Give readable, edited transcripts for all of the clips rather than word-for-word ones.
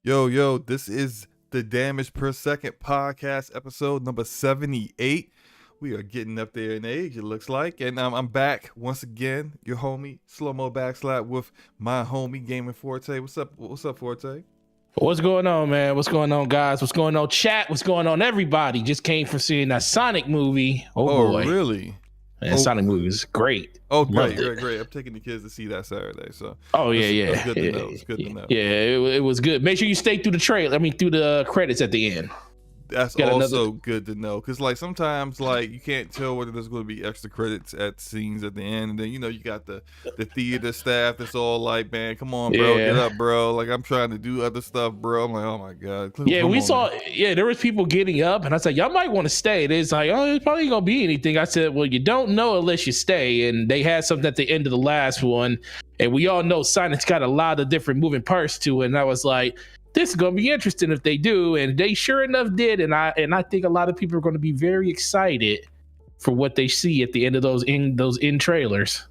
Yo, this is the Damage Per Second podcast, episode number 78. We are getting up there in age, it looks like. And I'm back once again, your homie, SloMoBackSlap, with my homie, Gaming Forte. What's up, Forte? What's going on, man? What's going on, guys? What's going on, chat? What's going on, everybody? Just came from seeing that Sonic movie. Oh boy. Really? Man, Sonic movie is great. Oh, great. I'm taking the kids to see that Saturday. So. It's good to know. It's good to know. Yeah, it was good. Make sure you stay through the through the credits at the end. That's also good to know, because like sometimes like you can't tell whether there's going to be extra credits at scenes at the end, and then you got the theater staff that's all like, man, come on, bro, get up, bro. Like I'm trying to do other stuff, bro. I'm like, oh my god. There was people getting up, and I said, y'all might want to stay. It's like, oh, there's probably gonna be anything. I said, well, you don't know unless you stay, and they had something at the end of the last one, and we all know Sonic's got a lot of different moving parts to it, and I was like, this is going to be interesting if they do, and they sure enough did, and I think a lot of people are going to be very excited for what they see at the end of those in trailers.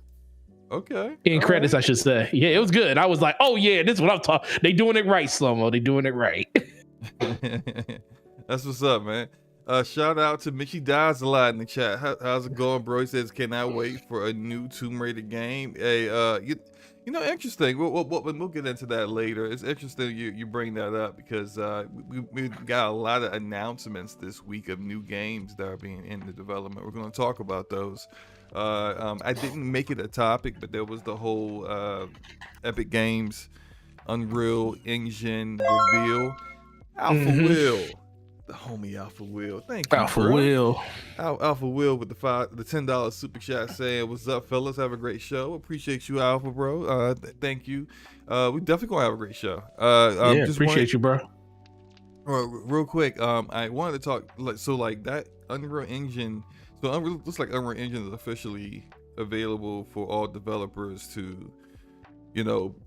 Okay. In credits, right. I should say. Yeah, it was good. I was like, oh yeah, this is what I'm talking. They doing it right, SloMo. They doing it right. That's what's up, man. Shout out to Mitchy Dies a lot in the chat. How's it going, bro? He says, cannot wait for a new Tomb Raider game. Hey, interesting. We'll get into that later. It's interesting you bring that up, because we got a lot of announcements this week of new games that are being in the development. We're going to talk about those. I didn't make it a topic, but there was the whole Epic Games Unreal Engine reveal. Alpha Will. The homie Alpha Will. Thank you, Alpha Will. Alpha Will with the $10 super chat saying, what's up, fellas? Have a great show. Appreciate you, Alpha, bro. Thank you. We definitely gonna have a great show. Appreciate you, bro. Real quick, I wanted to talk like that Unreal Engine. So looks like Unreal Engine is officially available for all developers to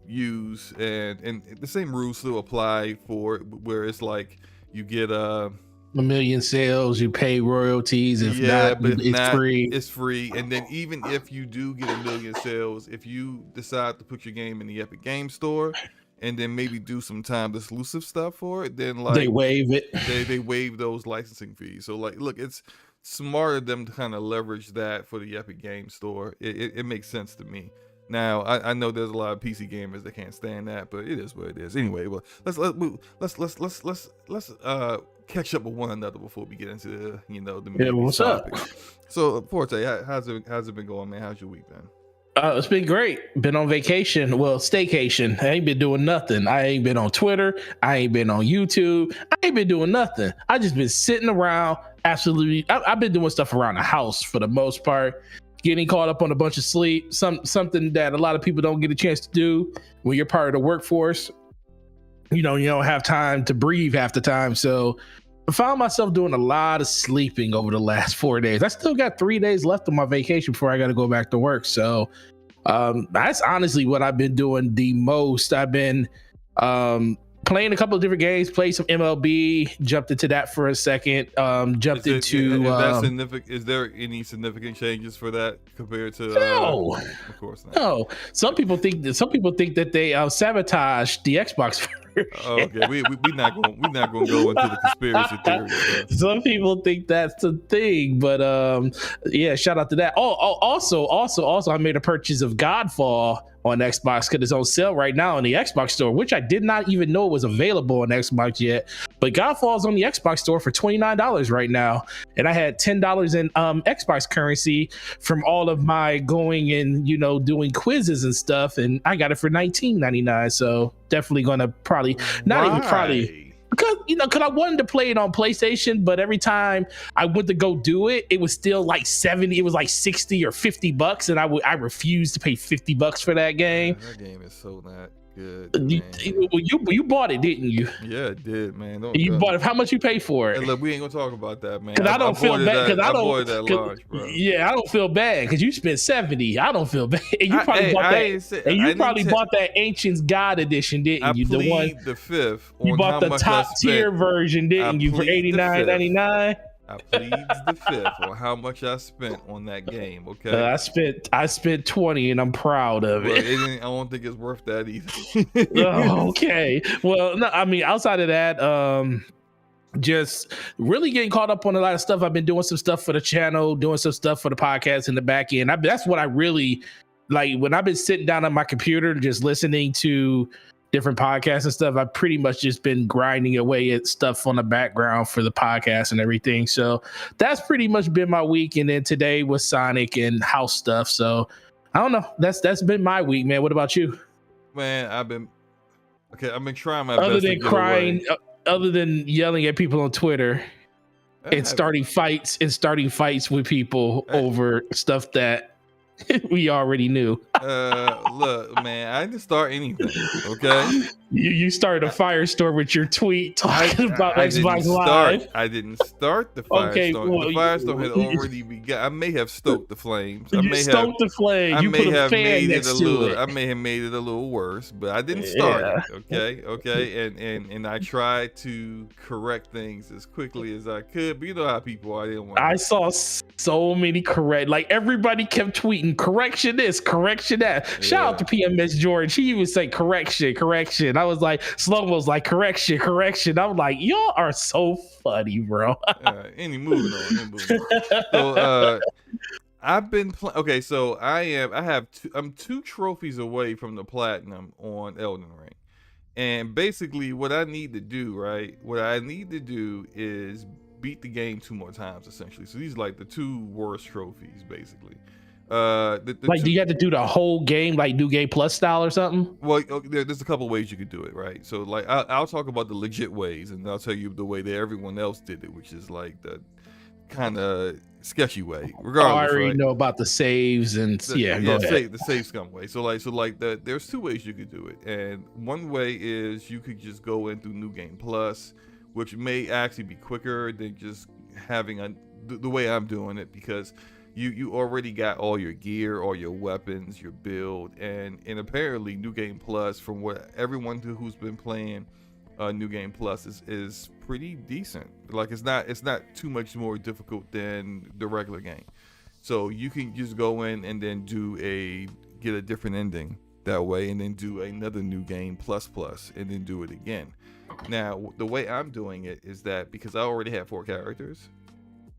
use, and the same rules still apply for it, where it's like you get a million sales, you pay royalties. If it's free. It's free. And then even if you do get a million sales, if you decide to put your game in the Epic Game Store and then maybe do some time exclusive stuff for it, then like they waive it. They waive those licensing fees. So like, look, it's smart of them to kind of leverage that for the Epic Game Store. It makes sense to me. Now I know there's a lot of PC gamers that can't stand that, but it is what it is. Anyway, well, let's catch up with one another before we get into the what's topic. up? So Forte, how's it been going, man? How's your week been? It's been great. Been on vacation. Well, staycation. I ain't been doing nothing. I ain't been on Twitter. I ain't been on YouTube. I ain't been doing nothing. I just been sitting around. Absolutely. I've been doing stuff around the house for the most part. Getting caught up on a bunch of sleep, something that a lot of people don't get a chance to do when you're part of the workforce. You don't have time to breathe half the time. So I found myself doing a lot of sleeping over the last 4 days. I still got 3 days left of my vacation before I got to go back to work. So that's honestly what I've been doing the most. I've been playing a couple of different games, played some MLB, jumped into that for a second. Is there any significant changes for that compared to? No, of course not. No. Some people think that they sabotaged the Xbox version. Oh, okay, we're not going to go into the conspiracy theory. Some people think that's the thing, but yeah, shout out to that. Also, I made a purchase of Godfall on Xbox because it's on sale right now in the Xbox Store, which I did not even know was available on Xbox yet. But Godfall is on the Xbox Store for $29 right now, and I had $10 in Xbox currency from all of my going and doing quizzes and stuff, and I got it for $19.99. So definitely gonna probably because I wanted to play it on PlayStation, but every time I went to go do it, it was still like 70. It was like 60 or $50, and I refused to pay $50 for that game. Man, that game is so not good. You bought it, didn't you? Yeah, I did, man. Bought it. How much you paid for it? Hey, look, we ain't gonna talk about that, man. Because I don't feel bad. Because I bought that large, bro. Yeah, I don't feel bad because you spent 70. I don't feel bad. And you probably bought that Ancient's God edition, didn't you? The 5th. You bought the top tier version, didn't you? For $89.99. I pleads the fifth on how much I spent on that game. Okay. I spent 20 and I'm proud of Well, it. I don't think it's worth that either. Okay. Well, no, I mean, outside of that, just really getting caught up on a lot of stuff. I've been doing some stuff for the channel, doing some stuff for the podcast in the back end. That's what I really like when I've been sitting down on my computer, just listening to different podcasts and stuff. I've pretty much just been grinding away at stuff on the background for the podcast and everything. So that's pretty much been my week. And then today was Sonic and house stuff. So I don't know. That's been my week, man. What about you? Man, I've been trying my Other best than to get crying, away. other than yelling at people on Twitter I and haven't- starting fights with people over stuff that we already knew. Look, man, I didn't start anything. Okay. You started a firestorm with your tweet talking about I Xbox didn't Live. I didn't start the firestorm. Okay, well, the firestorm had already begun. I may have stoked the flames. I You may stoked the flame. I You may put a have fan made it next a to little. it. I may have made it a little worse, but I didn't start it. Okay, and I tried to correct things as quickly as I could. But you know how people are. I didn't want. I saw so many like everybody kept tweeting correction this, correction that. Shout out to PMS George. He would say correction. I was like, SloMo's like correction. I was like, y'all are so funny, bro. Moving on. So I've been playing. Okay, so I'm 2 trophies away from the platinum on Elden Ring. And basically what I need to do, right? What I need to do is beat the game 2 more times, essentially. So these are like the 2 worst trophies, basically. Do you have to do the whole game like New Game Plus style or something? Well, there's a couple ways you could do it, right? So like I'll talk about the legit ways, and I'll tell you the way that everyone else did it, which is like the kind of sketchy way. Regardless, I already right? know about the saves and go ahead. The save scum way. So there's 2 ways you could do it, and one way is you could just go in through New Game Plus, which may actually be quicker than just having the way I'm doing it, because you already got all your gear, all your weapons, your build, and apparently New Game Plus, from what everyone who's been playing New Game Plus is pretty decent. Like it's not too much more difficult than the regular game. So you can just go in and then get a different ending that way, and then do another New Game Plus, and then do it again. Now the way I'm doing it is that because I already have 4 characters,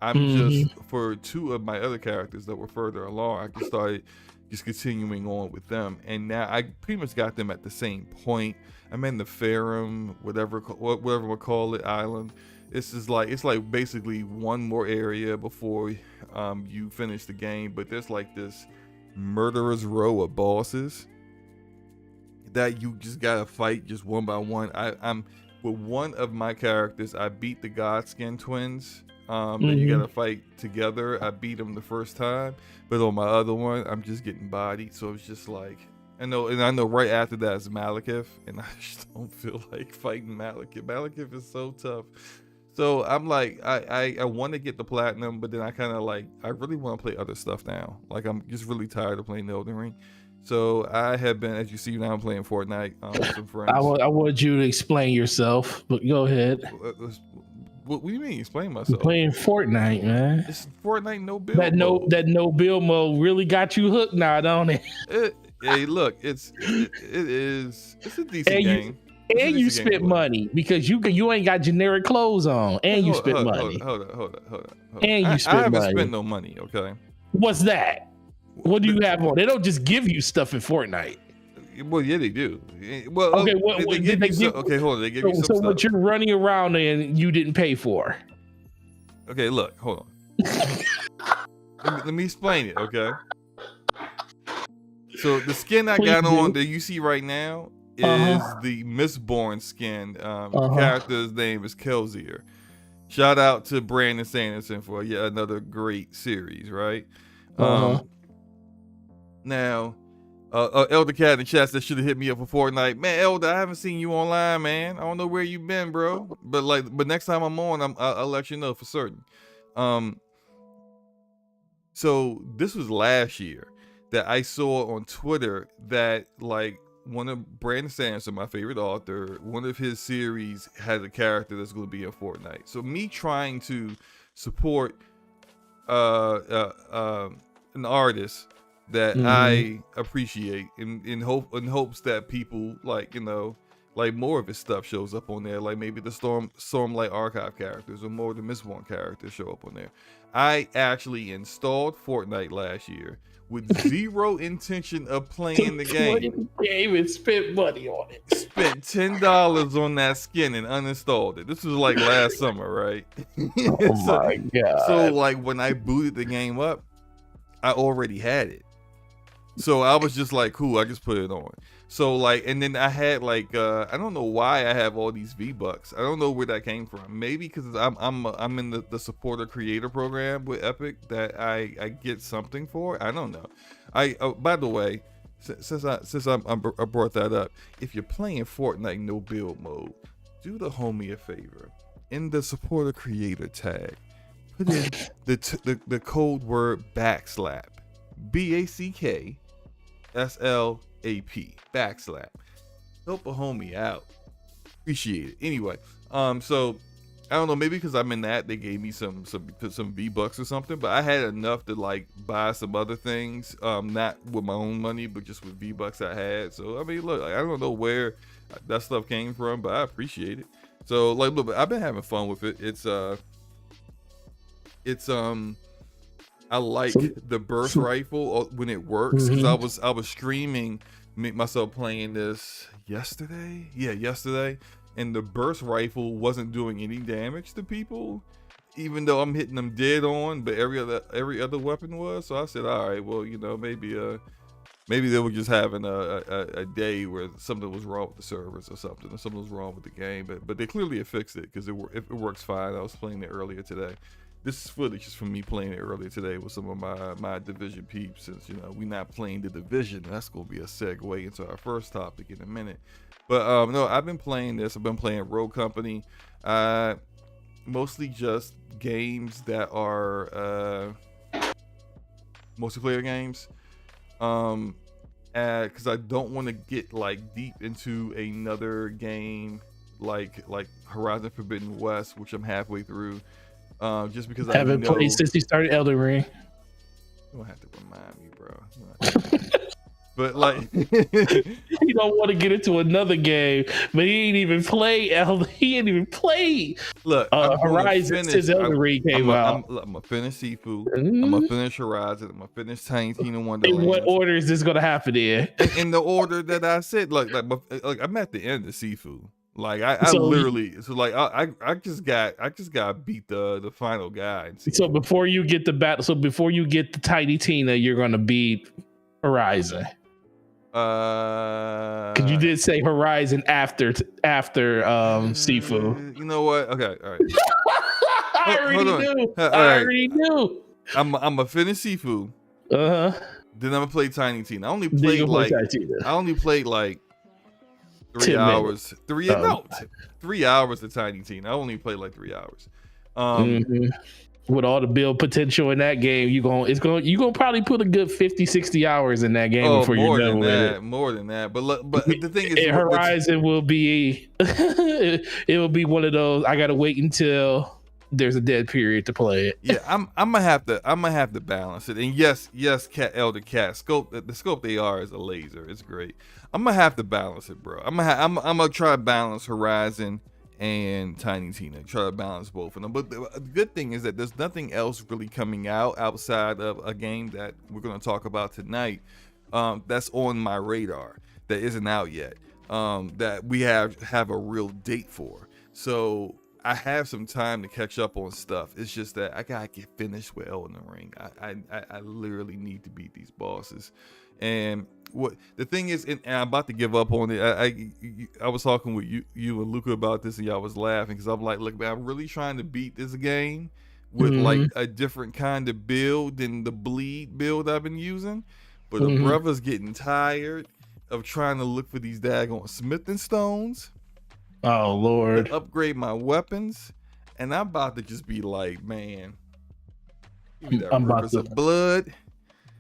I'm just, for 2 of my other characters that were further along, I just started just continuing on with them, and now I pretty much got them at the same point. I'm in the Farum, whatever we'll call it, island. It's like basically one more area before you finish the game, but there's like this murderer's row of bosses that you just gotta fight just one by one. I'm with one of my characters, I beat the Godskin twins. That you gotta fight together. I beat them the first time, but on my other one, I'm just getting bodied. So it's just like, I know right after that is Malekith, and I just don't feel like fighting Malekith. Malekith is so tough. So I'm like, I want to get the platinum, but then I kind of like, I really want to play other stuff now. Like I'm just really tired of playing Elden Ring. So I have been, as you see now, I'm playing Fortnite with some friends. I want you to explain yourself, but go ahead. What do you mean? Explain myself. Playing Fortnite, man. It's Fortnite no build. That no build mode really got you hooked now, don't it? Hey, look, it's a decent game. And you spent money because you ain't got generic clothes on, and you spent money. Hold on. And you spent money. I haven't spent no money. Okay. What's that? What do you have on? They don't just give you stuff in Fortnite. Well, yeah, they do. Well, okay. Okay, hold on. They give you some stuff. So what you're running around and you didn't pay for? Okay, look, hold on. let me explain it. Okay. So the skin I got on that you see right now is the Mistborn skin. The character's name is Kelsier. Shout out to Brandon Sanderson for yet another great series, right? Now, Elder Cat in the chat that should have hit me up for Fortnite. Man, Elder, I haven't seen you online, man. I don't know where you been, bro. But next time I'm on, I'll let you know for certain. So this was last year that I saw on Twitter that like one of Brandon Sanderson, my favorite author, one of his series has a character that's going to be in Fortnite. So me trying to support an artist that I appreciate in hopes that people like, you know, like more of his stuff shows up on there, like maybe the Stormlight Archive characters or more of the Mistborn characters show up on there. I actually installed Fortnite last year with zero intention of playing the game. And spent money on it. Spent $10 on that skin and uninstalled it. This was like last summer, right? Oh my god. So like when I booted the game up, I already had it. So I was just like, cool, I just put it on. So like, and then I had like, I don't know why I have all these V-Bucks. I don't know where that came from. Maybe because I'm in the supporter creator program with Epic that I get something for. I don't know. By the way, since I brought that up, if you're playing Fortnite no build mode, do the homie a favor. In the supporter creator tag, put in the code word backslap. BACKSLAP. Backslap. Help a homie out. Appreciate it. Anyway, so I don't know, maybe because I'm in that they gave me some V-Bucks or something, but I had enough to like buy some other things, not with my own money, but just with V-Bucks I had. So I mean, look, I don't know where that stuff came from, but I appreciate it. So like, look, I've been having fun with it. I like the burst rifle when it works, because I was streaming myself playing this yesterday. Yeah, yesterday. And the burst rifle wasn't doing any damage to people, even though I'm hitting them dead on, but every other weapon was. So I said, all right, well, you know, maybe they were just having a day where something was wrong with the servers or something, or something was wrong with the game. But they clearly have fixed it, because it works fine. I was playing it earlier today. This is footage just from me playing it earlier today with some of my Division peeps, since, you know, we're not playing the Division. That's going to be a segue into our first topic in a minute. But no, I've been playing this. I've been playing Rogue Company. Mostly just games that are multiplayer games. Because I don't want to get like deep into another game like Horizon Forbidden West, which I'm halfway through. Just because I haven't played since you started Elden Ring. You don't have to remind me, bro. But like, you don't want to get into another game, but he ain't even play Elden. He ain't even play. Look, Horizon since Elden Ring came out. I'm gonna finish Sifu. I'm gonna finish Horizon. I'm gonna finish Tiny Tina Wonderland. In what order is this gonna happen in? In the order that I said. Like I'm at the end of Sifu. Like I literally, so like I just got beat the final guy. So before you get the battle, so before you get the Tiny Tina, you're gonna beat Horizon. Because you did say Horizon after Sifu. You know what? Okay, all right. I already knew. I'm gonna finish Sifu. Then I'm gonna play Tiny Tina. I only played like 3 hours. 3 hours of Tiny Tina. I only played like 3 hours. With all the build potential in that game, you gonna probably put a good 50-60 hours in that game before you're done with it. More than that. But the thing is, Horizon will be it will be one of those. I gotta wait until there's a dead period to play it. Yeah, I'm gonna have to balance it. And yes, Elder Cat the scope they are is a laser. It's great. I'm gonna have to balance it, bro. I'm gonna try to balance Horizon and Tiny Tina. Try to balance both of them. But the good thing is that there's nothing else really coming out outside of a game that we're gonna talk about tonight. That's on my radar that isn't out yet. That we have a real date for. So I have some time to catch up on stuff. It's just that I gotta get finished with Elden Ring. I literally need to beat these bosses. And what the thing is, and I'm about to give up on it. I was talking with you and Luca about this, and y'all was laughing because I'm like, look, man, I'm really trying to beat this game with like a different kind of build than the bleed build I've been using. But the brother's getting tired of trying to look for these daggone smithing stones. Oh Lord! To upgrade my weapons, and I'm about to just be like, man, give me that rivers of blood.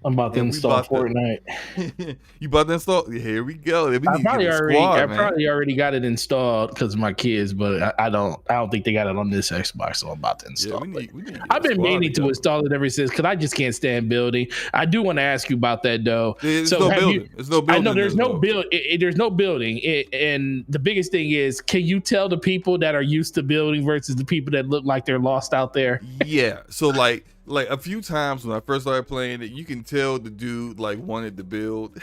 I'm about to and we install about to. Fortnite. You about to install? Here we go. We I need to get a I squad, man. probably already got it installed because of my kids, but I don't think they got it on this Xbox, so I'm about to install We need to get I've a been squad meaning together. to install it ever since because I just can't stand building. I do want to ask you about that though. There's So no have building. you? There's no I building. know there's in no this build. There's no building, and the biggest thing is, can you tell the people that are used to building versus the people that look like they're lost out there? Yeah. So like a few times when I first started playing it, you can tell the dude like wanted to build.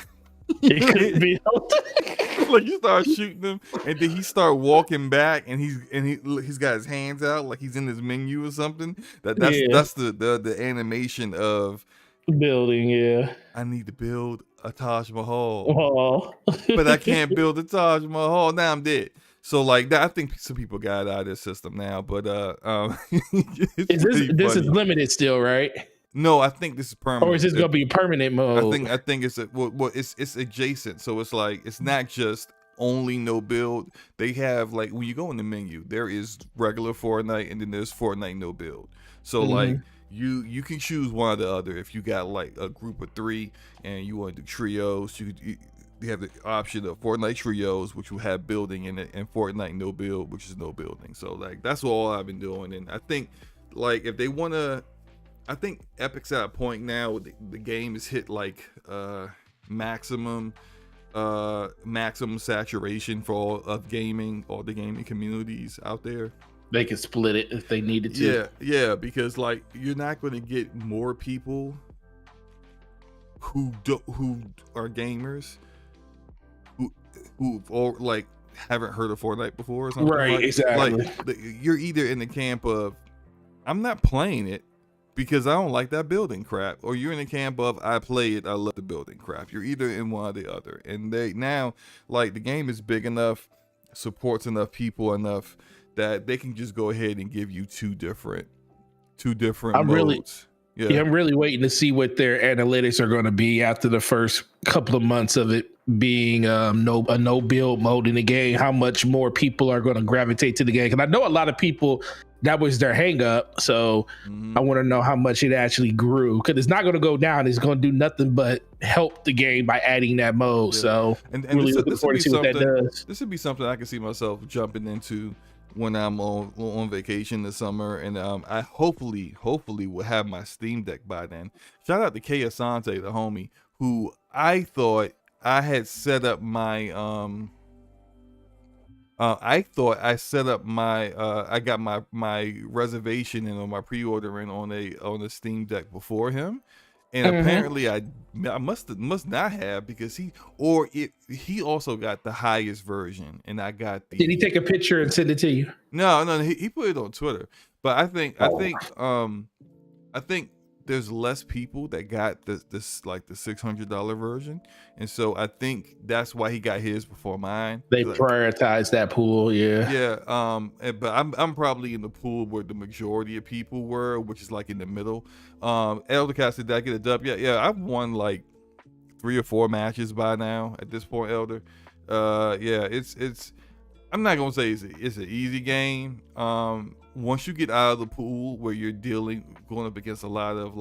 It couldn't build. Like you start shooting him, and then he start walking back, and he's got his hands out like he's in his menu or something. That's the animation of Building, yeah. I need to build a Taj Mahal, Oh, but I can't build a Taj Mahal. Now I'm dead. So like that, I think some people got it out of their system now. But it's this is funny. limited still, right? No, I think this is permanent. Or is this gonna be permanent mode? I think it's it's adjacent. So it's like it's not just only no build. They have like when you go in the menu, there is regular Fortnite and then there's Fortnite no build. So like you can choose one or the other. If you got like a group of 3 and you want to do trios, you have the option of Fortnite trios, which will have building in it, and Fortnite no build, which is no building. So like that's all I've been doing. And I think like if they want to, I think Epic's at a point now the game has hit like maximum saturation for all the gaming communities out there. They could split it if they needed to. Yeah, because like you're not going to get more people who are gamers who or like haven't heard of Fortnite before or something. Right, like, exactly. Like you're either in the camp of I'm not playing it because I don't like that building crap, or you're in the camp of I play it, I love the building crap. You're either in one or the other. And they now like the game is big enough, supports enough people enough that they can just go ahead and give you two different modes. I'm really waiting to see what their analytics are going to be after the first couple of months of it being a no build mode in the game. How much more people are going to gravitate to the game? Because I know a lot of people that was their hang up. So I want to know how much it actually grew, because it's not going to go down. It's going to do nothing but help the game by adding that mode. Yeah. So and really looking forward to see what that does. This would be something I can see myself jumping into when I'm on vacation this summer, and I hopefully will have my Steam Deck by then. Shout out to K Asante, the homie, who I thought I had set up my I got my reservation and on my pre-order in on a Steam Deck before him. And apparently I must not have, because he also got the highest version, and I got the. Did he take a picture and send it to you? No, he put it on Twitter. But I think there's less people that got this like the $600 version, and so I think that's why he got his before mine. They prioritized that pool, yeah. Yeah, but I'm probably in the pool where the majority of people were, which is like in the middle. Elder Cat said, did I get a dub? Yeah, I've won like 3 or 4 matches by now at this point, Elder. Yeah, it's I'm not gonna say it's an easy game. Once you get out of the pool where you're going up against a lot of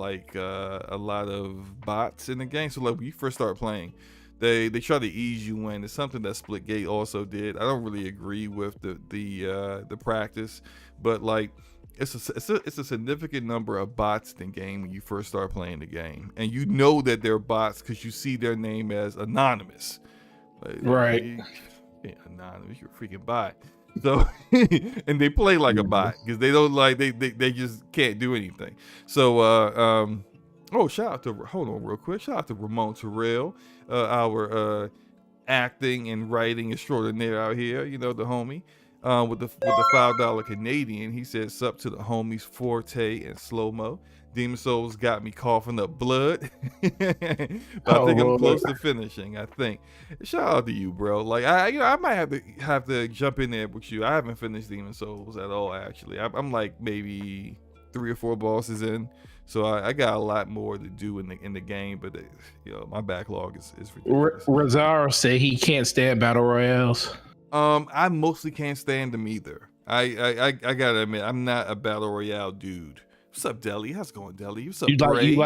bots in the game. So like when you first start playing, they try to ease you in. It's something that Splitgate also did. I don't really agree with the practice, but like it's a significant number of bots in the game when you first start playing the game, and you know that they're bots because you see their name as anonymous. Like, right. Anonymous, you're a freaking bot. So and they play like a bot because they don't like they just can't do anything. So shout out to Ramon Terrell, our acting and writing extraordinaire out here, you know, the homie, with the $5 Canadian. He said sup to the homies Forte and SloMo. Demon Souls got me coughing up blood. But I think I'm close to finishing. I think. Shout out to you, bro. Like I might have to jump in there with you. I haven't finished Demon Souls at all, actually. I'm like maybe 3 or 4 bosses in, so I got a lot more to do in the game. But my backlog is ridiculous. Razaro said he can't stand battle royales. I mostly can't stand them either. I gotta admit, I'm not a battle royale dude. What's up, Deli? How's it going, Deli? What's up, Bray?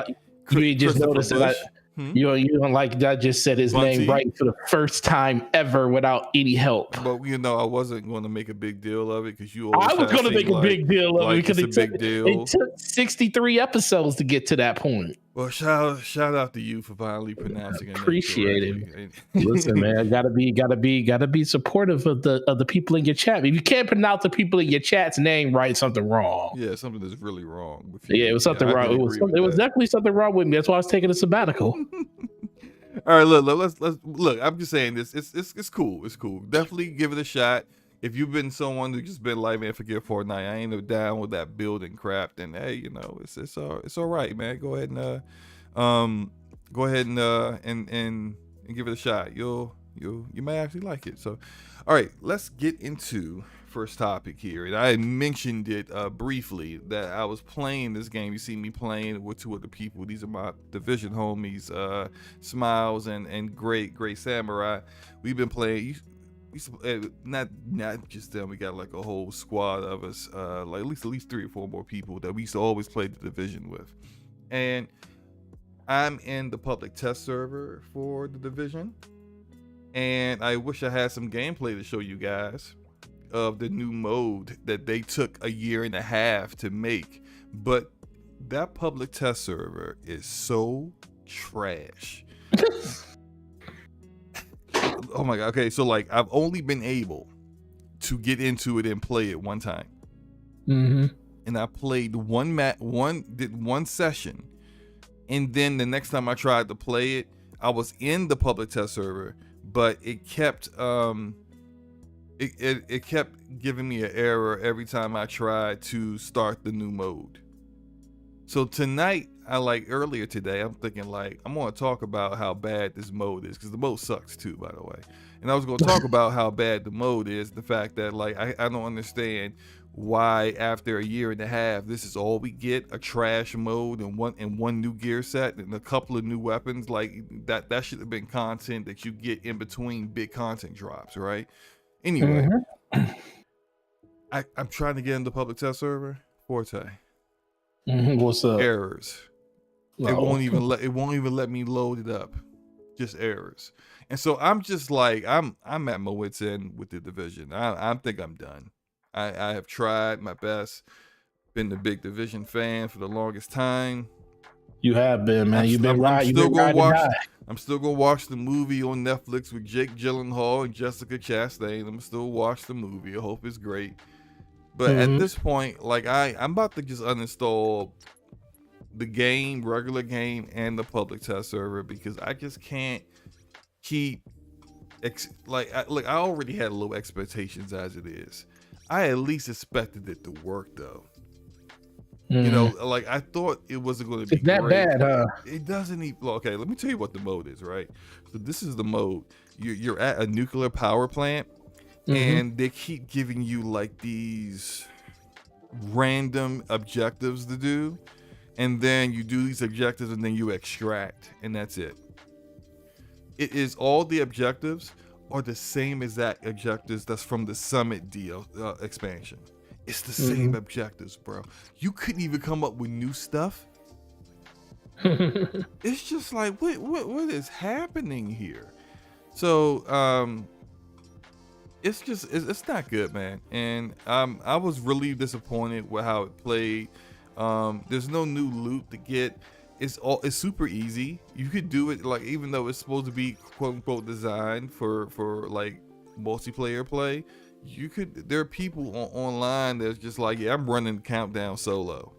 You ain't just Christopher noticed that Bush. you don't like that. I just said his Bunty. name right for the first time ever without any help. But I wasn't going to make a big deal of it because you I always was going to make a big deal of it because it's a big deal. It took 63 episodes to get to that point. Well, shout out to you for finally pronouncing it. Appreciate it. Listen, man, gotta be supportive of the people in your chat. If you can't pronounce the people in your chat's name right, something wrong. Yeah, something is really wrong with you. Yeah, it was something wrong. It was definitely something wrong with me. That's why I was taking a sabbatical. All right, let's look. I'm just saying this. It's cool. It's cool. Definitely give it a shot. If you've been someone who's just been like, man, forget Fortnite, I ain't down with that building crap, then hey, it's all right, man. Go ahead and and give it a shot. You may actually like it. So, all right, let's get into first topic here. And I mentioned it briefly that I was playing this game. You see me playing with two other people. These are my Division homies, Smiles and Great Samurai. We've been playing. Not just them. We got like a whole squad of us, like at least 3 or 4 more people that we used to always play the Division with. And I'm in the public test server for the Division, and I wish I had some gameplay to show you guys of the new mode that they took a year and a half to make. But that public test server is so trash. Oh my god. Okay, so like I've only been able to get into it and play it one time. And I played did one session, and then the next time I tried to play it, I was in the public test server, but it kept it kept giving me an error every time I tried to start the new mode. So tonight, earlier today, I'm thinking I'm going to talk about how bad this mode is, because the mode sucks too, by the way. And I was going to talk about how bad the mode is, the fact that I don't understand why after a year and a half this is all we get, a trash mode and one new gear set and a couple of new weapons. That should have been content that you get in between big content drops, right? Anyway, I'm trying to get in the public test server. Forte. What's up? Errors. It won't even let me load it up. Just errors. And so I'm just I'm at my wit's end with the Division. I think I'm done. I have tried my best. Been the big Division fan for the longest time. You have been, man. You've been right. I'm still gonna watch the movie on Netflix with Jake Gyllenhaal and Jessica Chastain. I'm still watch the movie. I hope it's great. But at this point, I'm about to just uninstall the game, regular game, and the public test server, because I just can't keep I already had low expectations as it is. I at least expected it to work though. I thought it wasn't going to be that great. bad, huh? It doesn't even. Okay, let me tell you what the mode is, right? So this is the mode. You're at a nuclear power plant, and they keep giving you these random objectives to do, and then you do these objectives and then you extract, and that's it. It is all the objectives are the same exact objectives that's from the Summit deal expansion. It's the same objectives, bro. You couldn't even come up with new stuff. It's just what is happening here? So it's not good, man. And I was really disappointed with how it played. There's no new loot to get. It's super easy. You could do it even though it's supposed to be quote unquote designed for multiplayer play. There are people online that's just yeah, I'm running the countdown solo,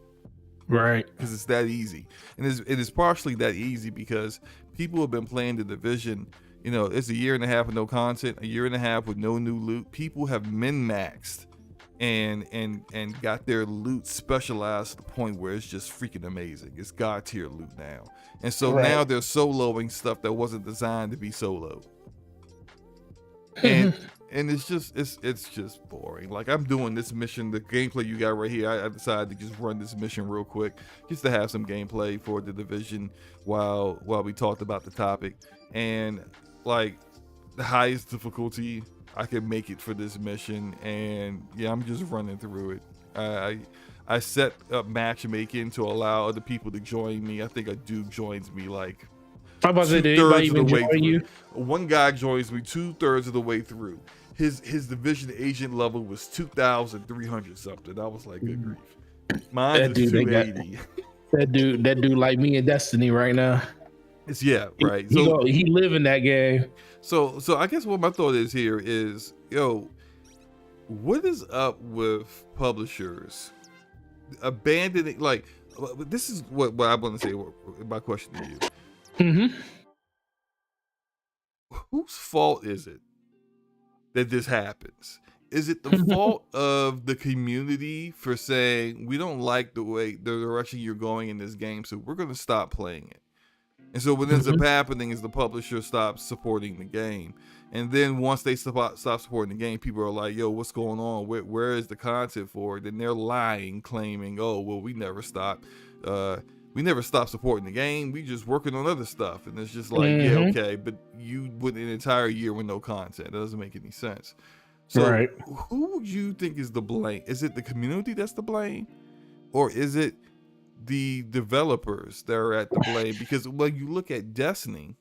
right? Because it's that easy. And it is partially that easy because people have been playing the Division. It's a year and a half with no content, a year and a half with no new loot. People have min-maxed and got their loot specialized to the point where it's just freaking amazing. It's god tier loot now. And so now they're soloing stuff that wasn't designed to be soloed. And it's just boring. I'm doing this mission, the gameplay you got right here. I decided to just run this mission real quick just to have some gameplay for the Division while we talked about the topic. And the highest difficulty I can make it for this mission, and yeah, I'm just running through it. I I set up matchmaking to allow other people to join me. I think a dude joins me like How about that? 2/3 of the way through. You? One guy joins me 2/3 of the way through. His division agent level was 2,300 something. I was like, good grief. Mine is 280. That dude like me in Destiny right now. It's right. He live in that game. So I guess what my thought is here is, what is up with publishers abandoning, like, this is what I want to say, my question to you. Mm-hmm. Whose fault is it that this happens? Is it the fault of the community for saying, we don't like the direction you're going in this game, so we're going to stop playing it? And so what ends up happening is the publisher stops supporting the game. And then once they stop supporting the game, people are like, yo, what's going on? Where is the content for it? And they're lying, claiming, oh, well, we never stopped supporting the game. We just working on other stuff. And it's just like, yeah, okay, but you went an entire year with no content. That doesn't make any sense. So who would you think is the blame? Is it the community that's the blame? Or is it the developers that are at the blame? Because when you look at Destiny,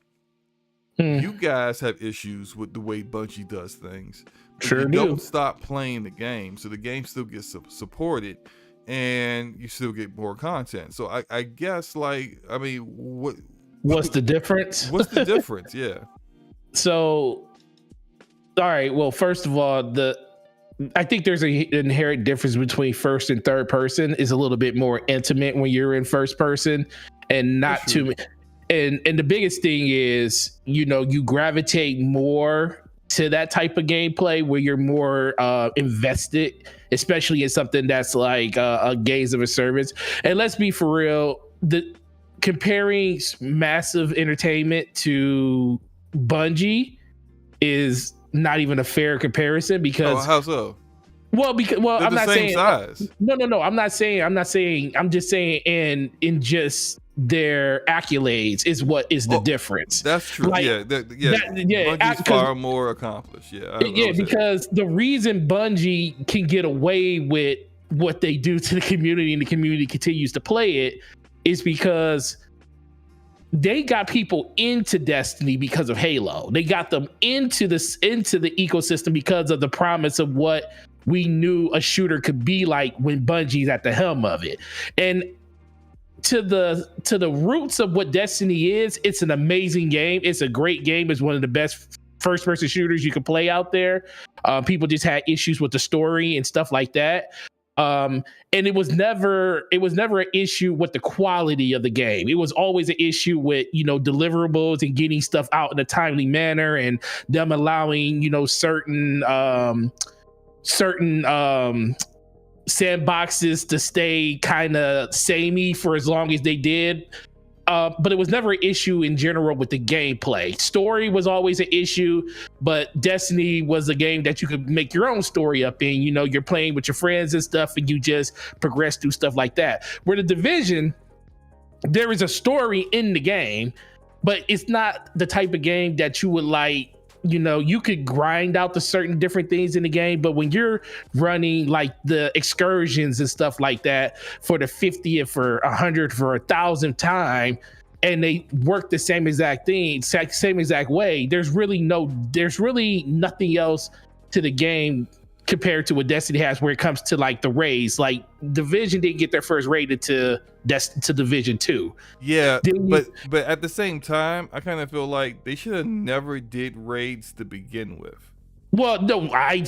you guys have issues with the way Bungie does things. Sure do. Don't stop playing the game, so the game still gets supported, and you still get more content. So I guess, like, I mean, what's the difference? What's the difference? Yeah. So, all right. Well, first of all, I think there's an inherent difference between first and third person. Is a little bit more intimate when you're in first person, and not too. And the biggest thing is, you gravitate more to that type of gameplay where you're more invested, especially in something that's like a gaze of a service. And let's be for real, comparing massive entertainment to Bungie is not even a fair comparison, because how so? Well, I'm not saying size. No. I'm not saying. I'm just saying, in just their accolades is what is the difference. That's true. Like, Bungie's far more accomplished. Because the reason Bungie can get away with what they do to the community and the community continues to play it is because they got people into Destiny because of Halo. They got them into the ecosystem because of the promise of what we knew a shooter could be like when Bungie's at the helm of it. And to the roots of what Destiny is, it's an amazing game. It's a great game. It's one of the best first person shooters you can play out there. People just had issues with the story and stuff like that. And it was never an issue with the quality of the game. It was always an issue with, deliverables and getting stuff out in a timely manner, and them allowing, certain sandboxes to stay kind of samey for as long as they did. But it was never an issue in general with the gameplay. Story was always an issue, but Destiny was a game that you could make your own story up in. You're playing with your friends and stuff, and you just progress through stuff like that. Where the Division, there is a story in the game, but it's not the type of game that you would like. You could grind out the certain different things in the game, but when you're running like the excursions and stuff like that for the 50th, for 100th, for 1,000th time, and they work the same exact thing, same exact way, there's really nothing else to the game compared to what Destiny has, where it comes to like the raids. Like Division didn't get their first raid to Division 2. Yeah, but at the same time, I kind of feel like they should have never did raids to begin with. Well, no, I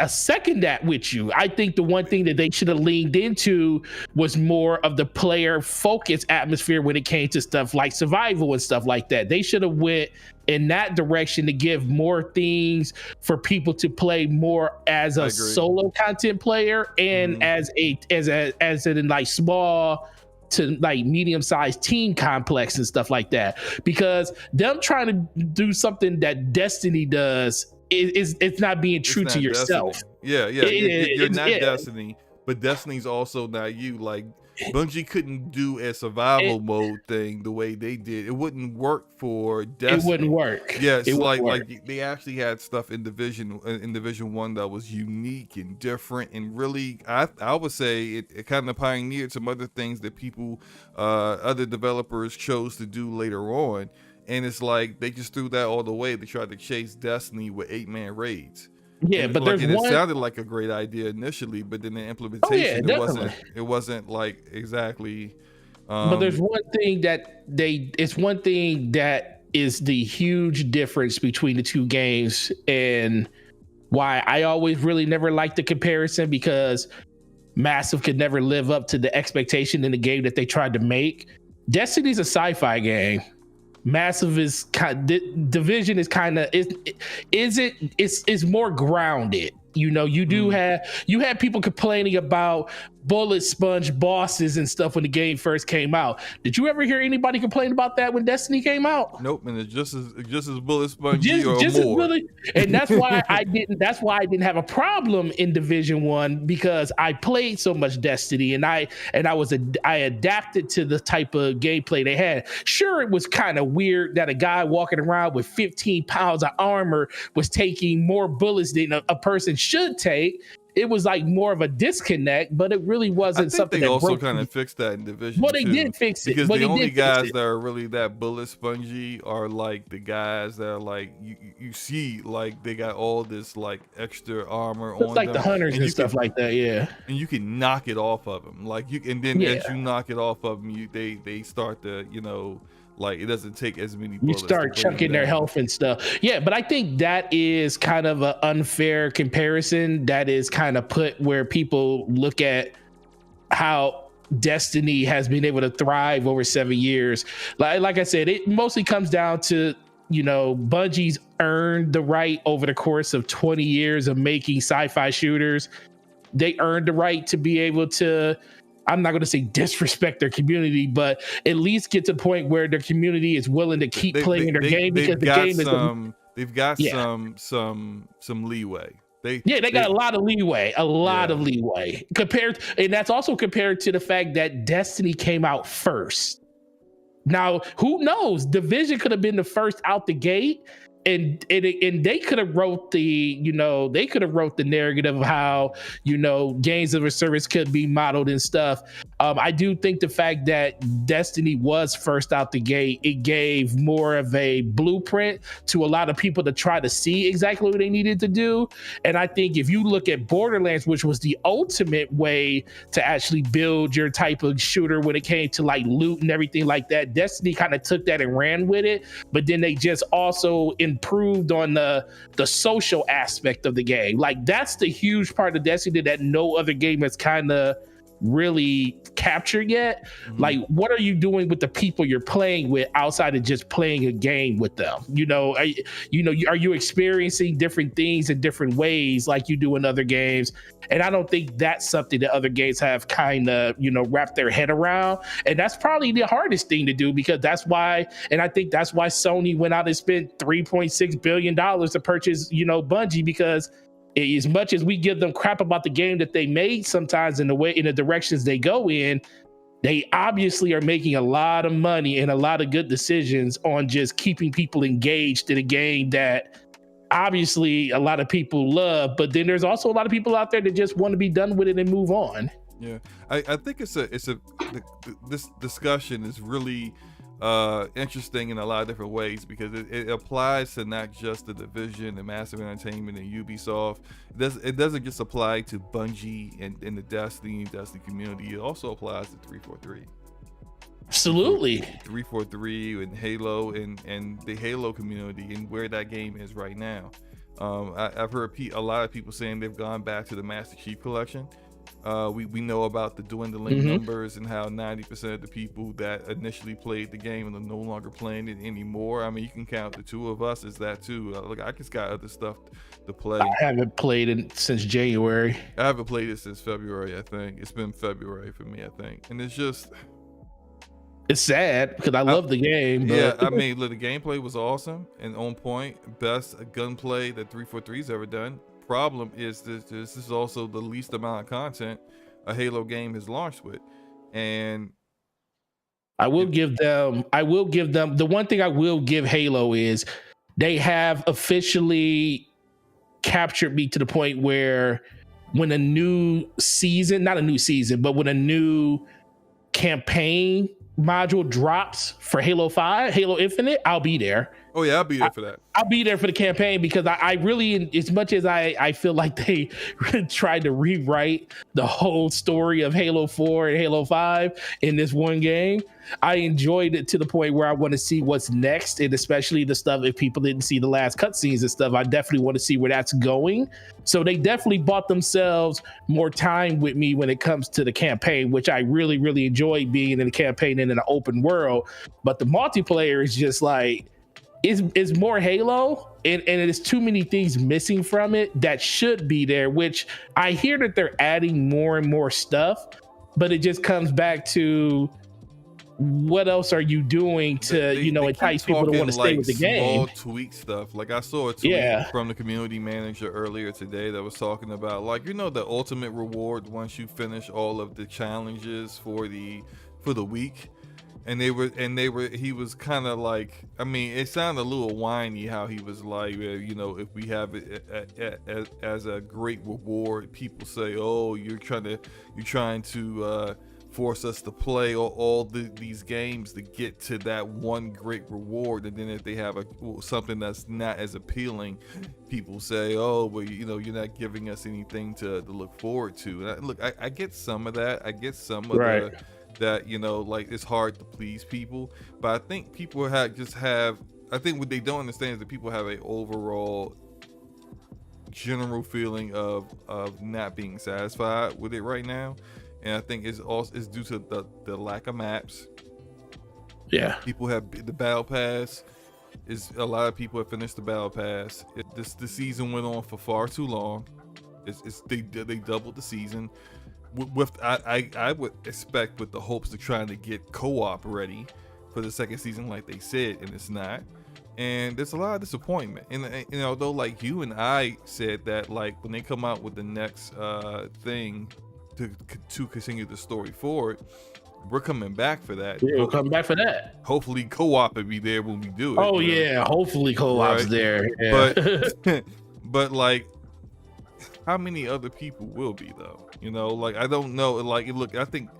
second that with you. I think the one thing that they should have leaned into was more of the player focused atmosphere when it came to stuff like survival and stuff like that. They should have went in that direction to give more things for people to play more as a solo content player and as in like small to like medium-sized team complex and stuff like that. Because them trying to do something that Destiny does, it's not being true to yourself. Destiny. You're not Destiny, but Destiny's also not you. Like Bungie couldn't do a it survival mode thing the way they did. It wouldn't work for it wouldn't Destiny. work. Yeah, It it's wouldn't work. like they actually had stuff in Division 1 that was unique and different, and really I would say it kind of pioneered some other things that people other developers chose to do later on. And it's like they just threw that all the way. They tried to chase Destiny with 8-man raids. Yeah, And but like there's it one. sounded like a great idea initially, but then the Oh yeah, implementation definitely. it wasn't like exactly But there's um one thing that it's one thing that is the huge difference between the two games, and why I always really never liked the comparison, because Massive could never live up to the expectation in the game that they tried to make. Destiny's a sci-fi game. Massive is kind. Division is kind of it's more grounded. You know, you had people complaining about bullet sponge bosses and stuff when the game first came out. Did you ever hear anybody complain about that when Destiny came out? nope, and it's just as bullet spongy or Just as more. really, and that's why I didn't have a problem in Division 1, because I played so much Destiny, and I adapted to the type of gameplay they had. Sure, it was kind of weird that a guy walking around with 15 pounds of armor was taking more bullets than a person should take. It was like more of a disconnect, but it really I wasn't think something they that also broke kind me. of fixed that in Division Well, they 2. did fix it. Because Well, the they only did fix guys it. that are really that bullet spongy are like the guys that are like you see like they got all this like extra armor It's on like them, the hunters and you stuff can like that. Yeah. and you can knock it off of them. Like you and then as Yeah. you knock it off of them, they start to like it doesn't take as many You bullets to start bring them chucking their down. health and stuff. Yeah, but I think that is kind of an unfair comparison. That is kind of put where people look at how Destiny has been able to thrive over 7 years. Like I said, it mostly comes down to, Bungie's earned the right over the course of 20 years of making sci-fi shooters. They earned the right to be able to, I'm not going to say disrespect their community, but at least get to the point where their community is willing to keep playing their game, because the game is they've got yeah. some leeway. They got a lot of leeway, compared, and that's also compared to the fact that Destiny came out first. Now, who knows? Division could have been the first out the gate, and they could have wrote the narrative of how games of a service could be modeled and stuff. I do think the fact that Destiny was first out the gate, it gave more of a blueprint to a lot of people to try to see exactly what they needed to do. And I think if you look at Borderlands, which was the ultimate way to actually build your type of shooter when it came to like loot and everything like that, Destiny kind of took that and ran with it. But then they just also improved on the social aspect of the game. Like that's the huge part of Destiny that no other game has kind of really captured yet. Mhm. Like, what are you doing with the people you're playing with outside of just playing a game with them? Are you experiencing different things in different ways like you do in other games? And I don't think that's something that other games have kind of wrapped their head around. And that's probably the hardest thing to do, because that's why, and I think that's why Sony went out and spent $3.6 billion to purchase Bungie, because as much as we give them crap about the game that they made sometimes in the directions they go in, they obviously are making a lot of money and a lot of good decisions on just keeping people engaged in a game that obviously a lot of people love. But then there's also a lot of people out there that just want to be done with it and move on. Yeah, I think this discussion is really interesting in a lot of different ways, because it applies to not just the Division and Massive Entertainment and Ubisoft. It doesn't just apply to Bungie and the Destiny community. It also applies to 343. Absolutely. 343 and Halo and the Halo community and where that game is right now. I've heard a lot of people saying they've gone back to the Master Chief Collection. We know about the dwindling numbers and how 90% of the people that initially played the game are no longer playing it anymore. I mean, you can count the two of us as that too. Look, I just got other stuff to play. I haven't played it since January. I haven't played it since February, I think. It's been February for me, I think. And it's just... It's sad because I love the game. But... Yeah, I mean, look, the gameplay was awesome and on point. Best gunplay that 343's ever done. Problem is this is also the least amount of content a Halo game has launched with. And I will give them the one thing I will give Halo is they have officially captured me to the point where when a new season, not a new season, but when a new campaign module drops for Halo 5, Halo Infinite, I'll be there. oh yeah, I'll be there for that. I'll be there for the campaign because I really, as much as I feel like they tried to rewrite the whole story of Halo 4 and Halo 5 in this one game, I enjoyed it to the point where I want to see what's next, and especially the stuff, if people didn't see the last cutscenes and stuff, I definitely want to see where that's going. So they definitely bought themselves more time with me when it comes to the campaign, which I really, really enjoy being in the campaign and in an open world. But the multiplayer is just like, is more Halo, and there's too many things missing from it that should be there, which I hear that they're adding more and more stuff, but it just comes back to what else are you doing to entice people to want to stay with the game. Small tweak stuff. Like I saw a tweet from the community manager earlier today that was talking about, like, the ultimate reward once you finish all of the challenges for the week. And he was kind of like, I mean, it sounded a little whiny how he was like, if we have it as a great reward, people say, oh, you're trying to force us to play all these games to get to that one great reward. And then if they have something that's not as appealing, people say, oh, well, you're not giving us anything to look forward to. And I get some of that. I get some of that, like, it's hard to please people, but I think people I think what they don't understand is that people have an overall general feeling of not being satisfied with it right now. And I think it's due to the lack of maps. Yeah. People have the battle pass. A lot of people have finished the battle pass. The season went on for far too long. They doubled the season. I would expect with the hopes of trying to get co-op ready for the second season, like they said, and it's not. And there's a lot of disappointment. And although, like, you and I said that, like, when they come out with the next thing to continue the story forward, we're coming back for that. Yeah, we'll come back for that. Hopefully co-op will be there when we do it. Oh yeah, hopefully co-op's there. Yeah. But like, how many other people will be though? Like, I don't know. Like, look, I think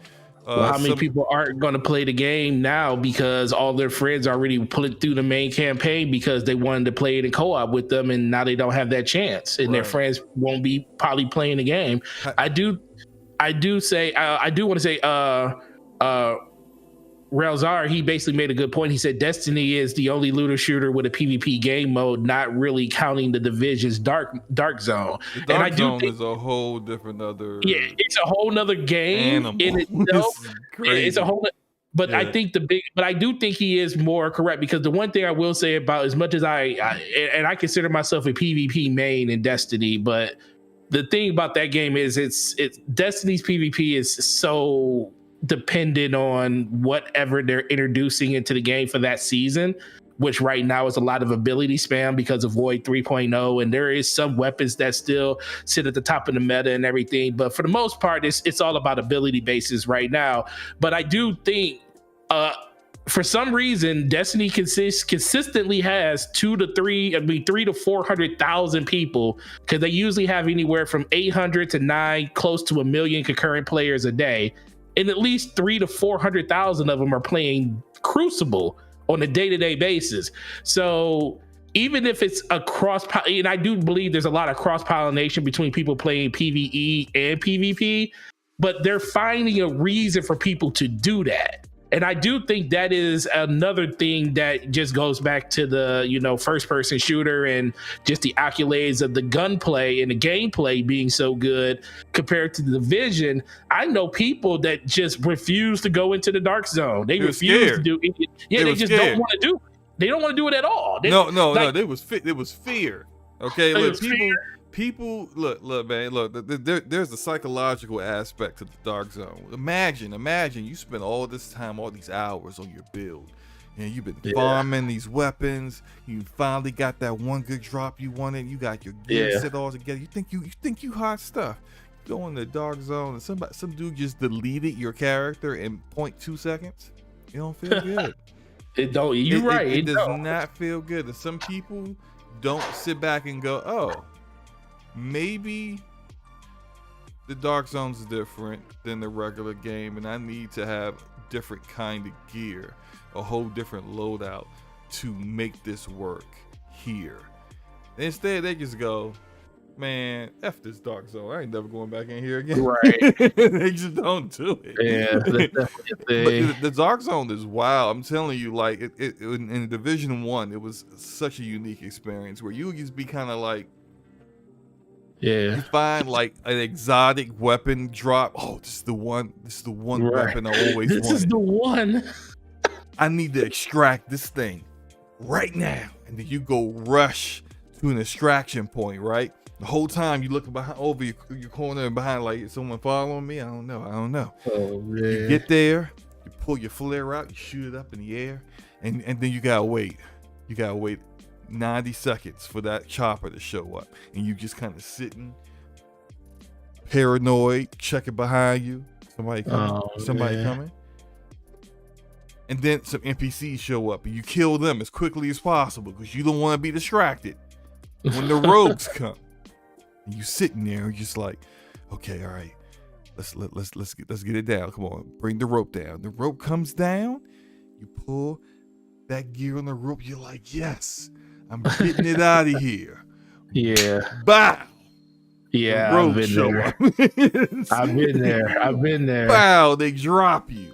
how many people aren't going to play the game now because all their friends already put it through the main campaign because they wanted to play it in co-op with them, and now they don't have that chance, and their friends won't be probably playing the game. I do want to say Relzar, he basically made a good point. He said Destiny is the only looter shooter with a PvP game mode, not really counting the Division's Dark Zone. The Dark Zone is a whole different other. Yeah, it's a whole nother game in itself. It's a whole. But I think I do think he is more correct, because the one thing I will say about, as much as I consider myself a PvP main in Destiny, but the thing about that game is it's Destiny's PvP is so dependent on whatever they're introducing into the game for that season, which right now is a lot of ability spam because of Void 3.0, and there is some weapons that still sit at the top of the meta and everything, but for the most part it's all about ability bases right now. But I do think for some reason Destiny consistently has 3 to 400,000 people, because they usually have anywhere from 800 to close to 1 million concurrent players a day, and at least 3 to 400,000 of them are playing Crucible on a day-to-day basis. So even if it's and I do believe there's a lot of cross-pollination between people playing PvE and PvP, but they're finding a reason for people to do that. And I do think that is another thing that just goes back to the, first-person shooter and just the accolades of the gunplay and the gameplay being so good compared to the Division. I know people that just refuse to go into the Dark Zone. They refuse to do it. Yeah, they just don't want to do it. They don't want to do it at all. No. It was fear. Okay, look, people look, man, there's a psychological aspect to the Dark Zone. Imagine you spend all this time, all these hours on your build, and you've been farming these weapons. You finally got that one good drop you wanted. You got your gear set all together. You think you hot stuff. go in the dark zone and some dude just deleted your character in 0.2 seconds, it don't feel good. It don't. You're right. It does don't. not feel good. And some people don't sit back and go, oh, maybe the dark zone's different than the regular game, and I need to have different kind of gear, a whole different loadout to make this work here. Instead, they just go, man, F this dark zone. I ain't never going back in here again. Right. They just don't do it. Yeah, that's definitely a thing. But the dark zone is wild. I'm telling you, like, it in Division 1, it was such a unique experience where you would just be kind of like, yeah, you find like an exotic weapon drop. Oh, this is the one right. weapon I always wanted. This is the one. I need to extract this thing right now. And then you go rush to an extraction point, right? The whole time you looking behind over your corner and behind, like, is someone following me? I don't know. Oh man. You get there, you pull your flare out, you shoot it up in the air, and then you gotta wait. You gotta wait 90 seconds for that chopper to show up, and you just kind of sitting paranoid, checking behind you. Somebody coming. And then some NPCs show up, and you kill them as quickly as possible because you don't want to be distracted when the rogues come. And you sitting there, just like, okay, all right, let's get it down. Come on, bring the rope down. The rope comes down. You pull that gear on the rope. You're like, yes, I'm getting it out of here. Yeah. Bow. Yeah, I've been there. I've been there. Bow. They drop you.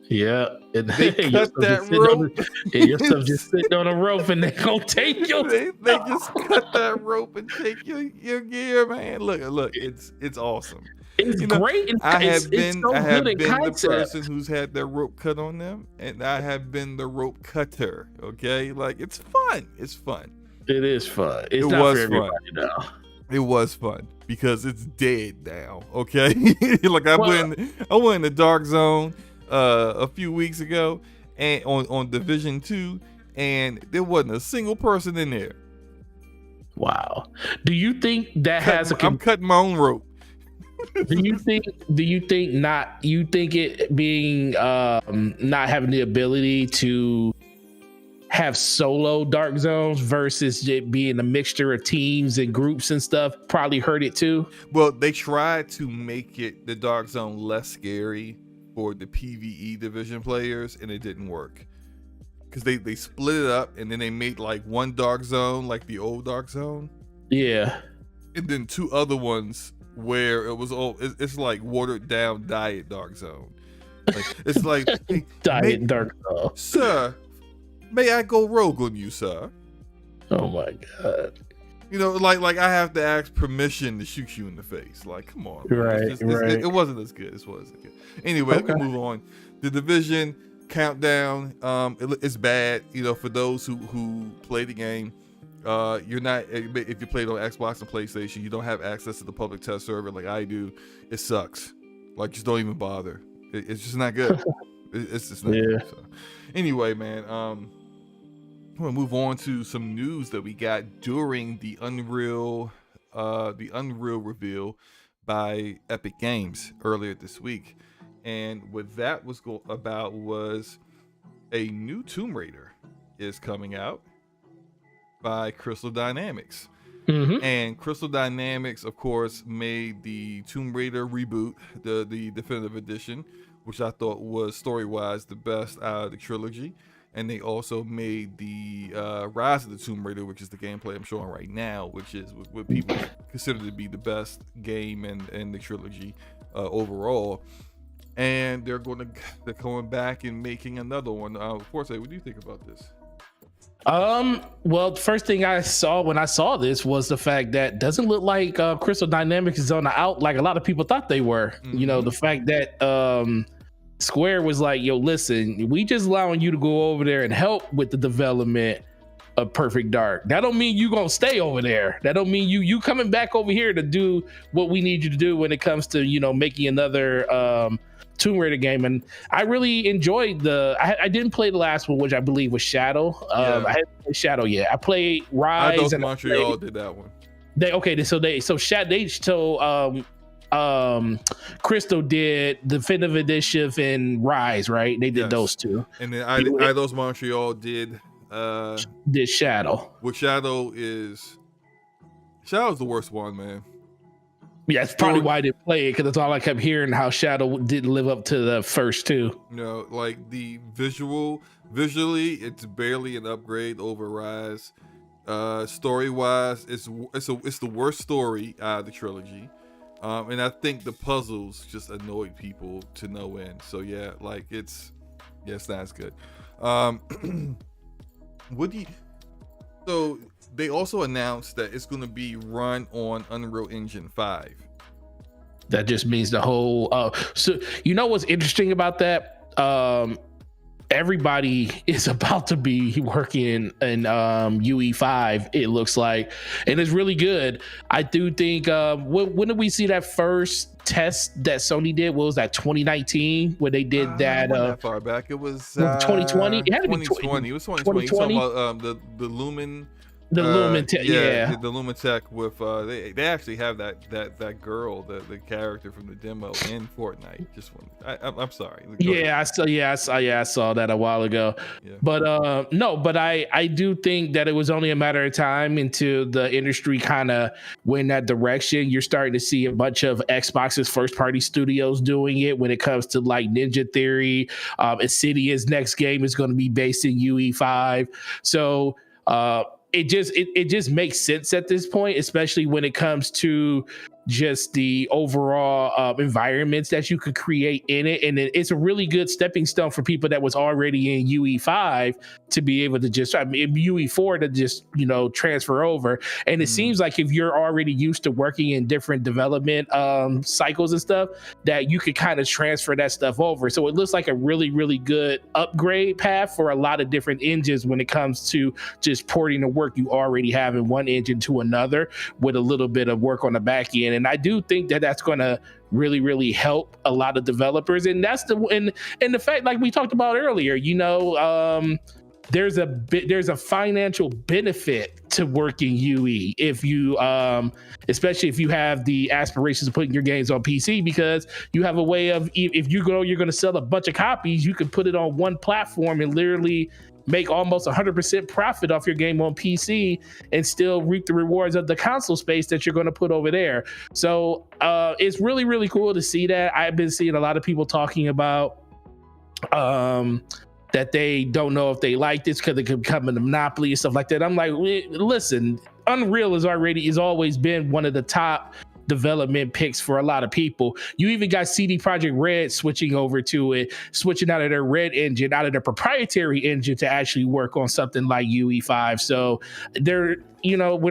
Yeah. And they cut that rope. Your stuff just sitting on a rope, and they gonna take you. They just cut that rope and take your gear, man. Look, it's awesome. It's great. I have been the person who's had their rope cut on them, and I have been the rope cutter. Okay, like, it's fun. It's fun. It is fun. It's not for everybody now. It was fun because it's dead now. Okay, like I went in the dark zone a few weeks ago, and on Division 2, and there wasn't a single person in there. Wow. Do you think that I'm cutting my own rope. Do you think it being not having the ability to have solo dark zones versus it being a mixture of teams and groups and stuff probably hurt it too? Well, they tried to make the dark zone less scary for the PvE division players, and it didn't work because they split it up, and then they made like one dark zone, like the old dark zone, yeah, and then two other ones where it was it's like watered down diet dark zone. Like, it's like, hey, diet dark zone. Sir, may I go rogue on you, sir? Oh my god. You know, like I have to ask permission to shoot you in the face. Like, come on. Right. It wasn't as good. It wasn't good. Anyway, okay. Let's move on. The Division countdown, it's bad. You know, for those who play the game, you're not, if you played on Xbox and PlayStation, you don't have access to the public test server like I do. It sucks. Like, just don't even bother. It's just not good. It's just not good. So. Anyway, man, I'm gonna move on to some news that we got during the Unreal reveal by Epic Games earlier this week. And what that was about was a new Tomb Raider is coming out by Crystal Dynamics. Mm-hmm. And Crystal Dynamics, of course, made the Tomb Raider reboot, the definitive edition, which I thought was story-wise the best out of the trilogy. And they also made the Rise of the Tomb Raider, which is the gameplay I'm showing right now, which is what people consider to be the best game in the trilogy overall. And they're coming back and making another one. Forte, what do you think about this? Well, the first thing I saw when I saw this was the fact that doesn't look like Crystal Dynamics is on the out like a lot of people thought they were. Mm-hmm. You know, the fact that Square was like, yo, listen, we just allowing you to go over there and help with the development of Perfect Dark. That don't mean you gonna stay over there. That don't mean you coming back over here to do what we need you to do when it comes to, you know, making another Tomb Raider game. And I really enjoyed I didn't play the last one, which I believe was Shadow. I haven't played Shadow yet. I played Rise. I know Montreal did that one. Crystal did Definitive Edition and Rise, right? They did Yes. those two. And then Eidos Montreal did Shadow. Well, Shadow's the worst one, man. Yeah, it's probably why I didn't play it, because that's all I kept hearing, how Shadow didn't live up to the first two. You know, like the visually, it's barely an upgrade over Rise. Story wise, it's the worst story out of the trilogy. And I think the puzzles just annoyed people to no end. So yeah, like it's not as good. So they also announced that it's going to be run on Unreal Engine 5. That just means the whole so you know what's interesting about that? Everybody is about to be working in UE5, it looks like, and it's really good. I do think when did we see that first test that Sony did? What was that, 2019, when they did that? That far back, it was 2020. It had to be 2020. It was 2020. You talking about the Lumen? The Lumen Tech, yeah. The Lumen Tech with they actually have that girl, the character from the demo in Fortnite. Just one, I'm sorry. I saw that a while ago. Yeah. But no, but I do think that it was only a matter of time until the industry kind of went that direction. You're starting to see a bunch of Xbox's first party studios doing it when it comes to like Ninja Theory. Insidious next game is going to be based in UE5. So it just makes sense at this point, especially when it comes to just the overall environments that you could create in it. And it's a really good stepping stone for people that was already in UE5 to be able to just, UE4 to just, transfer over. And it seems like if you're already used to working in different development cycles and stuff, that you could kind of transfer that stuff over. So it looks like a really, really good upgrade path for a lot of different engines when it comes to just porting the work you already have in one engine to another with a little bit of work on the back end. And I do think that that's going to really, really help a lot of developers. And that's the fact, like we talked about earlier, there's a financial benefit to working UE if you especially if you have the aspirations of putting your games on PC, because you have a way of, if you're going to sell a bunch of copies, you can put it on one platform and literally make almost 100% profit off your game on PC and still reap the rewards of the console space that you're going to put over there. So it's really, really cool to see that. I've been seeing a lot of people talking about that they don't know if they like this because it could become a monopoly and stuff like that. I'm like, listen, Unreal has always been one of the top development picks for a lot of people. You even got CD Projekt Red switching over to it, switching out of their Red engine, out of their proprietary engine to actually work on something like UE5. So when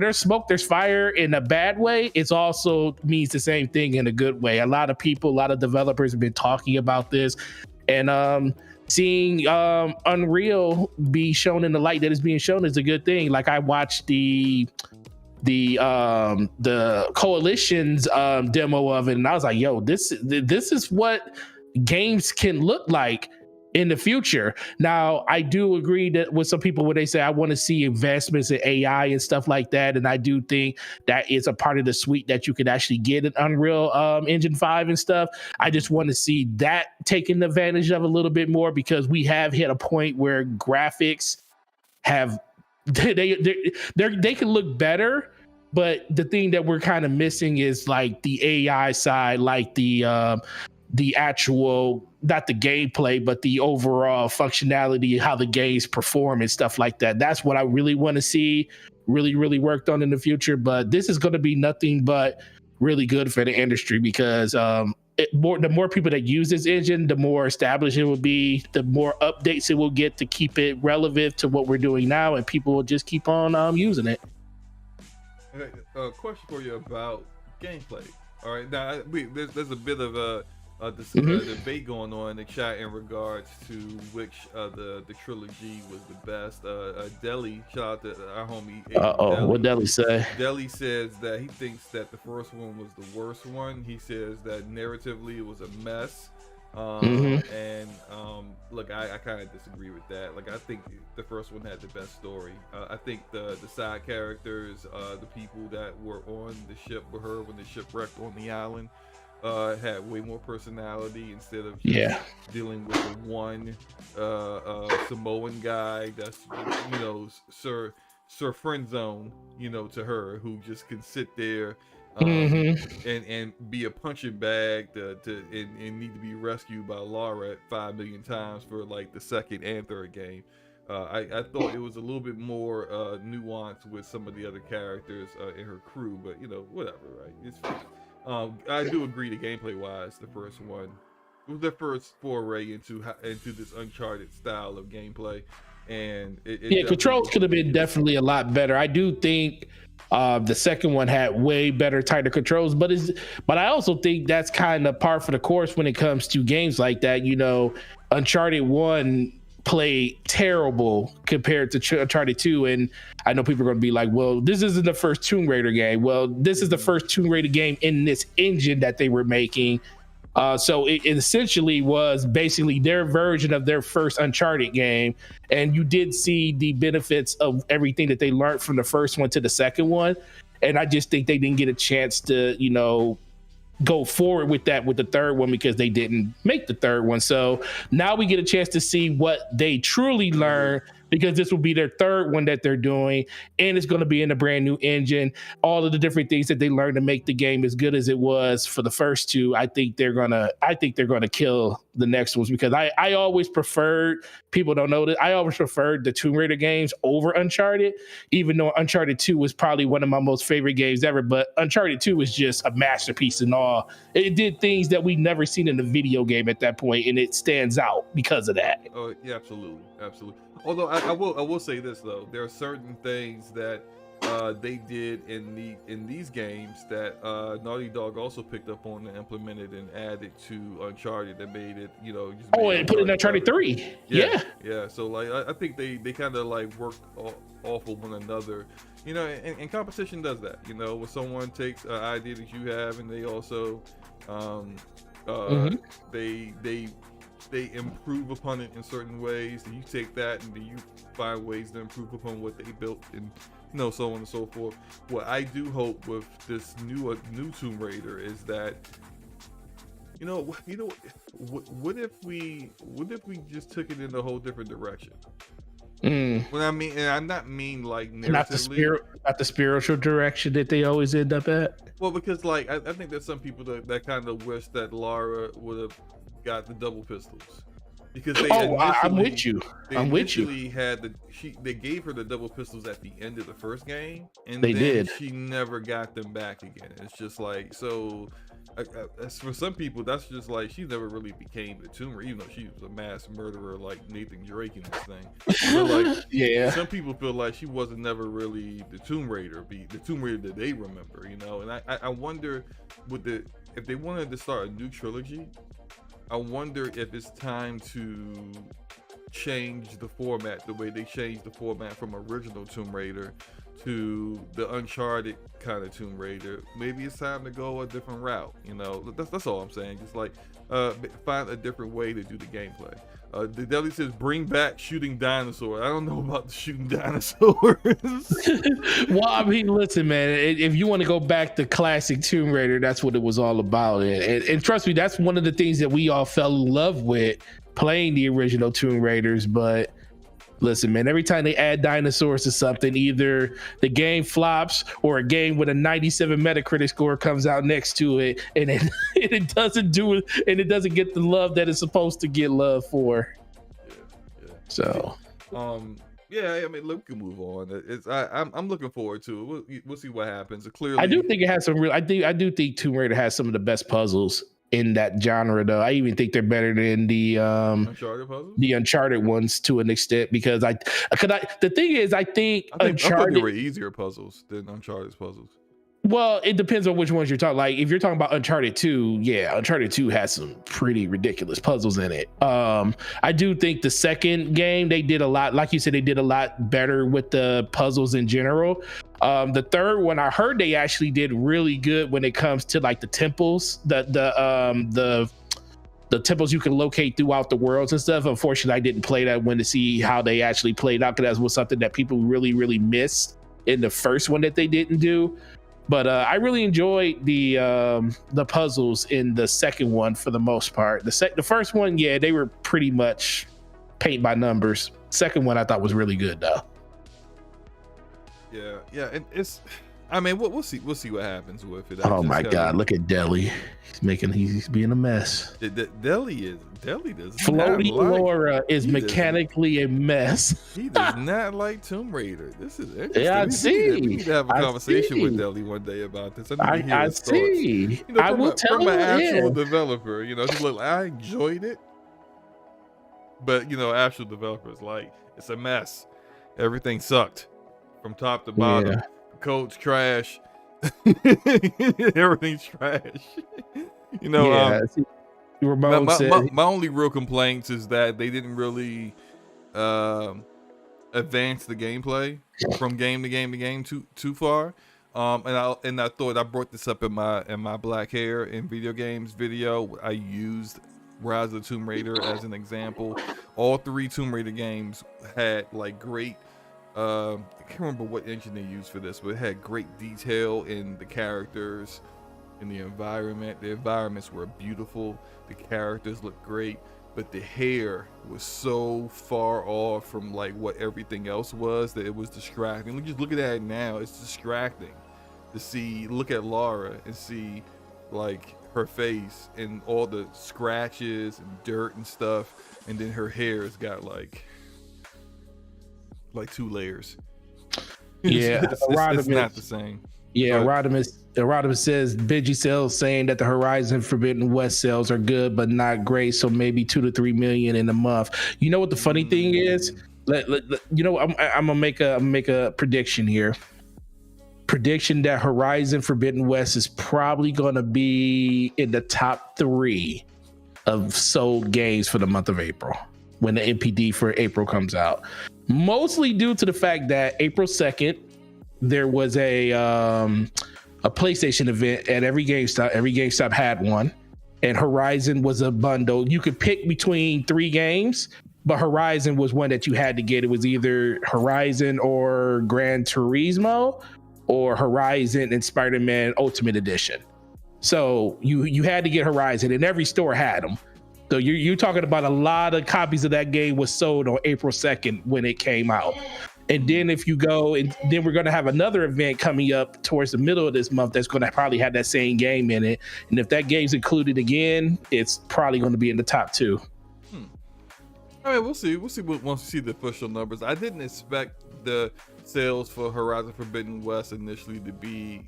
there's smoke, there's fire in a bad way. It also means the same thing in a good way. A lot of people, a lot of developers have been talking about this, and seeing Unreal be shown in the light that it's being shown is a good thing. Like, I watched the Coalition's demo of it, and I was like, yo, this is what games can look like in the future. Now, I do agree that with some people when they say I want to see investments in AI and stuff like that, and I do think that is a part of the suite that you could actually get in Unreal Engine 5 and stuff. I just want to see that taken advantage of a little bit more, because we have hit a point where graphics have they can look better, but the thing that we're kind of missing is like the AI side, like the actual, not the gameplay, but the overall functionality, how the games perform and stuff like that. That's what I really want to see really, really worked on in the future. But this is going to be nothing but really good for the industry, because the more people that use this engine, the more established it will be, the more updates it will get to keep it relevant to what we're doing now, and people will just keep on using it. Okay, question for you about gameplay. All right, now there's a bit of a debate going on in the chat in regards to which the trilogy was the best. Deli, shout out to our homie. What Deli say? Deli says that he thinks that the first one was the worst one. He says that narratively it was a mess. And look, I kind of disagree with that. Like, I think the first one had the best story. I think the side characters, the people that were on the ship with her when the ship wrecked on the island, had way more personality instead of just Yeah. dealing with the one Samoan guy that's Sir Friend Zone, to her, who just can sit there Hmm. and be a punching bag and need to be rescued by Lara 5 million times for like the second and third game. I thought it was a little bit more nuanced with some of the other characters in her crew, but whatever, right? It's fine. I do agree, the gameplay wise, the first one it was their first foray into this Uncharted style of gameplay, and it Yeah, controls could have been definitely a lot better. I do think the second one had way better, tighter controls, but I also think that's kind of par for the course when it comes to games like that. Uncharted 1 played terrible compared to Uncharted 2, and I know people are going to be like, well, this isn't the first Tomb Raider game. Well, this is the first Tomb Raider game in this engine that they were making. So it essentially was basically their version of their first Uncharted game. And you did see the benefits of everything that they learned from the first one to the second one. And I just think they didn't get a chance to, go forward with that with the third one because they didn't make the third one. So now we get a chance to see what they truly learned, because this will be their third one that they're doing, and it's going to be in a brand new engine. All of the different things that they learned to make the game as good as it was for the first two, I think they're gonna kill the next ones, because I always preferred, people don't know that, I always preferred the Tomb Raider games over Uncharted, even though Uncharted 2 was probably one of my most favorite games ever. But Uncharted 2 was just a masterpiece in all. It did things that we'd never seen in a video game at that point, and it stands out because of that. Oh yeah, absolutely. Although I will say this though, there are certain things that they did in these games that Naughty Dog also picked up on and implemented and added to Uncharted that made it, And put it in Uncharted 3. Yeah. So like I think they kind of like worked off of one another, and competition does that. When someone takes an idea that you have and they also they improve upon it in certain ways, and you take that and then you find ways to improve upon what they built, and so on and so forth. What I do hope with this new Tomb Raider is that what if we just took it in a whole different direction? When I mean, and I not mean like narratively, not the spiritual direction that they always end up at. Well, because like I think there's some people that kind of wish that Lara would have got the double pistols, because they I'm with you. They gave her the double pistols at the end of the first game, and she never got them back again. It's just like, so for some people that's just like she never really became the Tomb Raider, even though she was a mass murderer like Nathan Drake in this thing. But like, some people feel like she wasn't never really the Tomb Raider, the Tomb Raider that they remember, and I wonder if they wanted to start a new trilogy, I wonder if it's time to change the format the way they changed the format from original Tomb Raider to the Uncharted kind of Tomb Raider. Maybe it's time to go a different route. That's all I'm saying. Just like find a different way to do the gameplay. The Deli says bring back shooting dinosaurs. I don't know about the shooting dinosaurs. Well, I mean, listen, man, if you want to go back to classic Tomb Raider, that's what it was all about. And trust me, that's one of the things that we all fell in love with playing the original Tomb Raiders. But listen, man, every time they add dinosaurs to something, either the game flops or a game with a 97 Metacritic score comes out next to it, and it doesn't do it, and it doesn't get the love that it's supposed to get love for. Yeah. So, yeah, I mean, look, we can move on. I'm looking forward to it. We'll see what happens. Clearly, I do think it has some real. I do think Tomb Raider has some of the best puzzles in that genre, though. I even think they're better than the Uncharted puzzles? The Uncharted ones to an extent, because the thing is, I think Uncharted, they were easier puzzles than Uncharted's puzzles. Well, it depends on which ones you're talking. Like if you're talking about Uncharted 2, yeah, Uncharted 2 has some pretty ridiculous puzzles in it. I do think the second game, they did a lot, like you said, they did a lot better with the puzzles in general. The third one, I heard they actually did really good when it comes to like the temples, the temples you can locate throughout the worlds and stuff. Unfortunately, I didn't play that one to see how they actually played out, because that was something that people really, really missed in the first one that they didn't do. But I really enjoyed the puzzles in the second one for the most part. The first one, yeah, they were pretty much paint by numbers. Second one I thought was really good though. Yeah, and it's. I mean, we'll see what happens with it. Oh my God! Look at Deli. He's being a mess. Deli does. Floating Laura is mechanically a mess. He does not like Tomb Raider. This is interesting. Yeah, I see. We need to have a conversation with Deli one day about this. I see. You know, I will tell from an actual developer. You know, look, I enjoyed it, but you know, actual developers like it's a mess. Everything sucked from top to bottom. Yeah. Code's trash. Everything's trash. You know, my only real complaints is that they didn't really advance the gameplay from game to game too far. And I thought I brought this up in my black hair in video games video. I used Rise of the Tomb Raider as an example. All 3 Tomb Raider games had like great. I can't remember what engine they used for this, but it had great detail in the characters, in the environment. The environments were beautiful. The characters looked great, but the hair was so far off from like what everything else was that it was distracting. Just look at that now. It's distracting to look at Laura and see like her face and all the scratches and dirt and stuff, and then her hair has got like 2 layers. Yeah, it's not the same. Yeah, Rodimus says Benji sales saying that the Horizon Forbidden West sales are good but not great, so maybe 2 to 3 million in a month. You know what the funny thing is? You know, I'm gonna make a prediction here. Prediction that Horizon Forbidden West is probably gonna be in the top 3 of sold games for the month of April when the NPD for April comes out. Mostly due to the fact that April 2nd, there was a PlayStation event at every GameStop. Every GameStop had one, and Horizon was a bundle. You could pick between 3 games, but Horizon was one that you had to get. It was either Horizon or Gran Turismo, or Horizon and Spider-Man Ultimate Edition. So you had to get Horizon, and every store had them. So you're talking about a lot of copies of that game was sold on April 2nd when it came out. And then if you go, and then we're going to have another event coming up towards the middle of this month that's going to probably have that same game in it. And if that game's included again, it's probably going to be in the top 2. I mean, we'll see once we see the official numbers. I didn't expect the sales for Horizon Forbidden West initially to be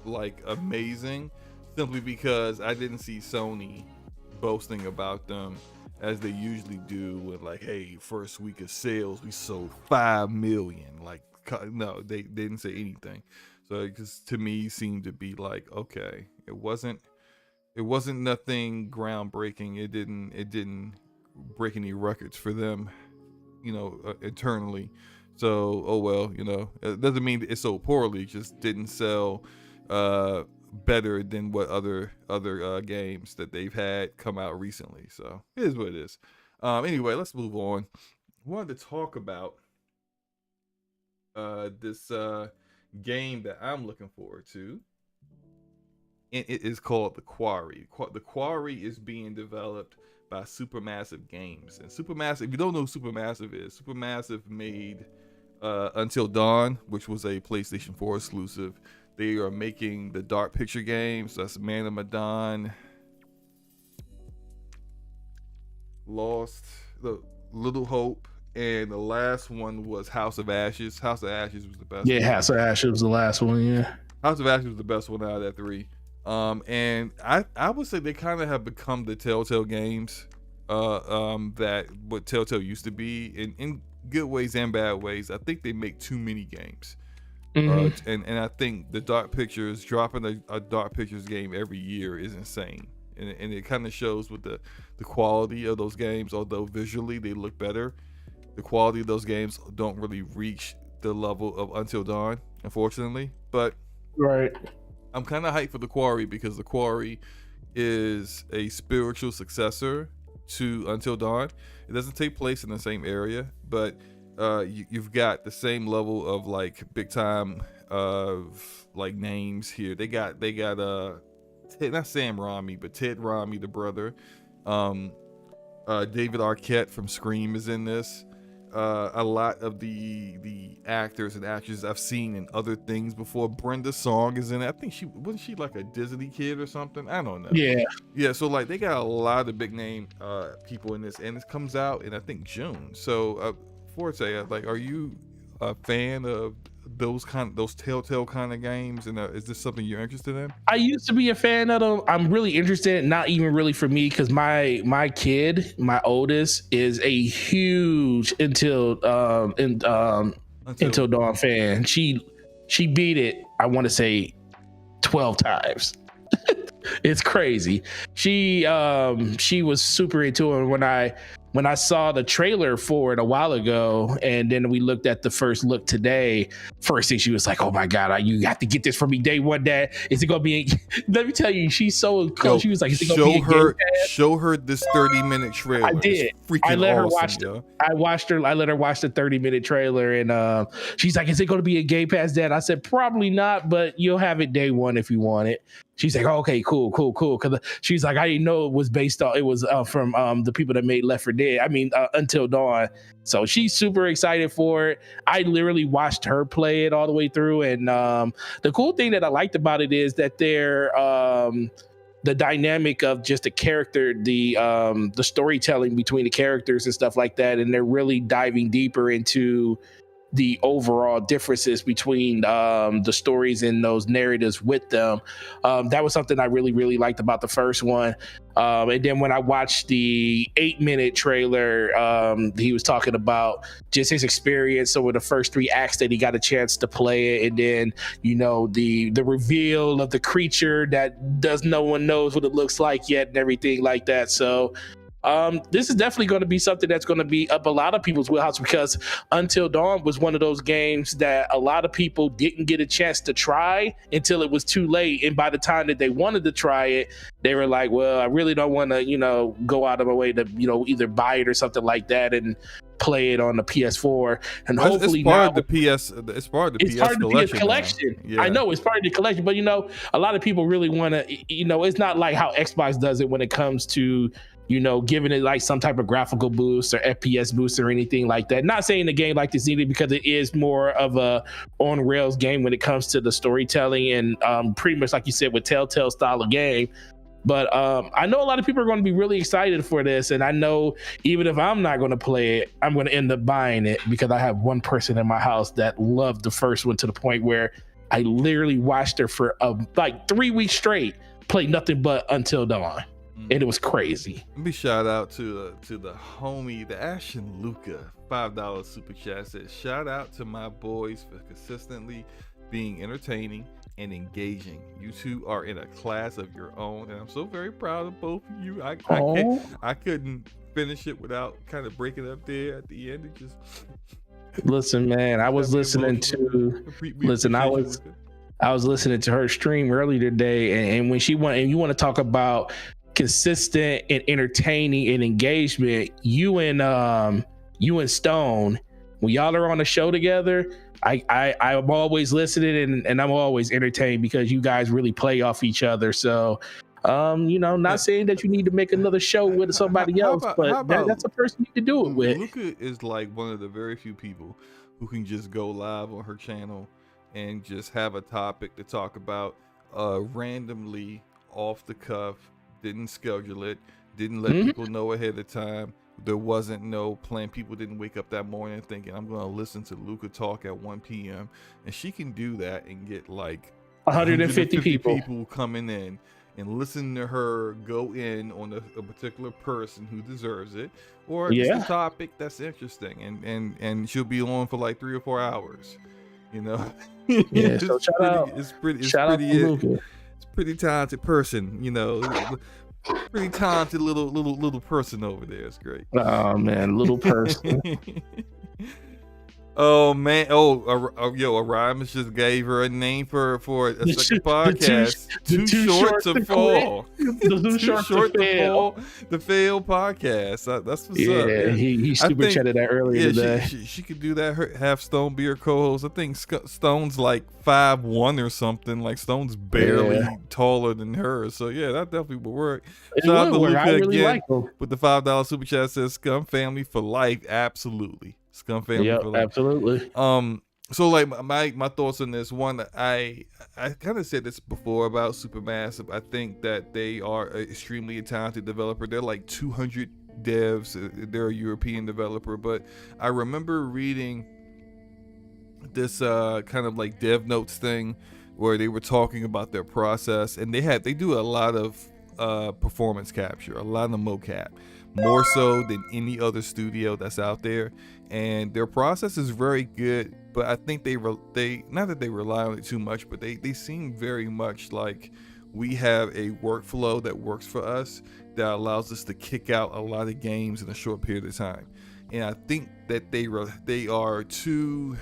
like amazing, simply because I didn't see Sony boasting about them as they usually do with like, hey, first week of sales we sold 5 million. Like, no, they didn't say anything. So it just to me seemed to be like, okay, it wasn't nothing groundbreaking. It didn't break any records for them, you know, internally. So oh well, you know, it doesn't mean it sold poorly. It just didn't sell better than what other games that they've had come out recently. So it is what it is. Anyway, let's move on. I wanted to talk about this game that I'm looking forward to, and it is called The Quarry. The Quarry is being developed by Supermassive Games, and Supermassive, if you don't know who Supermassive is, Supermassive made Until Dawn, which was a PlayStation 4 exclusive. They are making the Dark Picture games. That's Man of Medan, Lost, the Little Hope, and the last one was House of Ashes. House of Ashes was the best. Yeah, House of Ashes was the last one. Yeah, House of Ashes was the best one out of that 3. And I would say they kind of have become the Telltale games, that what Telltale used to be in good ways and bad ways. I think they make too many games. Mm-hmm. And I think the Dark Pictures, dropping a Dark Pictures game every year is insane. And it kind of shows with the quality of those games. Although visually they look better, the quality of those games don't really reach the level of Until Dawn, unfortunately. But right, I'm kind of hyped for The Quarry because The Quarry is a spiritual successor to Until Dawn. It doesn't take place in the same area, but you've got the same level of like big time of like names here. They got Ted, not Sam Raimi, but Ted Raimi, the brother. Um, David Arquette from Scream is in this. A lot of the actors and actresses I've seen in other things before. Brenda Song is in it. I think wasn't she like a Disney kid or something? I don't know. Yeah. So like they got a lot of big name people in this, and it comes out in I think June. So Forte, like, are you a fan of those Telltale kind of games? And is this something you're interested in? I used to be a fan of them. I'm really interested, not even really for me, because my kid, my oldest, is a huge Until Dawn fan. She beat it, I want to say 12 times. It's crazy. She was super into it when I saw the trailer for it a while ago, and then we looked at the first look today. First thing she was like, "Oh my God, you have to get this for me day one, Dad. Is it gonna be?" Let me tell you, she's so cool. She was like, "Is it gonna be a Game Pass?" Show her this 30-minute trailer. I did. I let her watch it. I let her watch the 30-minute trailer, and she's like, "Is it gonna be a Game Pass, Dad?" I said, "Probably not, but you'll have it day one if you want it." She's like, oh, okay, cool. Because she's like, I didn't know it was from the people that made Left 4 Dead. I mean, Until Dawn. So she's super excited for it. I literally watched her play it all the way through. And the cool thing that I liked about it is that they're the dynamic of just the character, the storytelling between the characters and stuff like that. And they're really diving deeper into the overall differences between the stories and those narratives with them. That was something I really, really liked about the first one. And then when I watched the 8-minute trailer, he was talking about just his experience over the first 3 acts that he got a chance to play it. And then, the reveal of the creature that no one knows what it looks like yet and everything like that. So this is definitely going to be something that's going to be up a lot of people's wheelhouse, because Until Dawn was one of those games that a lot of people didn't get a chance to try until it was too late. And by the time that they wanted to try it, they were like, well, I really don't want to, go out of my way to, either buy it or something like that and play it on the PS4. And hopefully it's part of the PS. It's part of the PS collection. Yeah. I know it's part of the collection, but a lot of people really want to. It's not like how Xbox does it when it comes to giving it like some type of graphical boost or FPS boost or anything like that. Not saying the game like this needed, because it is more of a on rails game when it comes to the storytelling and pretty much like you said with Telltale style of game. But I know a lot of people are going to be really excited for this, and I know even if I'm not going to play it, I'm going to end up buying it, because I have one person in my house that loved the first one to the point where I literally watched her for like 3 weeks straight play nothing but Until Dawn. And it was crazy. Let me shout out to the homie, the Ashen Luca, $5 super chat. Says, shout out to my boys for consistently being entertaining and engaging. You two are in a class of your own, and I'm so very proud of both of you. I couldn't finish it without kind of breaking up there at the end. It just listen, man. I was listening to I was listening to her stream earlier today, and when she went, and you want to talk about consistent and entertaining and engagement, you and Stone, when y'all are on the show together, I'm always listening and I'm always entertained, because you guys really play off each other. So not saying that you need to make another show with somebody else, but that's a person you can do it with. Luca is like one of the very few people who can just go live on her channel and just have a topic to talk about randomly off the cuff. Didn't schedule it, didn't let people know ahead of time. There wasn't no plan. People didn't wake up that morning thinking, I'm going to listen to Luca talk at 1 p.m. And she can do that and get like 150 people coming in and listen to her go in on a particular person who deserves it, or just a topic that's interesting. And she'll be on for like 3 or 4 hours, Yeah, so shout out. It's pretty Luca. Pretty talented person, pretty talented little person over there. It's great. Oh man, little person. Oh man! Aramis just gave her a name for a second podcast. Too short to fall. Too short to fail. The fail podcast. That's what's up. Yeah, Yeah. he super chatted that earlier today. She could do that. Her half Stone beer co-host. I think Stone's like 5'1" or something. Like Stone's barely taller than her. So yeah, that definitely would work. Shout out to Luca I really again like him. with the $5 super chat. Says Scum Family for life. Absolutely. Scum Family for life. Absolutely. So like my thoughts on this one, I kind of said this before about Supermassive. I think that they are an extremely talented developer. They're like 200 devs. They're a European developer, but I remember reading this kind of like dev notes thing where they were talking about their process, and they do a lot of performance capture, a lot of mocap, more so than any other studio that's out there, and their process is very good. But I think they not that they rely on it too much, but they seem very much like we have a workflow that works for us that allows us to kick out a lot of games in a short period of time. And I think that they are too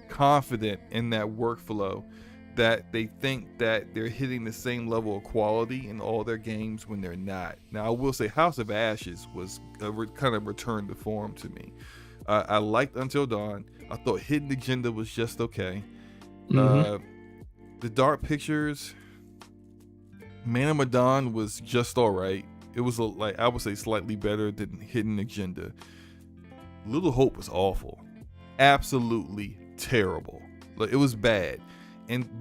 confident in that workflow that they think that they're hitting the same level of quality in all their games when they're not. Now, I will say House of Ashes was kind of returned to form to me. I liked Until Dawn. I thought Hidden Agenda was just okay. The Dark Pictures, Man of Medan was just all right. It was like, I would say, slightly better than Hidden Agenda. Little Hope was awful, absolutely terrible. Like, it was bad.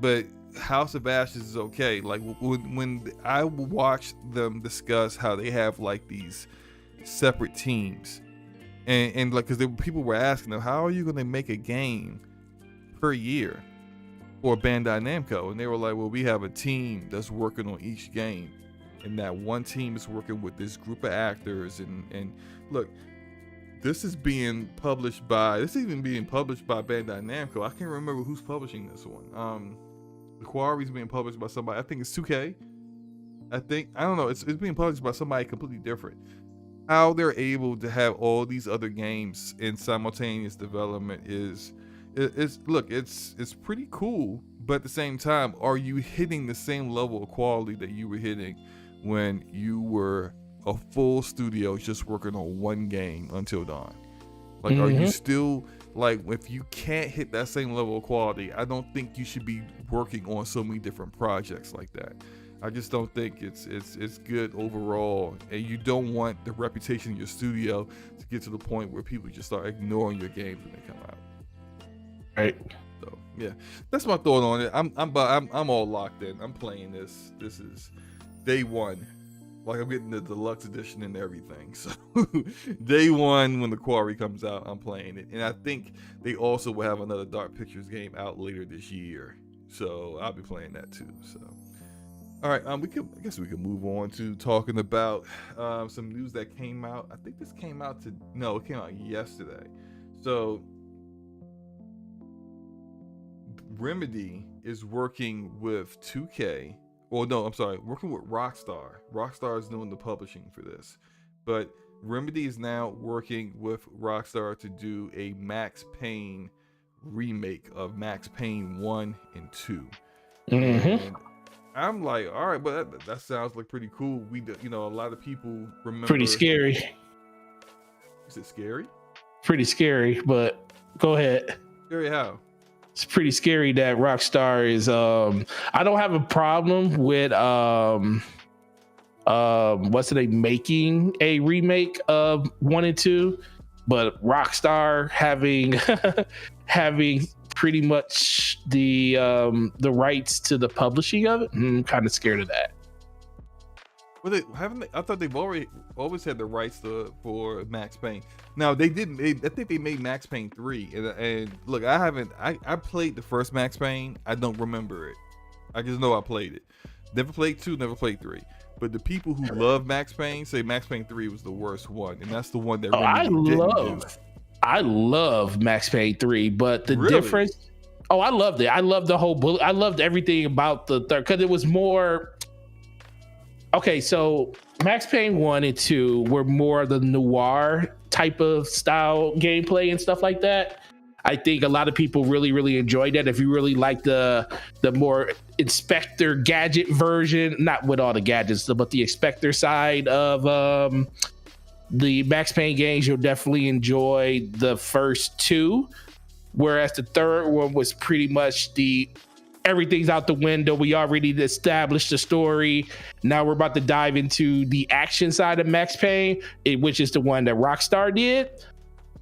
But House of Ashes is okay. Like when I watched them discuss how they have like these separate teams, and like, because people were asking them, how are you going to make a game per year for Bandai Namco? And they were like, well, we have a team that's working on each game, and that one team is working with this group of actors. And look, this is being published by Bandai Namco. I can't remember who's publishing this one. The Quarry's being published by somebody. I think it's 2K. I don't know. It's being published by somebody completely different. How they're able to have all these other games in simultaneous development it's pretty cool. But at the same time, are you hitting the same level of quality that you were hitting when you were a full studio just working on one game, Until Dawn? Like, are you still, like, if you can't hit that same level of quality, I don't think you should be working on so many different projects like that. I just don't think it's good overall, and you don't want the reputation of your studio to get to the point where people just start ignoring your games when they come out. Right. So yeah, that's my thought on it. I'm all locked in. I'm playing this. This is day one. Like, I'm getting the deluxe edition and everything. So day one, when the Quarry comes out, I'm playing it. And I think they also will have another Dark Pictures game out later this year. So I'll be playing that too. So all right, I guess we can move on to talking about some news that came out. I think this came out it came out yesterday. So Remedy is working with 2K. Well, no, I'm sorry, working with Rockstar. Rockstar is doing the publishing for this. But Remedy is now working with Rockstar to do a Max Payne remake of Max Payne 1 and 2. And I'm like, all right, but that sounds like pretty cool. A lot of people remember. Pretty scary. Is it scary? Pretty scary, but go ahead. Scary how? It's pretty scary that Rockstar is I don't have a problem with making a remake of 1 and 2, but Rockstar having pretty much the rights to the publishing of it, I'm kind of scared of that. Well, I thought they've always had the rights for Max Payne. Now I think they made Max Payne 3, and look, I played the first Max Payne. I don't remember it. I just know I played it. Never played 2, never played 3. But the people who love Max Payne say Max Payne 3 was the worst one, and that's the one that I love Max Payne 3, but the Really? difference. Oh, I loved it. I loved the whole bullet. I loved everything about the third, because it was more. Okay, so Max Payne 1 and 2 were more the noir type of style gameplay and stuff like that. I think a lot of people really, really enjoyed that. If you really like the more Inspector Gadget version, not with all the gadgets, but the Inspector side of the Max Payne games, you'll definitely enjoy the first two. Whereas the third one was pretty much everything's out the window. We already established the story. Now we're about to dive into the action side of Max Payne, which is the one that Rockstar did.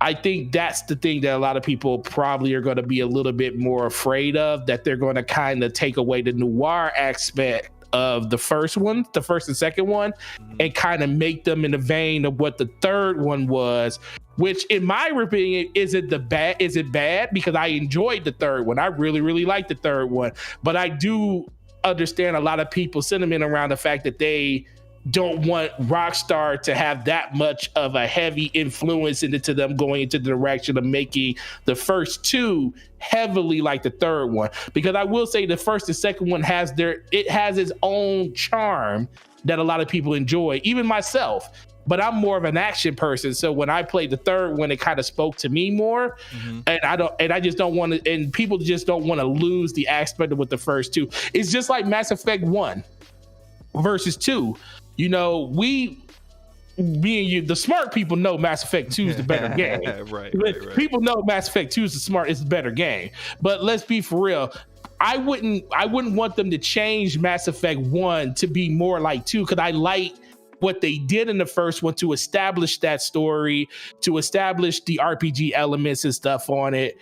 I think that's the thing that a lot of people probably are going to be a little bit more afraid of, that they're going to kind of take away the noir aspect of the first and second one, and kind of make them in the vein of what the third one was, which in my opinion is it bad? Because I enjoyed the third one. I really, really liked the third one, but I do understand a lot of people's sentiment around the fact that they don't want Rockstar to have that much of a heavy influence into them going into the direction of making the first two heavily like the third one. Because I will say the first and second one has its own charm that a lot of people enjoy, even myself. But I'm more of an action person, so when I played the third one, it kind of spoke to me more. And I just don't want to, and people just don't want to lose the aspect of with the first two. It's just like Mass Effect 1 versus 2. You know, me and you, the smart people know Mass Effect 2 is the better game. Right. People know Mass Effect 2 is the better game. But let's be for real. I wouldn't want them to change Mass Effect 1 to be more like 2, because I like what they did in the first one to establish that story, to establish the RPG elements and stuff on it,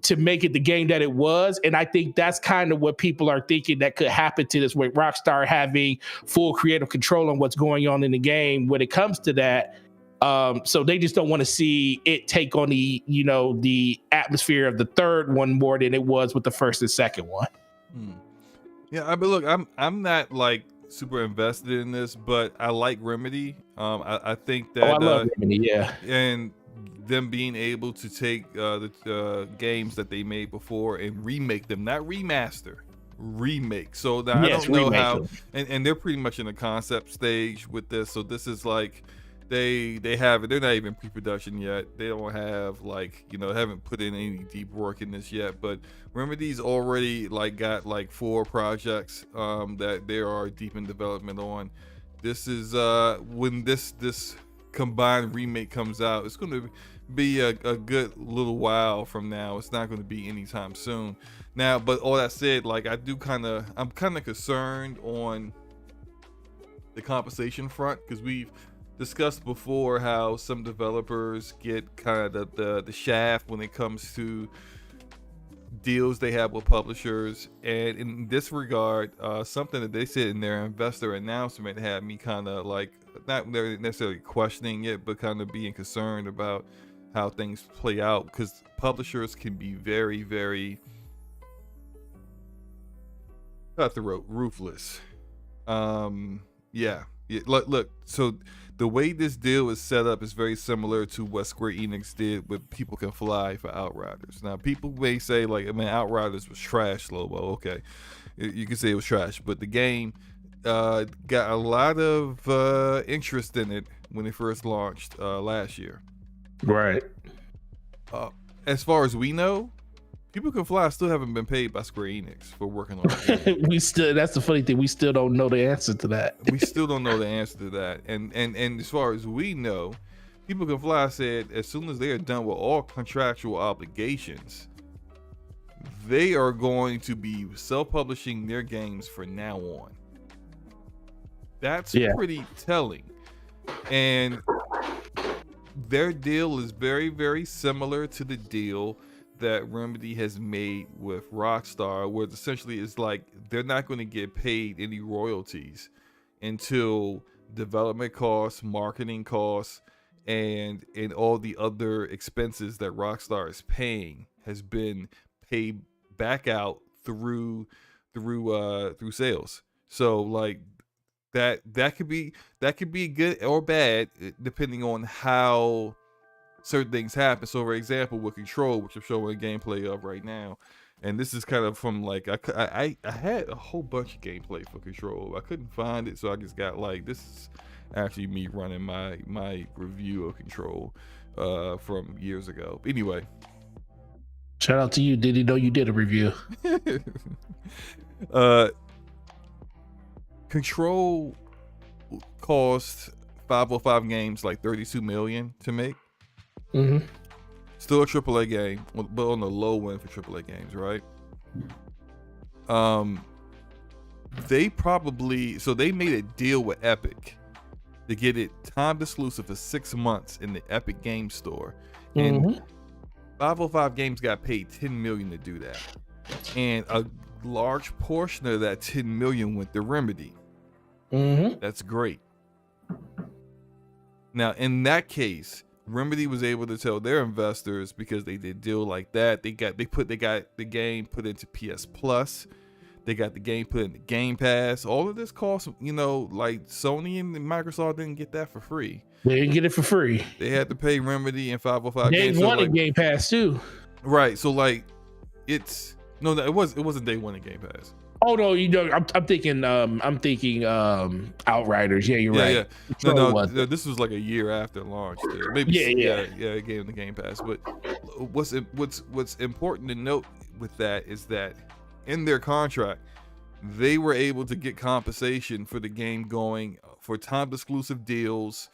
to make it the game that it was. And I think that's kind of what people are thinking that could happen to this, with Rockstar having full creative control on what's going on in the game when it comes to that. So they just don't want to see it take on the atmosphere of the third one more than it was with the first and second one. Yeah, I mean, look, I'm not like super invested in this, but I like Remedy. I think that I love Remedy, yeah. And them being able to take the games that they made before and remake them, not remaster, remake. So that I don't know how, and they're pretty much in the concept stage with this. So this is like they have it. They're not even pre-production yet. They don't have haven't put in any deep work in this yet. But Remedy's already got 4 projects that they are deep in development on. This is when this combined remake comes out, it's going to be a good little while from now. It's not going to be anytime soon. Now, but all that said, I'm kind of concerned on the compensation front, because we've discussed before how some developers get kind of the shaft when it comes to deals they have with publishers. And in this regard, something that they said in their investor announcement had me kind of not necessarily questioning it, but kind of being concerned about how things play out, because publishers can be very, very cutthroat, ruthless. Look, so the way this deal is set up is very similar to what Square Enix did with People Can Fly for Outriders. Now, people may say, Outriders was trash, Slobo. Okay, you can say it was trash, but the game got a lot of interest in it when it first launched last year. Right. As far as we know, People Can Fly still haven't been paid by Square Enix for working on it. That's the funny thing. We still don't know the answer to that. We still don't know the answer to that. And as far as we know, People Can Fly said as soon as they are done with all contractual obligations, they are going to be self-publishing their games from now on. That's pretty telling. And their deal is very, very similar to the deal that Remedy has made with Rockstar, where essentially it's they're not going to get paid any royalties until development costs, marketing costs, and all the other expenses that Rockstar is paying has been paid back out through sales. So that could be good or bad depending on how certain things happen. So for example, with Control, which I'm showing a gameplay of right now, And this is kind of from like I had a whole bunch of gameplay for Control. I couldn't find it, so I just got like this is actually me running my review of Control from years ago. But anyway, shout out to you. Did he know you did a review? Control cost 505 games like 32 million to make. Mm-hmm. Still a AAA game, but on the low end for AAA games, right? They made a deal with Epic to get it timed exclusive for 6 months in the Epic Game Store, and 505 Games got paid $10 million to do that, and a large portion of that $10 million went to Remedy. That's great. Now, in that case, Remedy was able to tell their investors, because they did deal like that, they got the game put into PS Plus, they got the game put into Game Pass. All of this cost, like Sony and Microsoft didn't get that for free. They didn't get it for free. They had to pay Remedy and 505 Day games. one in Game Pass too. Right. So like, it wasn't day one in Game Pass. Oh no, I'm thinking Outriders. Yeah, you're right. Yeah. No, this was like a year after launch. Maybe it gave them the Game Pass. But what's important to note with that is that in their contract, they were able to get compensation for the game going for timed exclusive deals,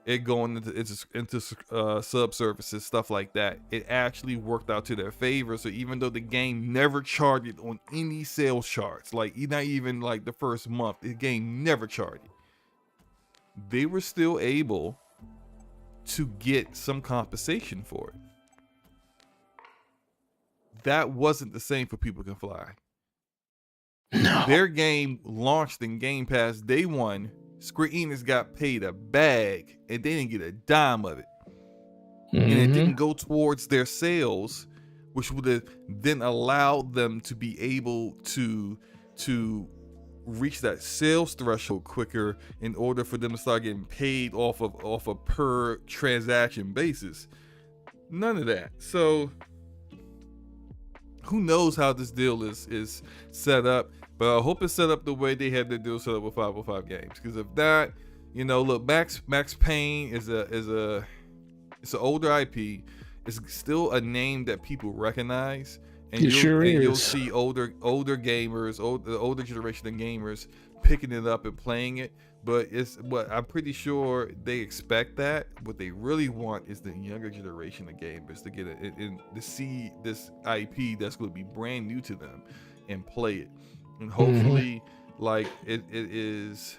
it going into subservices, stuff like that. It actually worked out to their favor. So even though the game never charted on any sales charts, like not even like the first month, the game never charted, they were still able to get some compensation for it. That wasn't the same for People Can Fly. No. Their game launched in Game Pass day one. Square Enix got paid a bag and they didn't get a dime of it. And it didn't go towards their sales, which would have then allowed them to be able to reach that sales threshold quicker in order for them to start getting paid off a per transaction basis. None of that. So who knows how this deal is set up, but I hope it's set up the way they had their deal set up with 505 Games. Because if not, look, Max Payne is it's an older IP. It's still a name that people recognize, and you'll see older gamers, the older generation of gamers picking it up and playing it. But I'm pretty sure they expect that. What they really want is the younger generation of gamers to get it and to see this IP that's going to be brand new to them and play it. And hopefully, like it is.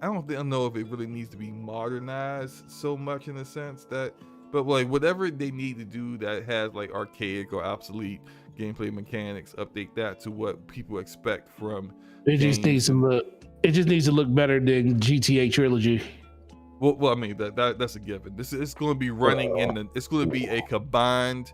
I don't know if it really needs to be modernized so much in the sense that, but like whatever they need to do that has like archaic or obsolete gameplay mechanics, update that to what people expect from. It just needs to look better than GTA Trilogy. Well, I mean that's a given. It's going to be running it's going to be a combined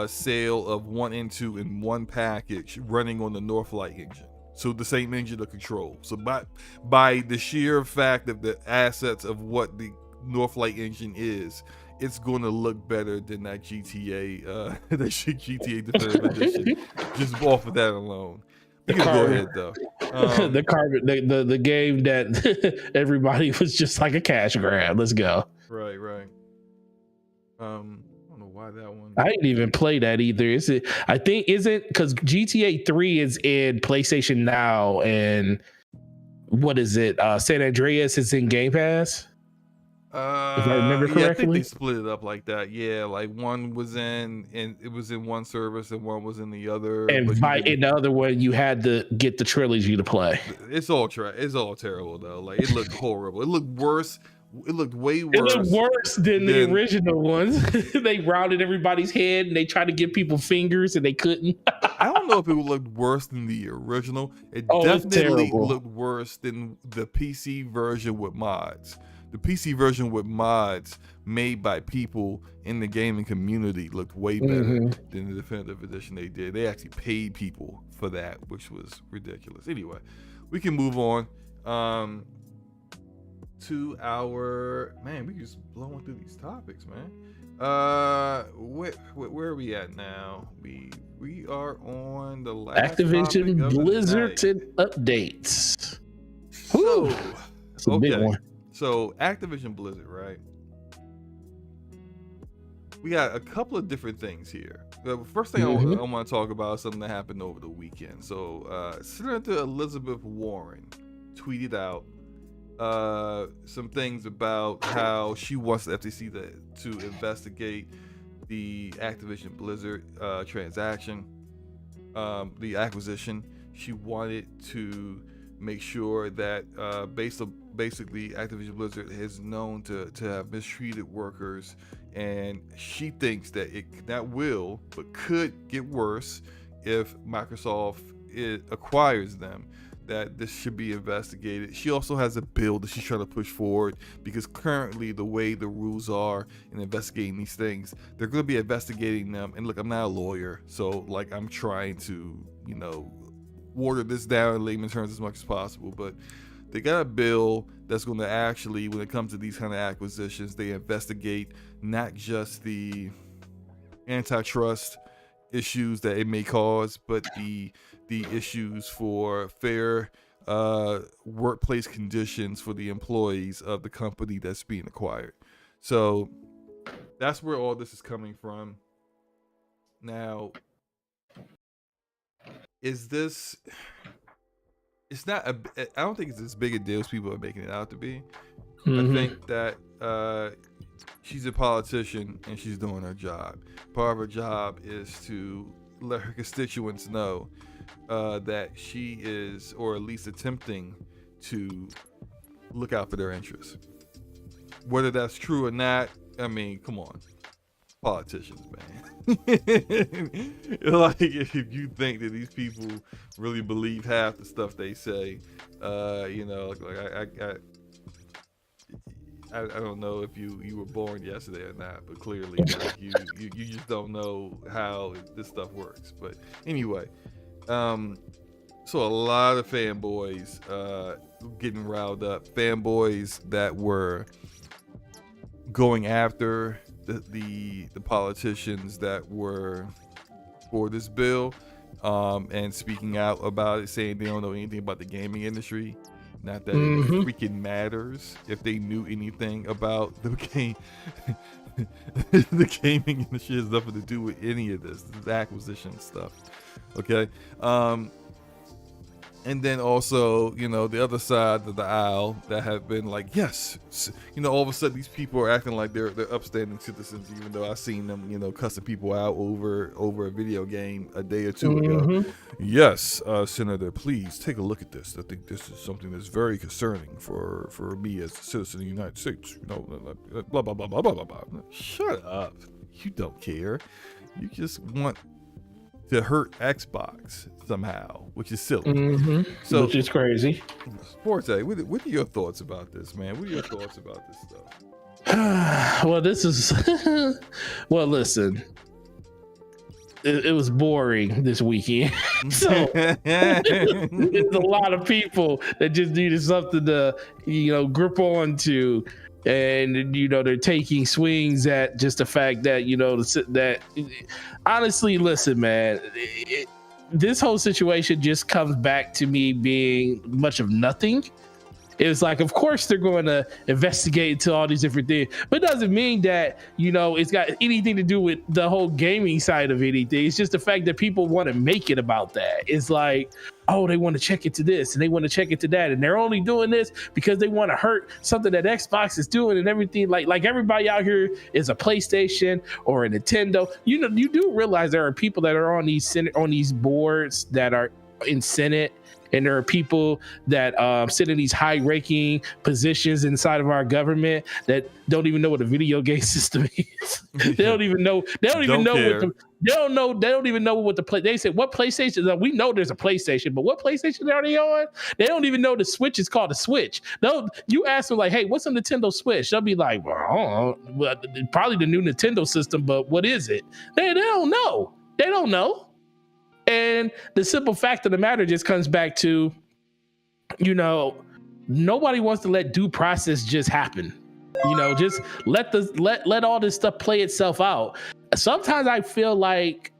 sale of 1 and 2 in one package, running on the Northlight engine. So the same engine of Control. So by the sheer fact of the assets of what the Northlight engine is, it's going to look better than that GTA GTA Definitive Edition. Just off of that alone. You can go ahead though. The game that everybody was just like a cash grab. Let's go. Right. I don't know why that one. I didn't even play that either. Because GTA 3 is in PlayStation Now, and what is it? San Andreas is in Game Pass. If I remember correctly, I think they split it up like that. Yeah, like one was in one service and one was in the other. And in the other one, you had to get the trilogy to play. It's all terrible though. Like it looked horrible. It looked worse. It looked way worse. It looked worse than the original ones. They rounded everybody's head and they tried to give people fingers and they couldn't. I don't know if it looked worse than the original. It definitely looked worse than the PC version with mods. The PC version with mods made by people in the gaming community looked way better than the definitive edition they did. They actually paid people for that, which was ridiculous. Anyway, we can move on. To our we just blowing through these topics, man. Where are we at now? We are on the last topic Activision of the Blizzard night. updates. So, Whew, that's a big okay. one. So Activision Blizzard, right? We got a couple of different things here. The first thing I want to talk about is something that happened over the weekend. So, Senator Elizabeth Warren tweeted out some things about how she wants the FTC to investigate the Activision Blizzard transaction, the acquisition. She wanted to make sure that basically Activision Blizzard is known to have mistreated workers, and she thinks that but could get worse if Microsoft acquires them, that this should be investigated. She also has a bill that she's trying to push forward, because currently the way the rules are in investigating these things, they're going to be investigating them. And look, I'm not a lawyer, so like I'm trying to, water this down in layman's terms as much as possible, but they got a bill that's going to actually, when it comes to these kind of acquisitions, they investigate not just the antitrust issues that it may cause, but the issues for fair workplace conditions for the employees of the company that's being acquired. So that's where all this is coming from. Now, is this? It's not. I don't think it's as big a deal as people are making it out to be. I think that she's a politician and she's doing her job. Part of her job is to let her constituents know that she is, or at least attempting to look out for their interests. Whether that's true or not, I mean, come on. Politicians, man. Like, if you think that these people really believe half the stuff they say, I don't know if you were born yesterday or not, but clearly like, you just don't know how this stuff works. But anyway, so a lot of fanboys getting riled up, fanboys that were going after the politicians that were for this bill, and speaking out about it, saying they don't know anything about the gaming industry. Not that it freaking matters if they knew anything about the game. The gaming industry has nothing to do with any of this. This is acquisition stuff. Okay. And then also, the other side of the aisle that have been like, yes, all of a sudden these people are acting like they're upstanding citizens, even though I've seen them, cussing people out over a video game a day or two ago. Yes, Senator, please take a look at this. I think this is something that's very concerning for me as a citizen of the United States. Blah, blah, blah, blah, blah, blah, blah. Shut up. You don't care. You just want to hurt Xbox somehow, which is silly. So, which is crazy. Forte, what are your thoughts about this, man? What are your thoughts about this stuff? Well, this is well, listen, it was boring this weekend. So it's a lot of people that just needed something to grip on to, and they're taking swings at just the fact that that honestly, listen, man, this whole situation just comes back to me being much of nothing. It's like, of course they're going to investigate into all these different things, but it doesn't mean that it's got anything to do with the whole gaming side of anything. It's just the fact that people want to make it about that. It's like, oh, they want to check into this and they want to check into that, and they're only doing this because they want to hurt something that Xbox is doing and everything. Like everybody out here is a PlayStation or a Nintendo. You do realize there are people that are on these boards that are in Senate. And there are people that sit in these high-ranking positions inside of our government that don't even know what a video game system is. They don't even know. They don't even know what the play. They said, "What PlayStation?" We know there's a PlayStation, but what PlayStation are they on? They don't even know the Switch is called a Switch. No, you ask them like, "Hey, what's a Nintendo Switch?" They'll be like, "Well, I don't know. Well, probably the new Nintendo system, but what is it?" They don't know. They don't know. And the simple fact of the matter just comes back to, nobody wants to let due process just happen. You know, just let all this stuff play itself out. Sometimes I feel like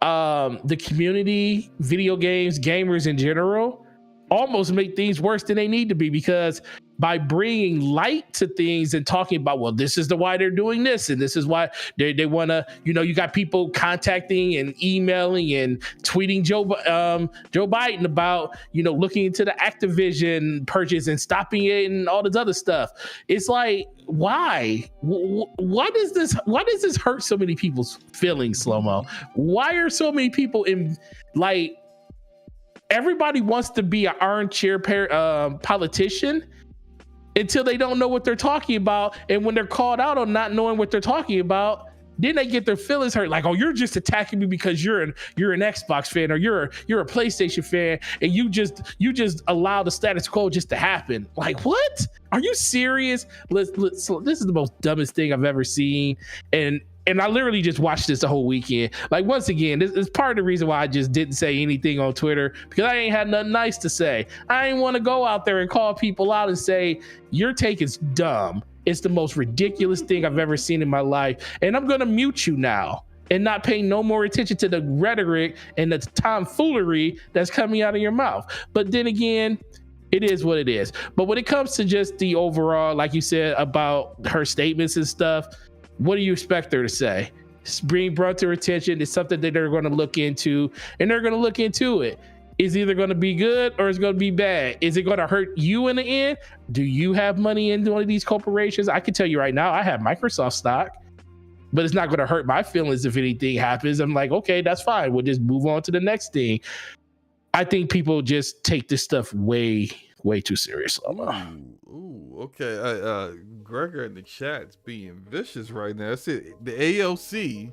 the community, video games, gamers in general, almost make things worse than they need to be, because by bringing light to things and talking about, well, this is the why they're doing this, and this is why they want to, you know, you got people contacting and emailing and tweeting Joe Biden about, you know, looking into the Activision purchase and stopping it and all this other stuff. It's like, why? Why does this hurt so many people's feelings, SloMo? Why are so many people in, like, everybody wants to be an armchair politician until they don't know what they're talking about, and when they're called out on not knowing what they're talking about, then they get their feelings hurt. Like, oh, you're just attacking me because you're an Xbox fan, or you're a PlayStation fan, and you just allow the status quo just to happen. Like, what? Are you serious? This is the most dumbest thing I've ever seen, and I literally just watched this the whole weekend. Like, once again, this is part of the reason why I just didn't say anything on Twitter, because I ain't had nothing nice to say. I ain't want to go out there and call people out and say, your take is dumb. It's the most ridiculous thing I've ever seen in my life. And I'm going to mute you now and not pay no more attention to the rhetoric and the tomfoolery that's coming out of your mouth. But then again, it is what it is. But when it comes to just the overall, like you said, about her statements and stuff, what do you expect her to say? It's being brought to her attention. It's something that they're going to look into, and they're going to look into it. It's either going to be good or it's going to be bad. Is it going to hurt you in the end? Do you have money in one of these corporations? I can tell you right now, I have Microsoft stock, but it's not going to hurt my feelings if anything happens. I'm like, okay, that's fine. We'll just move on to the next thing. I think people just take this stuff way too serious. Ooh, okay. Gregor in the chat's being vicious right now. That's it. The AOC,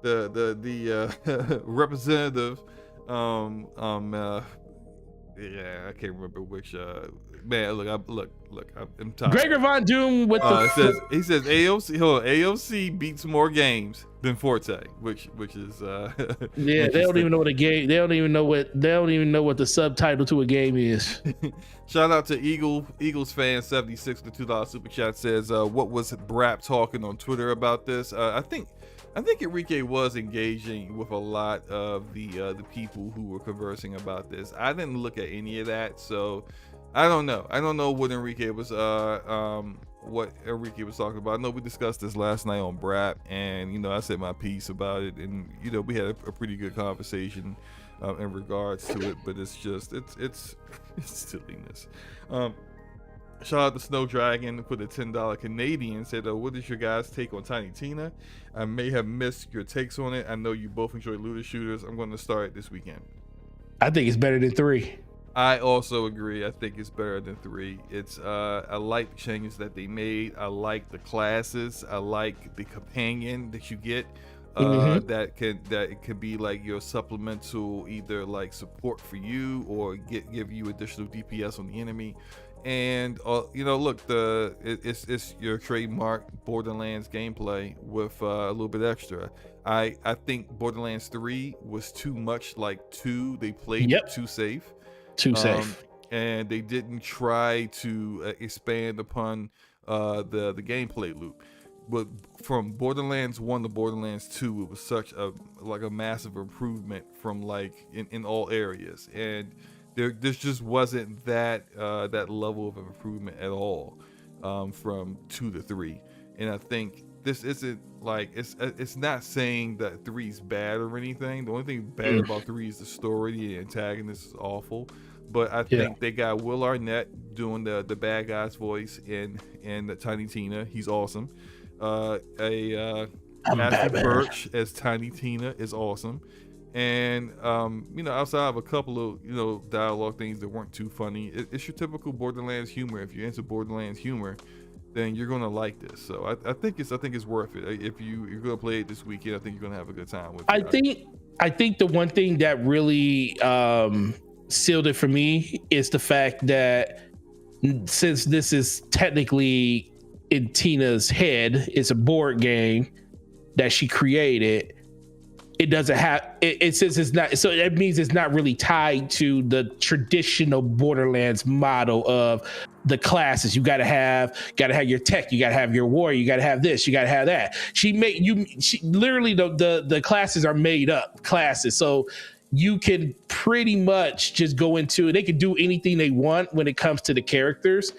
the representative, yeah, I can't remember which. Man, look, I'm tired. Gregor Von Doom with he says AOC beats more games than Forte, which is yeah. They don't even know what a game. They don't even know what the subtitle to a game is. Shout out to Eagles fan 76 with the $2 super chat says, what was Brap talking on Twitter about this? I think Enrique was engaging with a lot of the people who were conversing about this. I didn't look at any of that, so I don't know. I don't know what Enrique was talking about. I know we discussed this last night on Brap, and I said my piece about it, and we had a pretty good conversation in regards to it. But it's just it's silliness. Shout out to Snow Dragon for the $10 Canadian. Said, what is your guys' take on Tiny Tina? I may have missed your takes on it. I know you both enjoy looter shooters. I'm going to start this weekend. I think it's better than 3. I also agree. I think it's better than 3. It's I like the changes that they made. I like the classes. I like the companion that you get. That it could be like your supplemental, either like support for you or give you additional DPS on the enemy. And look, it's your trademark Borderlands gameplay with a little bit extra. I think Borderlands 3 was too much like 2. They played it too safe. And they didn't try to expand upon the gameplay loop. But from Borderlands 1 to Borderlands 2, it was such a massive improvement from in all areas. And there just wasn't that level of improvement at all from 2 to 3. And I think this isn't it's not saying that 3's bad or anything. The only thing bad about 3 is the story. The antagonist is awful. But I think they got Will Arnett doing the bad guy's voice in the Tiny Tina. He's awesome. Matthew Birch as Tiny Tina is awesome. And outside of a couple of dialogue things that weren't too funny, it's your typical Borderlands humor. If you're into Borderlands humor, then you're gonna like this. So I think it's worth it. If you're gonna play it this weekend, I think you're gonna have a good time with it. I think the one thing that really sealed it for me is the fact that since this is technically in Tina's head, it's a board game that she created. It doesn't have it says it's not, so it means it's not really tied to the traditional Borderlands model of the classes. You gotta have your tech, you gotta have your warrior, you gotta have this, you gotta have that. She literally the classes are made up classes. So you can pretty much just go into it. They can do anything they want when it comes to the characters,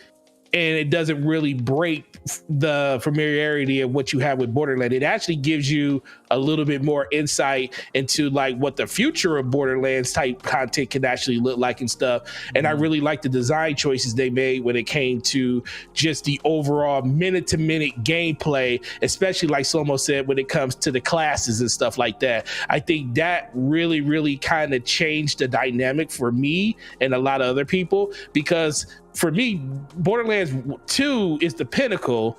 and it doesn't really break the familiarity of what you have with Borderlands. It actually gives you a little bit more insight into like what the future of Borderlands type content can actually look like and stuff. And I really like the design choices they made when it came to just the overall minute to minute gameplay, especially like Slomo said, when it comes to the classes and stuff like that. I think that really, really kind of changed the dynamic for me and a lot of other people, because for me, Borderlands 2 is the pinnacle.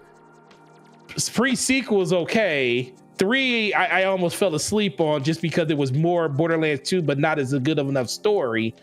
Pre-sequel is okay. 3, I almost fell asleep on just because it was more Borderlands 2, but not as a good of enough story.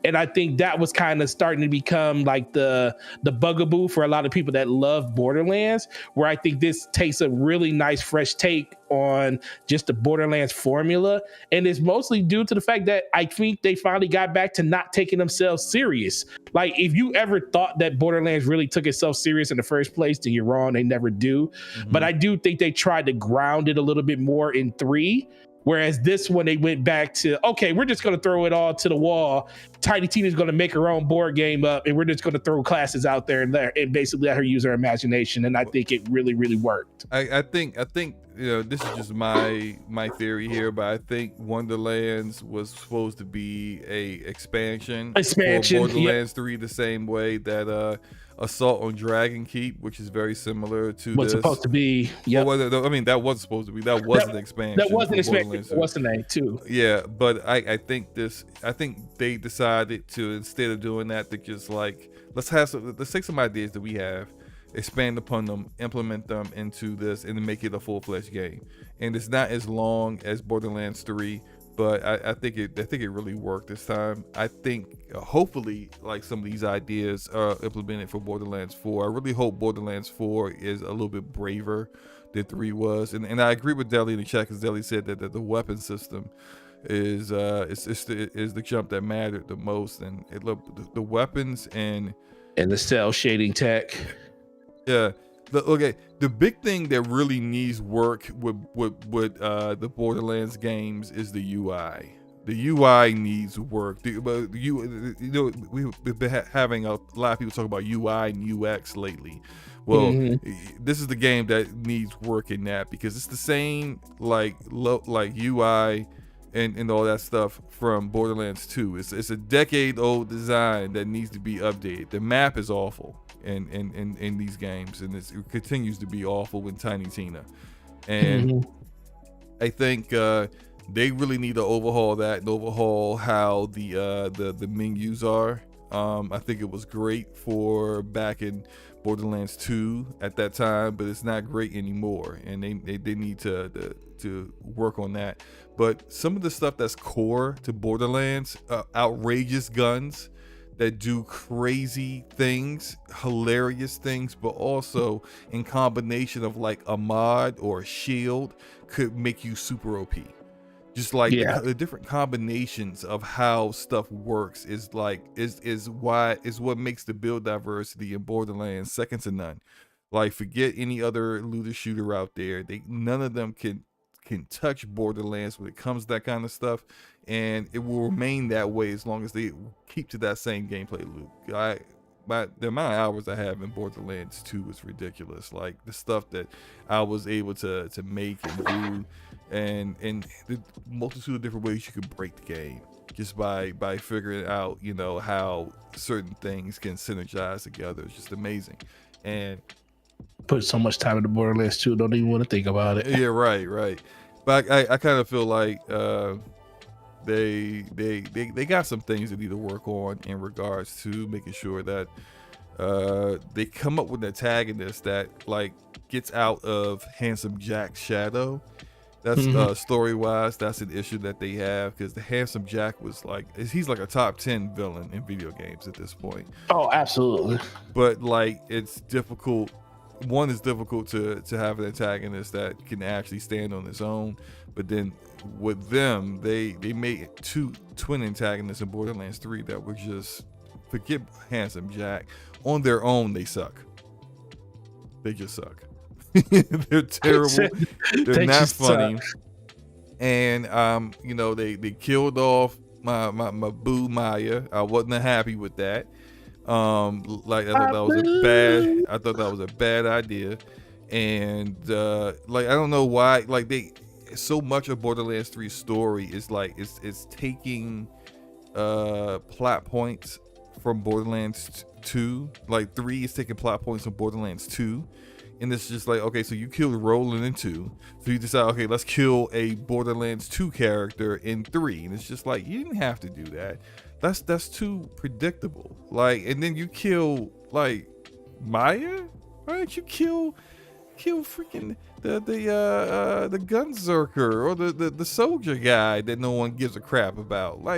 And I think that was kind of starting to become like the bugaboo for a lot of people that love Borderlands, where I think this takes a really nice fresh take on just the Borderlands formula. And it's mostly due to the fact that I think they finally got back to not taking themselves serious. Like, if you ever thought that Borderlands really took itself serious in the first place, then you're wrong. They never do. But I do think they tried to ground it a little bit more in 3. Whereas this one, they went back to, okay, we're just going to throw it all to the wall. Tiny Tina's going to make her own board game up, and we're just going to throw classes out there and basically let her use her imagination. And I think it really, really worked. I think this is just my theory here, but I think Wonderlands was supposed to be a expansion for Borderlands 3, the same way that Assault on Dragon Keep, which is very similar to what's this. Supposed to be. Yep. Well, I mean, that was supposed to be. That was an expansion. That was an expansion. What's the name too? Yeah, but I think they decided to, instead of doing that, to just like let's take some ideas that we have, expand upon them, implement them into this, and then make it a full-fledged game. And it's not as long as Borderlands 3. But I think it really worked this time. I think hopefully like some of these ideas are implemented for Borderlands 4. I really hope Borderlands 4 is a little bit braver than 3 was. And I agree with Deli in the chat, because Deli said that the weapon system is the jump that mattered the most. And the weapons and the cell shading tech. Yeah. The big thing that really needs work with the Borderlands games is the UI. The UI needs work. We've been having a lot of people talk about UI and UX lately. Well, this is the game that needs work in that, because it's the same like UI and all that stuff from Borderlands 2. It's a decade-old design that needs to be updated. The map is awful in these games, and it continues to be awful with Tiny Tina. And I think they really need to overhaul that and overhaul how the menus are. I think it was great for back in Borderlands 2 at that time, but it's not great anymore, and they need to work on that. But some of the stuff that's core to Borderlands, outrageous guns that do crazy things, hilarious things, but also in combination of like a mod or a shield could make you super OP. Just like the different combinations of how stuff works is what makes the build diversity in Borderlands second to none. Like, forget any other looter shooter out there. None of them can touch Borderlands when it comes to that kind of stuff, and it will remain that way as long as they keep to that same gameplay loop. The amount of hours I have in Borderlands 2 is ridiculous. Like, the stuff that I was able to make and do, and the multitude of different ways you could break the game just by figuring out, how certain things can synergize together. It's just amazing. And put so much time into Borderlands 2, don't even want to think about it. Yeah, right. But I kind of feel like they got some things they need to work on in regards to making sure that they come up with an antagonist that like gets out of Handsome Jack's shadow. That's story wise, that's an issue that they have, because the Handsome Jack he's like a top 10 villain in video games at this point. Oh, absolutely. But like, it's difficult. One is difficult to have an antagonist that can actually stand on its own, but then with them, they made two twin antagonists in Borderlands 3 that were just forget Handsome Jack. On their own, they suck. They just suck. They're terrible. They're not funny. And they killed off my boo Maya. I wasn't happy with that. I thought that was a bad idea. And I don't know why. So much of Borderlands 3's story is it's taking plot points from Borderlands 2. 3 is taking plot points from Borderlands 2. And it's just okay, so you killed Roland in 2. So you decide, okay, let's kill a Borderlands 2 character in 3. And it's just you didn't have to do that. That's too predictable. And then you kill Maya? Why didn't you kill freaking the gunzerker or the soldier guy that no one gives a crap about? Why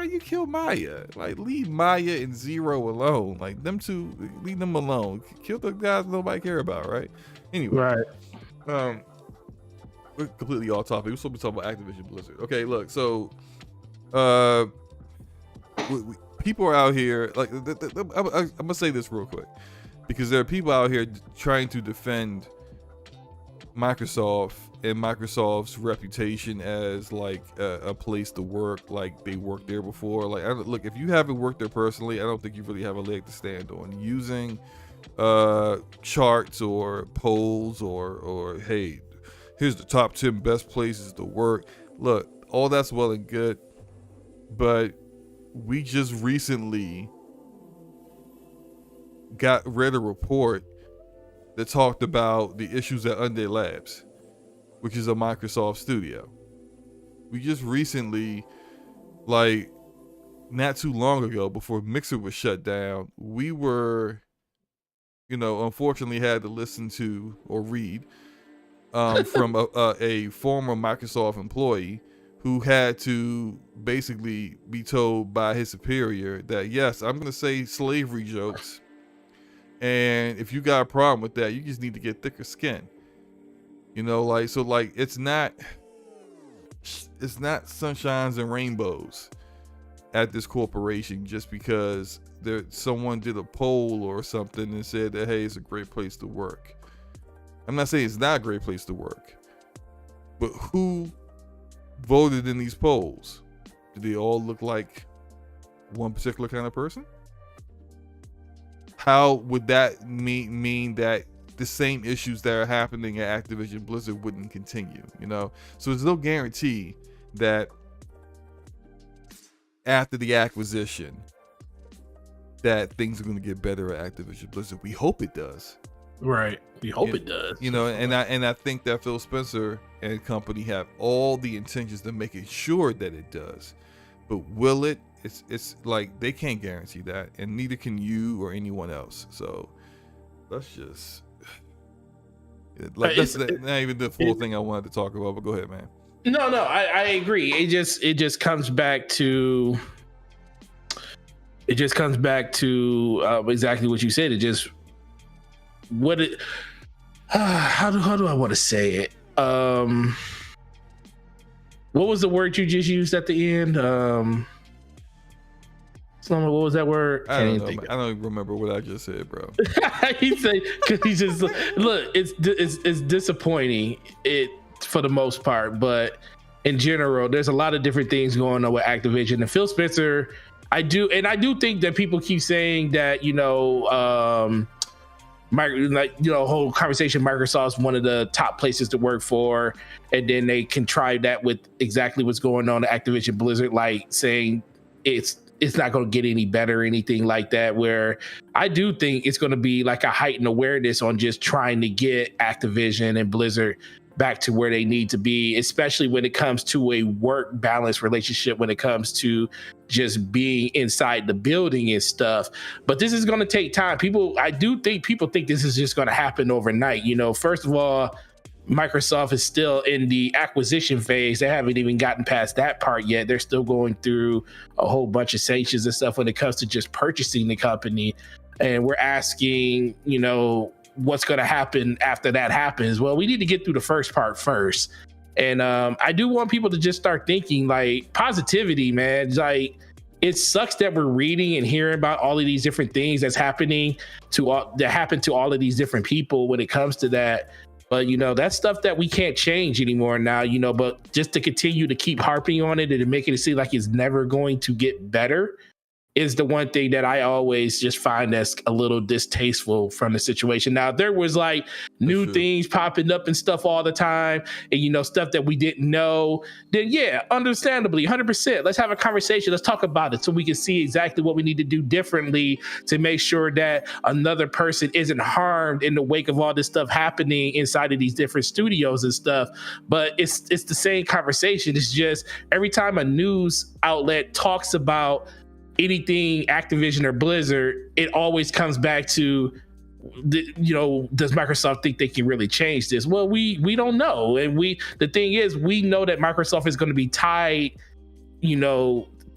you kill Maya? Leave Maya and Zero alone. Them two, leave them alone. Kill the guys nobody care about, right? Anyway, right. We're completely off topic. We're supposed to be talking about Activision Blizzard. Okay, look, so people are out here. I'm gonna say this real quick because there are people out here trying to defend Microsoft and Microsoft's reputation as a place to work, they worked there before. Look, if you haven't worked there personally, I don't think you really have a leg to stand on. Using charts or polls or hey, here's the top 10 best places to work. Look, all that's well and good, but we just recently read a report that talked about the issues at Undead Labs, which is a Microsoft studio. We just recently, not too long ago, before Mixer was shut down, we were, unfortunately had to listen to or read from a former Microsoft employee who had to basically be told by his superior that, yes, I'm going to say slavery jokes. And if you got a problem with that, you just need to get thicker skin. It's not sunshines and rainbows at this corporation just because someone did a poll or something and said that, hey, it's a great place to work. I'm not saying it's not a great place to work, but who voted in these polls? Do they all look like one particular kind of person? How would that mean that the same issues that are happening at Activision Blizzard wouldn't continue? So there's no guarantee that after the acquisition that things are going to get better at Activision Blizzard. We hope it does. Right. We hope it does. And I think that Phil Spencer and company have all the intentions to making sure that it does. But will it? It's they can't guarantee that, and neither can you or anyone else. So let's just that's not even the full thing I wanted to talk about. But go ahead, man. No, I agree. It just comes back to exactly what you said. How do I want to say it? What was the word you just used at the end? What was that word? I don't even remember what I just said, bro. He said, because he just look. It's disappointing. For the most part, but in general, there's a lot of different things going on with Activision and Phil Spencer. I do think that people keep saying that whole conversation, Microsoft's one of the top places to work for, and then they contrive that with exactly what's going on at Activision Blizzard, saying it's not going to get any better or anything like that, where I do think it's going to be a heightened awareness on just trying to get Activision and Blizzard back to where they need to be, especially when it comes to a work balance relationship, when it comes to just being inside the building and stuff. But this is going to take time. I do think people think this is just going to happen overnight. First of all, Microsoft is still in the acquisition phase. They haven't even gotten past that part yet. They're still going through a whole bunch of sanctions and stuff when it comes to just purchasing the company. And we're asking, what's going to happen after that happens. Well, we need to get through the first part first. And I do want people to just start thinking positivity, man. it sucks that we're reading and hearing about all of these different things that happen to all of these different people when it comes to that. But that's stuff that we can't change anymore now, but just to continue to keep harping on it and to make it seem like it's never going to get better is the one thing that I always just find that's a little distasteful from the situation. Now, there was like new things popping up and stuff all the time, and stuff that we didn't know, then yeah, understandably, 100%. Let's have a conversation. Let's talk about it so we can see exactly what we need to do differently to make sure that another person isn't harmed in the wake of all this stuff happening inside of these different studios and stuff. But it's the same conversation. It's just every time a news outlet talks about anything Activision or Blizzard, it always comes back to does Microsoft think they can really change this? Well, we don't know, and the thing is, we know that Microsoft is going to be tied,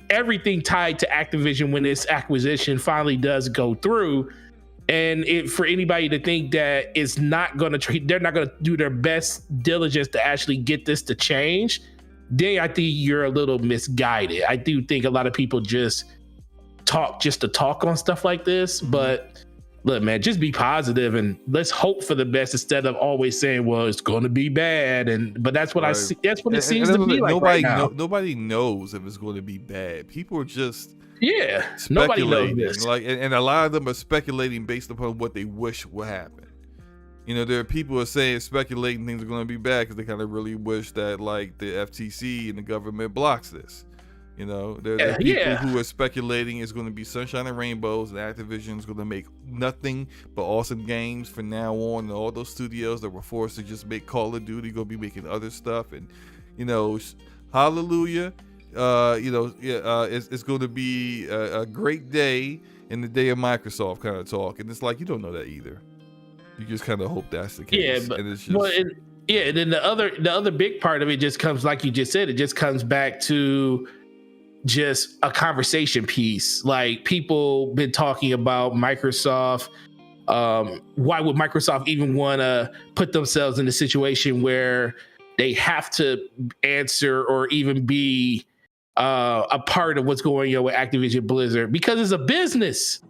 everything tied to Activision when this acquisition finally does go through. And for anybody to think that it's not going to they're not going to do their best diligence to actually get this to change, then I think you're a little misguided. I do think a lot of people just to talk on stuff like this, but look, man, just be positive and let's hope for the best instead of always saying, well, it's going to be bad. But that's what I see. That's what it seems to be like right now. Nobody knows if it's going to be bad. People are just nobody knows this. And a lot of them are speculating based upon what they wish would happen. There are people who are speculating things are going to be bad because they kind of really wish that like the FTC and the government blocks this. There are people who are speculating it's going to be sunshine and rainbows, and Activision is going to make nothing but awesome games from now on. And all those studios that were forced to just make Call of Duty going to be making other stuff. And hallelujah, it's going to be a great day in the day of Microsoft kind of talk. And it's like you don't know that either. You just kind of hope that's the case. Yeah, but and it's just, and then the other big part of it just comes, like you just said, it just comes back to just a conversation piece. Like people been talking about Microsoft. Why would Microsoft even want to put themselves in a situation where they have to answer or even be a part of what's going on with Activision Blizzard? Because it's a business.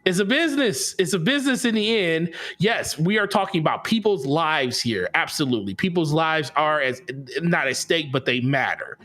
It's a business. It's a business in the end. Yes, we are talking about people's lives here. Absolutely. People's lives are not at stake, but they matter.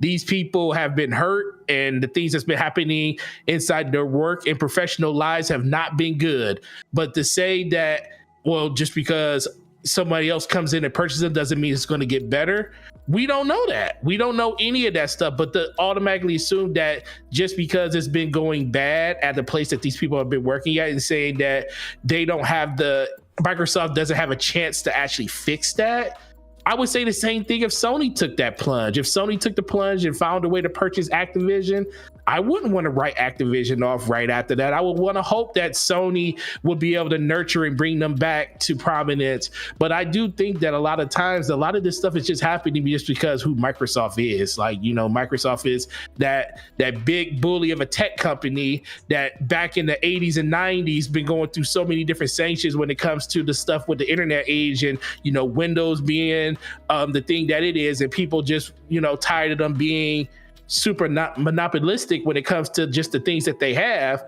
These people have been hurt, and the things that's been happening inside their work and professional lives have not been good. But to say that, well, just because somebody else comes in and purchases them doesn't mean it's going to get better. We don't know that. We don't know any of that stuff, but to automatically assume that just because it's been going bad at the place that these people have been working at and saying that Microsoft doesn't have a chance to actually fix that. I would say the same thing if Sony took that plunge. If Sony took the plunge and found a way to purchase Activision, I wouldn't want to write Activision off right after that. I would want to hope that Sony would be able to nurture and bring them back to prominence. But I do think that a lot of times, a lot of this stuff is just happening just because who Microsoft is. Like, Microsoft is that big bully of a tech company that back in the 80s and 90s been going through so many different sanctions when it comes to the stuff with the internet age and, Windows being the thing that it is, and people just, tired of them being super monopolistic when it comes to just the things that they have.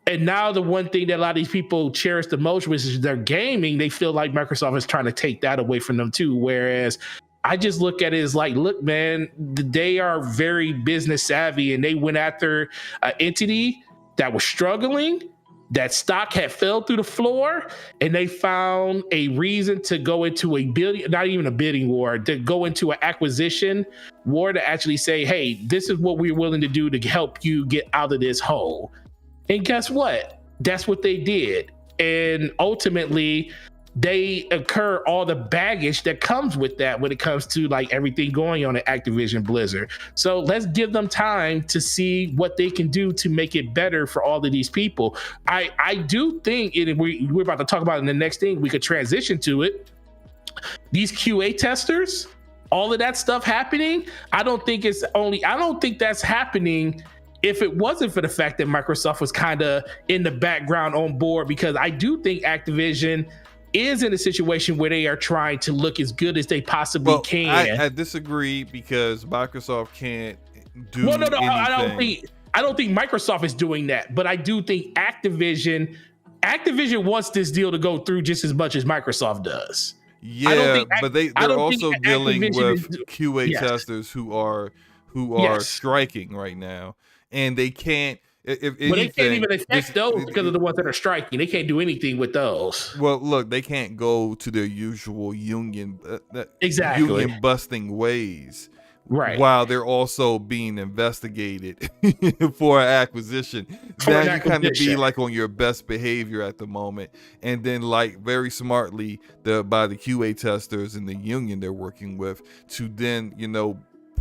And now the one thing that a lot of these people cherish the most, which is their gaming, they feel like Microsoft is trying to take that away from them too. Whereas I just look at it as like, look, man, they are very business savvy, and they went after an entity that was struggling. That stock had fell through the floor, and they found a reason to go into not even a bidding war, to go into an acquisition war to actually say, hey, this is what we're willing to do to help you get out of this hole. And guess what? That's what they did. And ultimately, they incur all the baggage that comes with that when it comes to like everything going on at Activision Blizzard. So let's give them time to see what they can do to make it better for all of these people. I do think we're about to talk about in the next thing, we could transition to it. These QA testers, all of that stuff happening, I don't think that's happening if it wasn't for the fact that Microsoft was kind of in the background on board, because I do think Activision is in a situation where they are trying to look as good as they possibly can. I disagree, because Microsoft can't do Well, no, I don't anything. think Microsoft is doing that, but I do think Activision wants this deal to go through just as much as Microsoft does. I don't Yeah, think but I they're don't think also dealing Activision with is. QA Yes, testers who are yes, striking right now, and they can't. If but they can't anything, even affect those because of the ones that are striking. They can't do anything with those. well, look, they can't go to their usual Exactly. union busting ways Right. while they're also being investigated for an acquisition. For Now an you kind of be acquisition. like on your best behavior at the moment, and then like very smartly by the QA testers and the union they're working with to then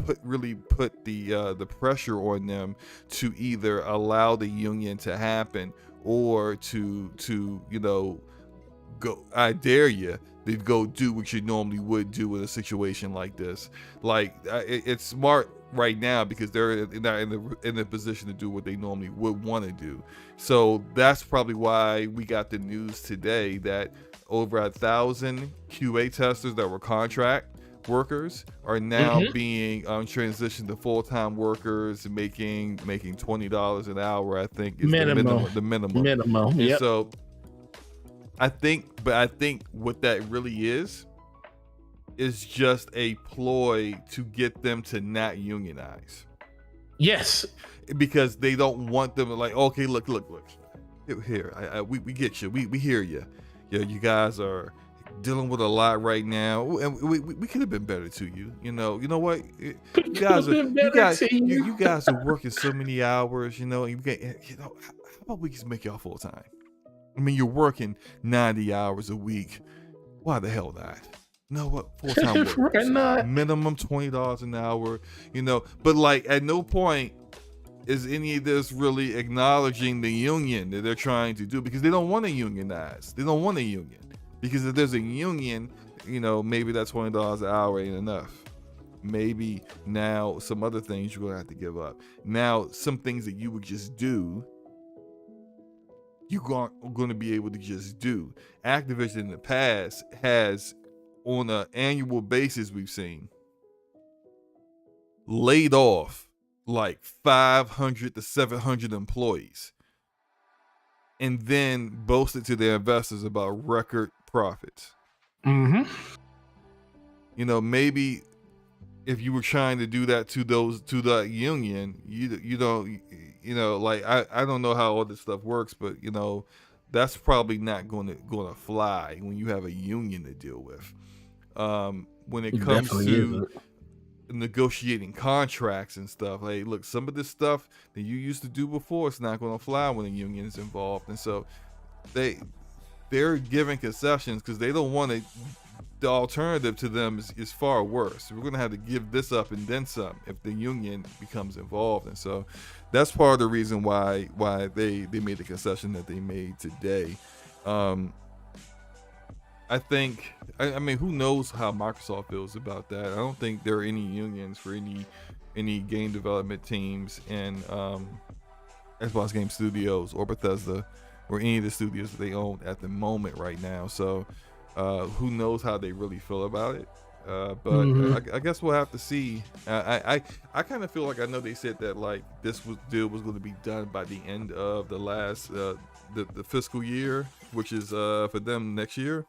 put the pressure on them to either allow the union to happen or to go, I dare you to go do what you normally would do in a situation like this. Like it's smart right now because they're not in the position to do what they normally would want to do. So that's probably why we got the news today that over 1,000 QA testers that were contract workers are now being transitioned to full-time workers, making $20 an hour. I think is Minimum. the minimum. Minimum. And Yep. so I think what that really is just a ploy to get them to not unionize, Yes. because they don't want them to, like, okay, look here, we get you, we hear you. Yeah, you guys are dealing with a lot right now, and we could have been better to you. You know what? You guys are working so many hours. How about we just make y'all full time? I mean, you're working 90 hours a week. Why the hell not? You know what? Full-time workers. Minimum $20 an hour, But like at no point is any of this really acknowledging the union that they're trying to do, because they don't want to unionize. They don't want a union. Because if there's a union, maybe that $20 an hour ain't enough. Maybe now some other things you're gonna have to give up. Now some things that you would just do, you're going to be able to just do. Activision in the past has, on an annual basis, we've seen, laid off like 500 to 700 employees, and then boasted to their investors about record profits. Maybe if you were trying to do that to that union, you don't, like I don't know how all this stuff works, but that's probably not going to fly when you have a union to deal with. When it comes to negotiating contracts and stuff, hey, look, some of this stuff that you used to do before, it's not going to fly when a union is involved, and so they're giving concessions because they don't want to. The alternative to them is far worse. We're going to have to give this up and then some if the union becomes involved. And so that's part of the reason why they made the concession that they made today. I think, I mean, who knows how Microsoft feels about that. I don't think there are any unions for any game development teams in Xbox Game Studios or Bethesda or any of the studios that they own at the moment right now. So who knows how they really feel about it, but I guess we'll have to see. I kind of feel like I know they said that like this deal was going to be done by the end of the last the fiscal year, which is for them next year.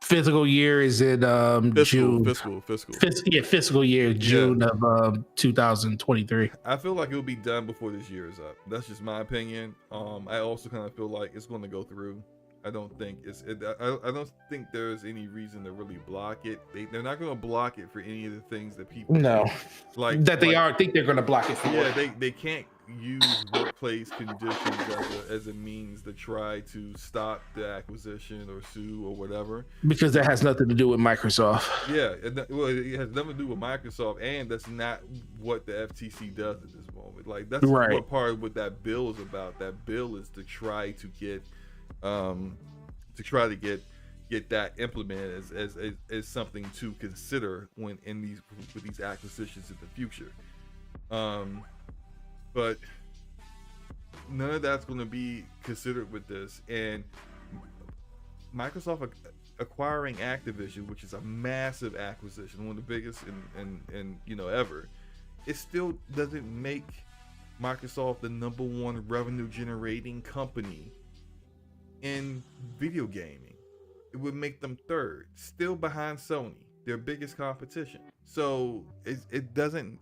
Fiscal year is in June. Fiscal year June of 2023. I feel like it'll be done before this year is up. That's just my opinion. I also kind of feel like it's going to go through. I don't think I don't think there's any reason to really block it. They're not going to block it for any of the things that people think they're going to block it for. Yeah, they can't use workplace conditions as a means to try to stop the acquisition or sue or whatever, because that has nothing to do with Microsoft. Yeah, it has nothing to do with Microsoft, and that's not what the FTC does at this moment. Like that's what part of what that bill is about. That bill is to try to get get that implemented as something to consider when with these acquisitions in the future. But none of that's going to be considered with this, and Microsoft acquiring Activision, which is a massive acquisition, one of the biggest in ever, it still doesn't make Microsoft the #1 revenue generating company in video gaming. It would make them third, still behind Sony, their biggest competition. So it doesn't.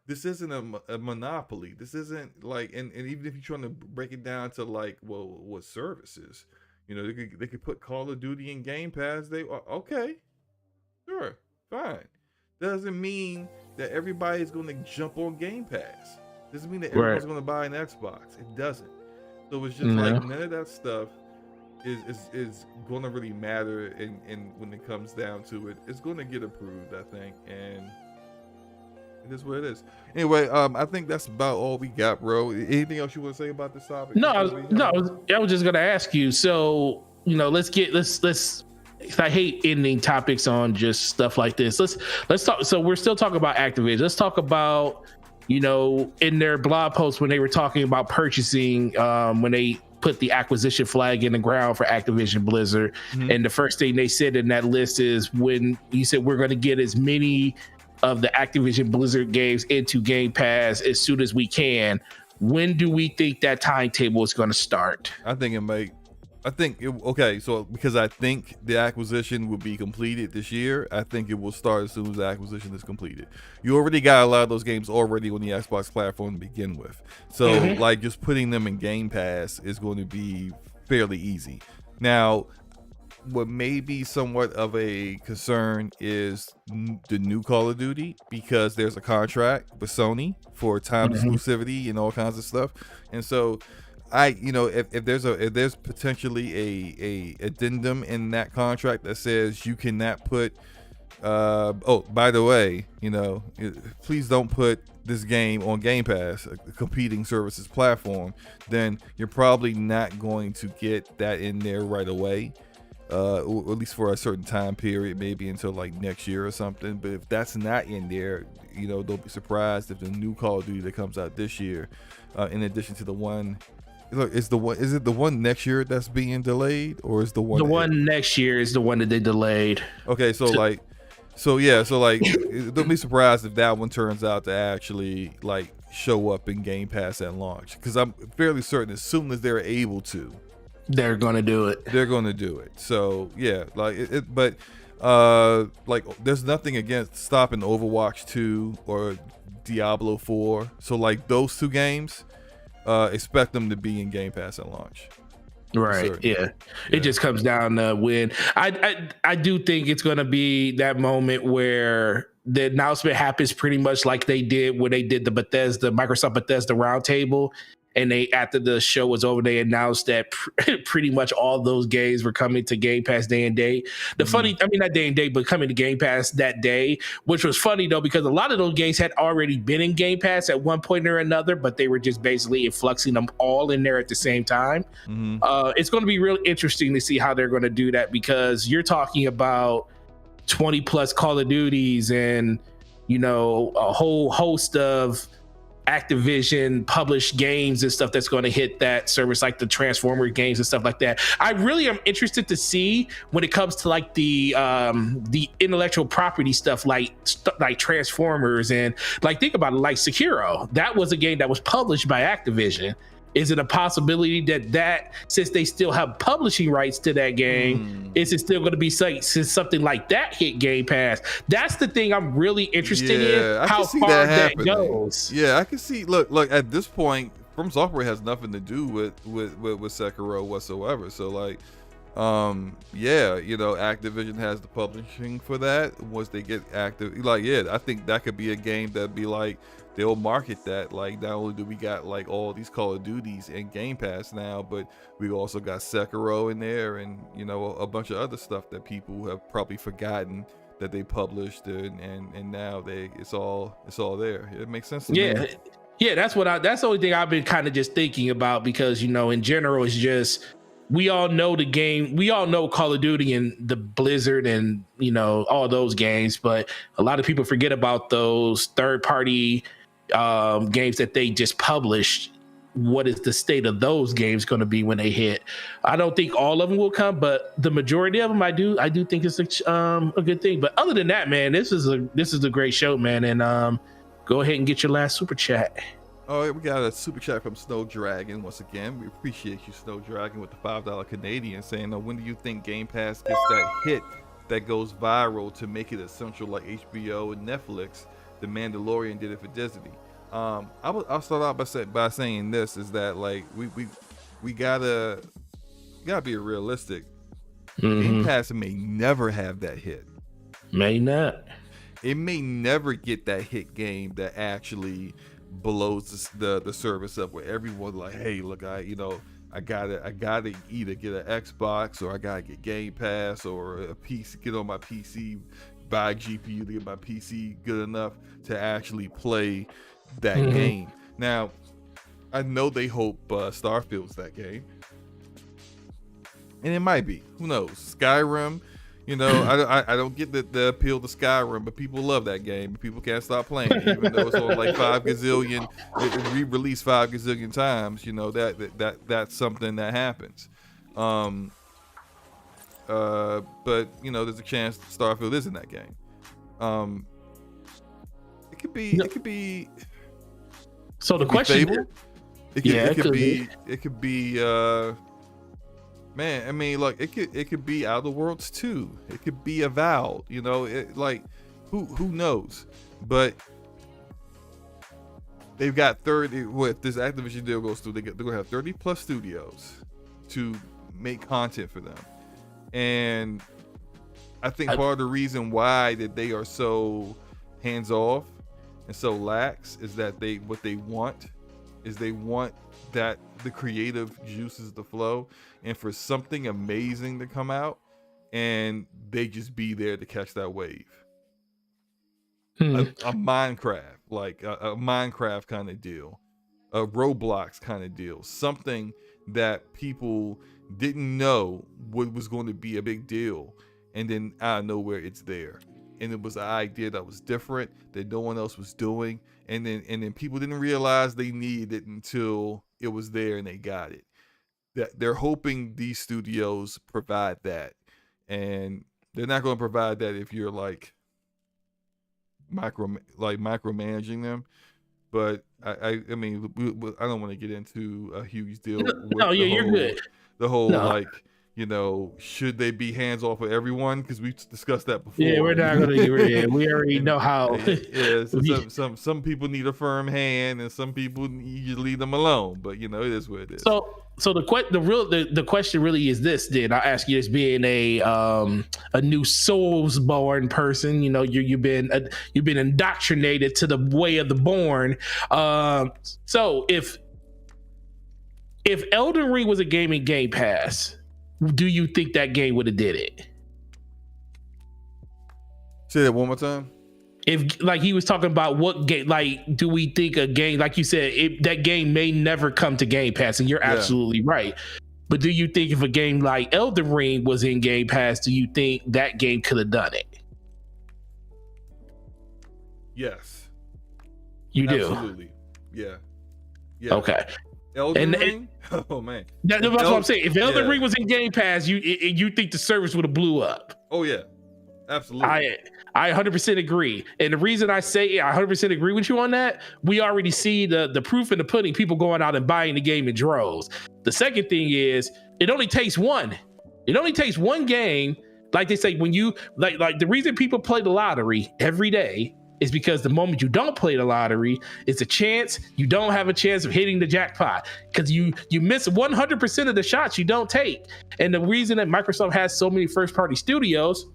This isn't a monopoly. This isn't like, and even if you're trying to break it down to like, well, what services, they could put Call of Duty in Game Pass. They okay, sure, fine. Doesn't mean that everybody's going to jump on Game Pass. Doesn't mean that everyone's going to buy an Xbox. It doesn't. So it's just like none of that stuff is going to really matter. And when it comes down to it, it's going to get approved, I think. And it is what it is. Anyway, I think that's about all we got, bro. Anything else you want to say about this topic? No, I was just going to ask you. So, let's. I hate ending topics on just stuff like this. Let's talk. So we're still talking about Activision. Let's talk about, in their blog post when they were talking about purchasing, when they put the acquisition flag in the ground for Activision Blizzard. Mm-hmm. And the first thing they said in that list is when you said we're going to get as many of the Activision Blizzard games into Game Pass as soon as we can. When do we think that timetable is going to start? Because I think the acquisition will be completed this year. I think it will start as soon as the acquisition is completed. You already got a lot of those games already on the Xbox platform to begin with. So like just putting them in Game Pass is going to be fairly easy. Now, what may be somewhat of a concern is the new Call of Duty, because there's a contract with Sony for time exclusivity and all kinds of stuff. And so if there's potentially a addendum in that contract that says you cannot put by the way, please don't put this game on Game Pass, a competing services platform, then you're probably not going to get that in there right away, or at least for a certain time period, maybe until like next year or something. But if that's not in there, don't be surprised if the new Call of Duty that comes out this year, in addition to the one. Look, is it the one next year that's being delayed, or is the one next year is the one that they delayed? Okay, so don't be surprised if that one turns out to actually like show up in Game Pass at launch, because I'm fairly certain as soon as they're able to, they're gonna do it. So yeah, but there's nothing against stopping Overwatch 2 or Diablo 4. So like those two games, expect them to be in Game Pass at launch. Right. Yeah. It just comes down to when I do think it's going to be that moment where the announcement happens pretty much like they did when they did the Microsoft Bethesda roundtable. And after the show was over, they announced that pretty much all those games were coming to Game Pass day and date. Not day and date, but coming to Game Pass that day, which was funny though, because a lot of those games had already been in Game Pass at one point or another, but they were just basically influxing them all in there at the same time. It's going to be real interesting to see how they're going to do that, because you're talking about 20 plus Call of Duties and, a whole host of Activision published games and stuff that's going to hit that service, like the Transformers games and stuff like that. I really am interested to see when it comes to like the intellectual property stuff, like Transformers, and like think about it, like Sekiro. That was a game that was published by Activision. Is it a possibility that since they still have publishing rights to that game, is it still going to be since something like that hit Game Pass? That's the thing I'm really interested in, how far that goes. Yeah, I can see. Look, at this point, From Software has nothing to do with Sekiro whatsoever. So like, Activision has the publishing for that. Once they get active, I think that could be a game that'd be like, they'll market that. Like, not only do we got like all these Call of Duties in Game Pass now, but we also got Sekiro in there, and a bunch of other stuff that people have probably forgotten that they published, and now it's all there. It makes sense to me. Yeah, that's the only thing I've been kind of just thinking about, because in general it's just, we all know the game, we all know Call of Duty and the Blizzard and all those games, but a lot of people forget about those third party games that they just published. What is the state of those games going to be when they hit? I don't think all of them will come, but the majority of them, I do think it's a good thing. But other than that, man, this is a great show, man, and Go ahead and get your last super chat. All right, we got a super chat from Snow Dragon once again. We appreciate you, Snow Dragon, with the $5 Canadian, saying, when do you think Game Pass gets that hit that goes viral to make it essential like HBO and Netflix? The Mandalorian did it for Disney. I'll start out by saying this is that like we gotta be realistic. Game Pass may never have that hit. May not. It may never get that hit game that actually blows the service up, where everyone's like, hey, look, I gotta either get an Xbox, or I gotta get Game Pass, or a PC, get on my PC, buy a GPU to get my PC good enough to actually play that game. Now, I know they hope Starfield's that game, and it might be. Who knows? Skyrim. I don't get the appeal to Skyrim, but people love that game. People can't stop playing it, even though it's on like 5 gazillion, it re-released 5 gazillion times. That's something that happens. But there's a chance Starfield is in that game. It could be. So the question, it could be. Man, I mean, like it could be Outer Worlds 2. It could be Avowed. Who knows? But they've got 30. What this Activision deal goes through, they're gonna have 30 plus studios to make content for them, and I think part of the reason why that they are so hands off and so lax is that they want that the creative juices to flow, and for something amazing to come out, and they just be there to catch that wave. A Minecraft, like a Minecraft kind of deal, a Roblox kind of deal, something that people didn't know what was going to be a big deal, and then out of nowhere it's there, and it was an idea that was different that no one else was doing, and then people didn't realize they needed it until it was there and they got it. That they're hoping these studios provide that, and they're not going to provide that if you're like micromanaging them. But I mean, I don't want to get into a huge deal. You're good. The whole should they be hands off with everyone? Because we've discussed that before. Yeah, we're not gonna. We already know how. Some people need a firm hand, and some people you just leave them alone. But it is what it is. So the question really is this. Then I'll ask you this: being a new Soulsborne person, you've been indoctrinated to the way of the born. So if Elden Ring was a game in Game Pass, do you think that game would have did it? Say that one more time. If like he was talking about what game, like do we think a game like you said that game may never come to Game Pass, and you're absolutely right. But do you think if a game like Elden Ring was in Game Pass, do you think that game could have done it? Yes. You do? Absolutely. Yeah. Okay. Elden Ring? Oh man. That's what I'm saying. If Elden Ring was in Game Pass, you think the service would have blew up? Oh yeah. Absolutely. I 100% agree. And the reason I say I 100% agree with you on that, we already see the proof in the pudding, people going out and buying the game in droves. The second thing is it only takes one. It only takes one game. Like they say, when you like the reason people play the lottery every day is because the moment you don't play the lottery, it's a chance you don't have a chance of hitting the jackpot, because you miss 100% of the shots you don't take. And the reason that Microsoft has so many first-party studios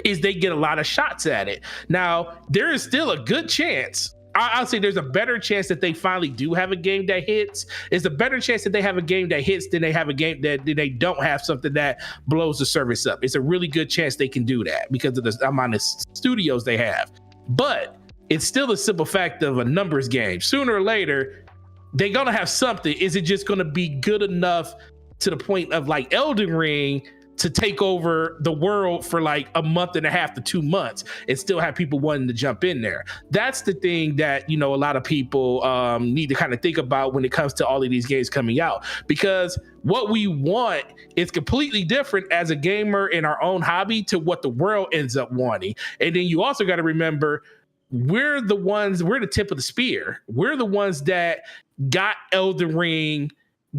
is they get a lot of shots at it. Now, there is still a good chance. I'll say there's a better chance that they finally do have a game that hits. There's a better chance that they have a game that hits than they have a game that they don't have something that blows the service up. It's a really good chance they can do that because of the amount of studios they have. But it's still a simple fact of a numbers game. Sooner or later, they're going to have something. Is it just going to be good enough to the point of like Elden Ring to take over the world for like a month and a half to 2 months and still have people wanting to jump in there? That's the thing that, a lot of people need to kind of think about when it comes to all of these games coming out, because what we want is completely different as a gamer in our own hobby to what the world ends up wanting. And then you also got to remember, we're the tip of the spear. We're the ones that got Elden Ring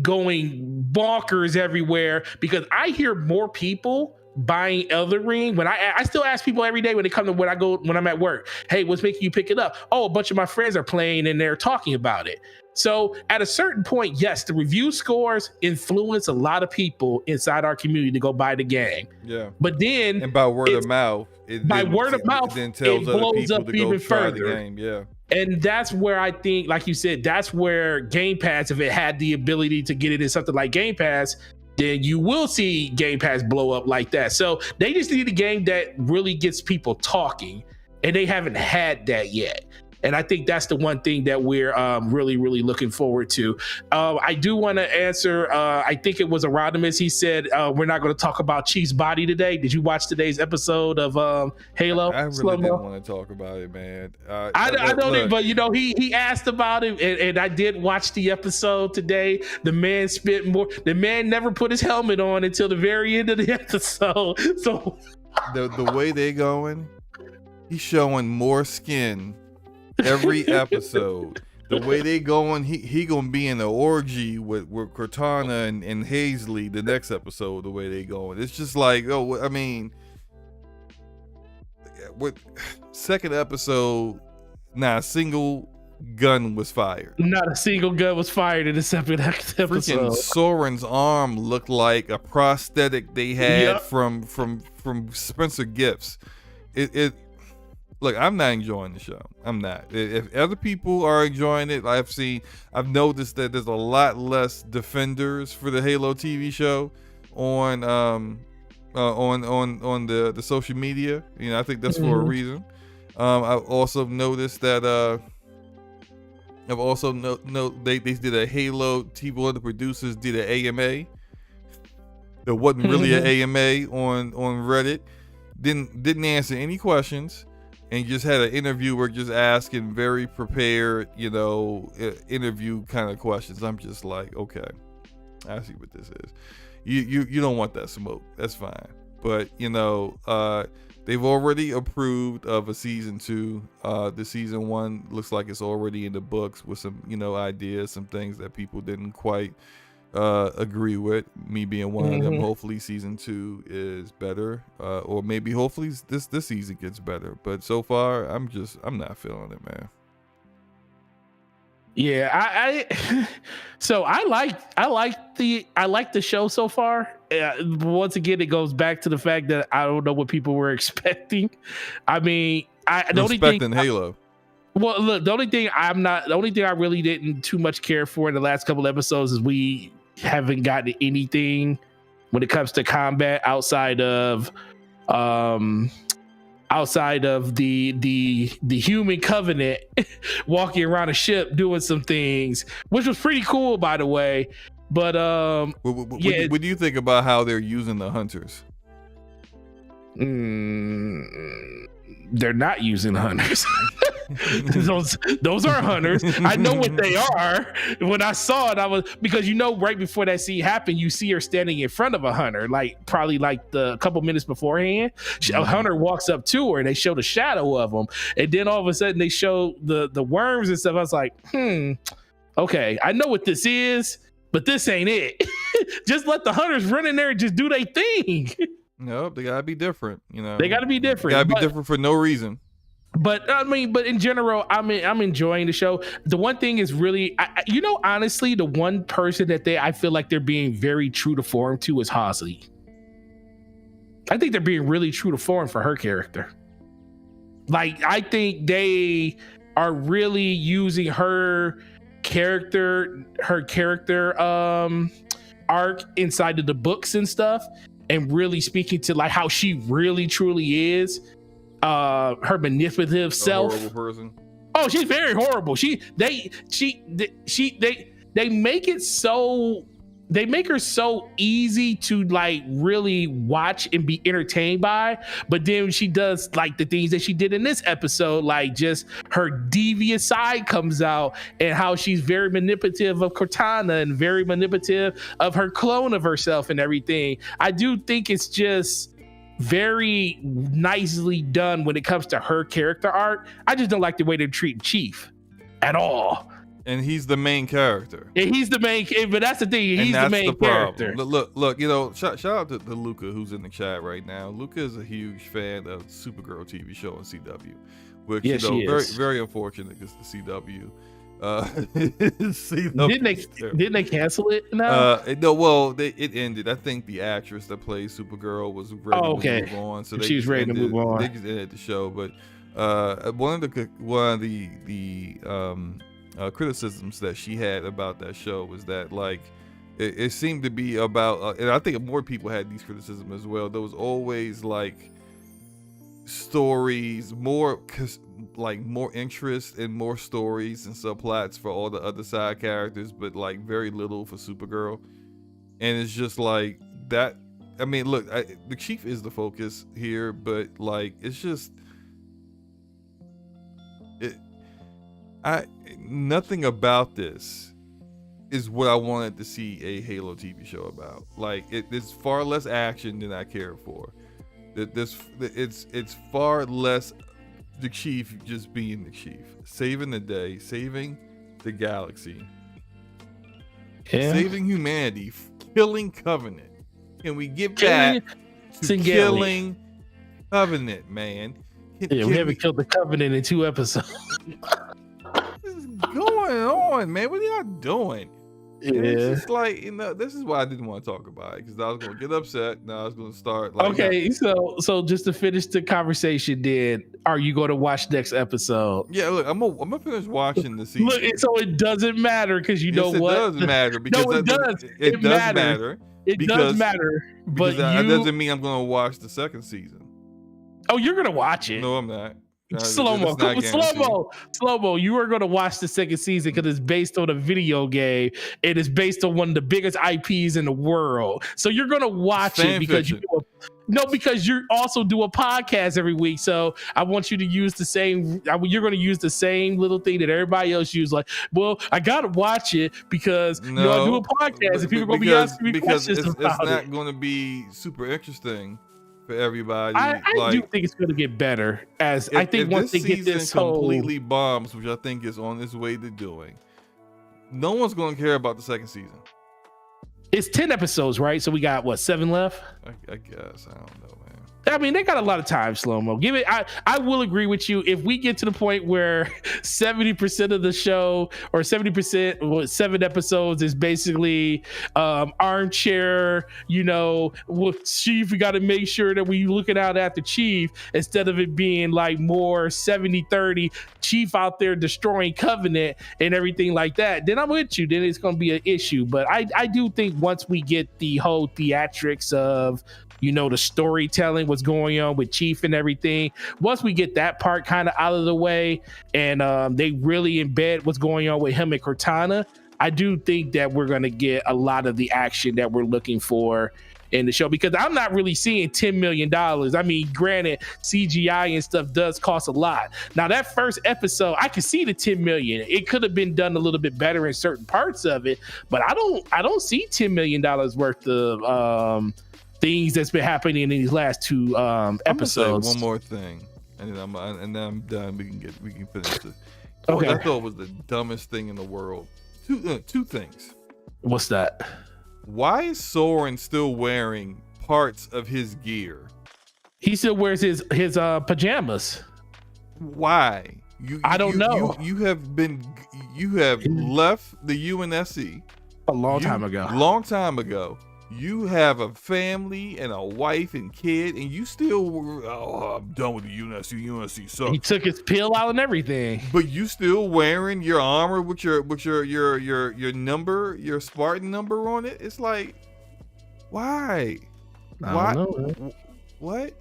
going bonkers everywhere, because I hear more people buying Elden Ring. When I still ask people every day when I'm at work, hey, what's making you pick it up? Oh, a bunch of my friends are playing and they're talking about it. So at a certain point, yes, the review scores influence a lot of people inside our community to go buy the game. Yeah. But then, and by word of mouth, it tells other blows people up to go even try further. the game. Yeah. And that's where I think, like you said, that's where Game Pass, if it had the ability to get it in something like Game Pass, then you will see Game Pass blow up like that. So they just need a game that really gets people talking, and they haven't had that yet. And I think that's the one thing that we're really, really looking forward to. I do want to answer, I think it was Erodimus. He said, we're not going to talk about Chief's body today. Did you watch today's episode of Halo? I really didn't want to talk about it, man. I don't even, but he asked about it, and I did watch the episode today. The man spent more. The man never put his helmet on until the very end of the episode. So the way they going, he's showing more skin every episode. The way they going, he gonna be in an orgy with Cortana and Hazley the next episode. The way they going, it's just like, oh, I mean, with second episode, not a single gun was fired. Not a single gun was fired in the second episode. Freaking Soren's arm looked like a prosthetic they had from Spencer Gifts. Look, I'm not enjoying the show. I'm not. If other people are enjoying it, I've noticed that there's a lot less defenders for the Halo TV show on the social media. You know, I think that's for a reason. I've also noticed that they did a Halo TV. One of the producers did an AMA. There wasn't really an AMA on Reddit. Didn't answer any questions. And just had an interviewer just asking very prepared, interview kind of questions. I'm just like, okay, I see what this is. You don't want that smoke. That's fine. But they've already approved of a season 2. The season 1 looks like it's already in the books with some ideas, some things that people didn't quite agree with, me being one of them. Hopefully season 2 is better, or maybe hopefully this season gets better, but so far I'm not feeling it, man. So I like the show so far. Once again, it goes back to the fact that I don't know what people were expecting. I mean, expecting Halo. Well, look, the only thing I really didn't too much care for in the last couple episodes is we haven't gotten anything when it comes to combat outside of the human covenant walking around a ship doing some things, which was pretty cool, by the way. But what do you think about how they're using the hunters? They're not using hunters. those are hunters. I know what they are. When I saw it, because right before that scene happened, you see her standing in front of a hunter, probably the couple minutes beforehand. A hunter walks up to her and they show the shadow of them, and then all of a sudden they show the worms and stuff. I was like, okay, I know what this is, but this ain't it. Just let the hunters run in there and just do their thing. Nope, they gotta be different. They gotta be different. They gotta be different for no reason. But in general, I'm enjoying the show. The one thing is really, honestly, the one person that I feel like they're being very true to form to is Hazley. I think they're being really true to form for her character. I think they are really using her character arc inside of the books and stuff, and really speaking to how she really truly is. Her manipulative self. Horrible person. Oh, she's very horrible. They make it so, they make her so easy to really watch and be entertained by, but then she does the things that she did in this episode, just her devious side comes out, and how she's very manipulative of Cortana and very manipulative of her clone of herself and everything. I do think it's just very nicely done when it comes to her character arc. I just don't like the way they're treating Chief at all. And he's the main character. And he's the main, but that's the thing. He's the main character. Look, you know, shout out to Luca who's in the chat right now. Luca is a huge fan of Supergirl TV show on CW, which yes, you know, very unfortunate because the CW. Didn't they cancel it now? No, well, it ended. I think the actress that plays Supergirl was ready to move on, so she was ready to move on. They just ended the show, but one of the criticisms that she had about that show was that like it seemed to be about, and I think more people had these criticisms as well. There was always like stories, more interest and more stories and subplots for all the other side characters, but like very little for Supergirl. And it's just like that. I mean, look, the Chief is the focus here, but like it's just nothing about this is what I wanted to see a Halo TV show about. Like it's far less action than I care for. It's far less the Chief just being the Chief, saving the day, saving the galaxy, saving humanity, killing Covenant. Can we get back to killing Covenant, man? We haven't killed the Covenant in 2 episodes. What is going on, man? What are y'all doing? Yeah. It's just like, you know, this is why I didn't want to talk about it, because I was going to get upset. Now I was going to start like, okay, so just to finish the conversation, then are you going to watch next episode? Yeah, look, I'm gonna finish watching the season. Look, so it doesn't matter because you know what? It does matter because no, it does. It does matter. It does matter, but that doesn't mean I'm going to watch the second season. Oh, you're going to watch it? No, I'm not. Slow-mo, you are going to watch the second season because it's based on a video game. It is based on one of the biggest IPs in the world. So you're going to watch it because because you also do a podcast every week. So I want you to use the same. You're going to use the same little thing that everybody else uses. Like, well, I got to watch it because I do a podcast and people are going to be asking me questions about it. It's not going to be super interesting for everybody. I do think it's going to get better as I think once they get this completely bombs, which I think is on its way to doing. No one's going to care about the second season. It's 10 episodes, right? So we got what, 7 left? I guess. I don't know, man. I mean, they got a lot of time, Slow-Mo. Give it. I will agree with you. If we get to the point where 70% of the show or 70%, 7 episodes is basically armchair, you know, with Chief, we got to make sure that we looking out at the Chief instead of it being like more 70-30 Chief out there destroying Covenant and everything like that, then I'm with you. Then it's going to be an issue. But I do think once we get the whole theatrics of, you know, the storytelling, what's going on with Chief and everything. Once we get that part kind of out of the way and they really embed what's going on with him and Cortana, I do think that we're going to get a lot of the action that we're looking for in the show, because I'm not really seeing $10 million. I mean, granted, CGI and stuff does cost a lot. Now, that first episode, I can see the 10 million. It could have been done a little bit better in certain parts of it, but I don't see $10 million worth of things that's been happening in these last 2 episodes. One more thing, and then I'm done. We can finish this. Okay. I thought was the dumbest thing in the world. Two things. What's that? Why is Soren still wearing parts of his gear? He still wears his pajamas. Why? I don't know. You have left the UNSC a long time ago. Long time ago. You have a family and a wife and kid, and you still, I'm done with the UNSC. So he took his pill out and everything. But you still wearing your armor with your number, your Spartan number on it. It's like, why? I don't know. What?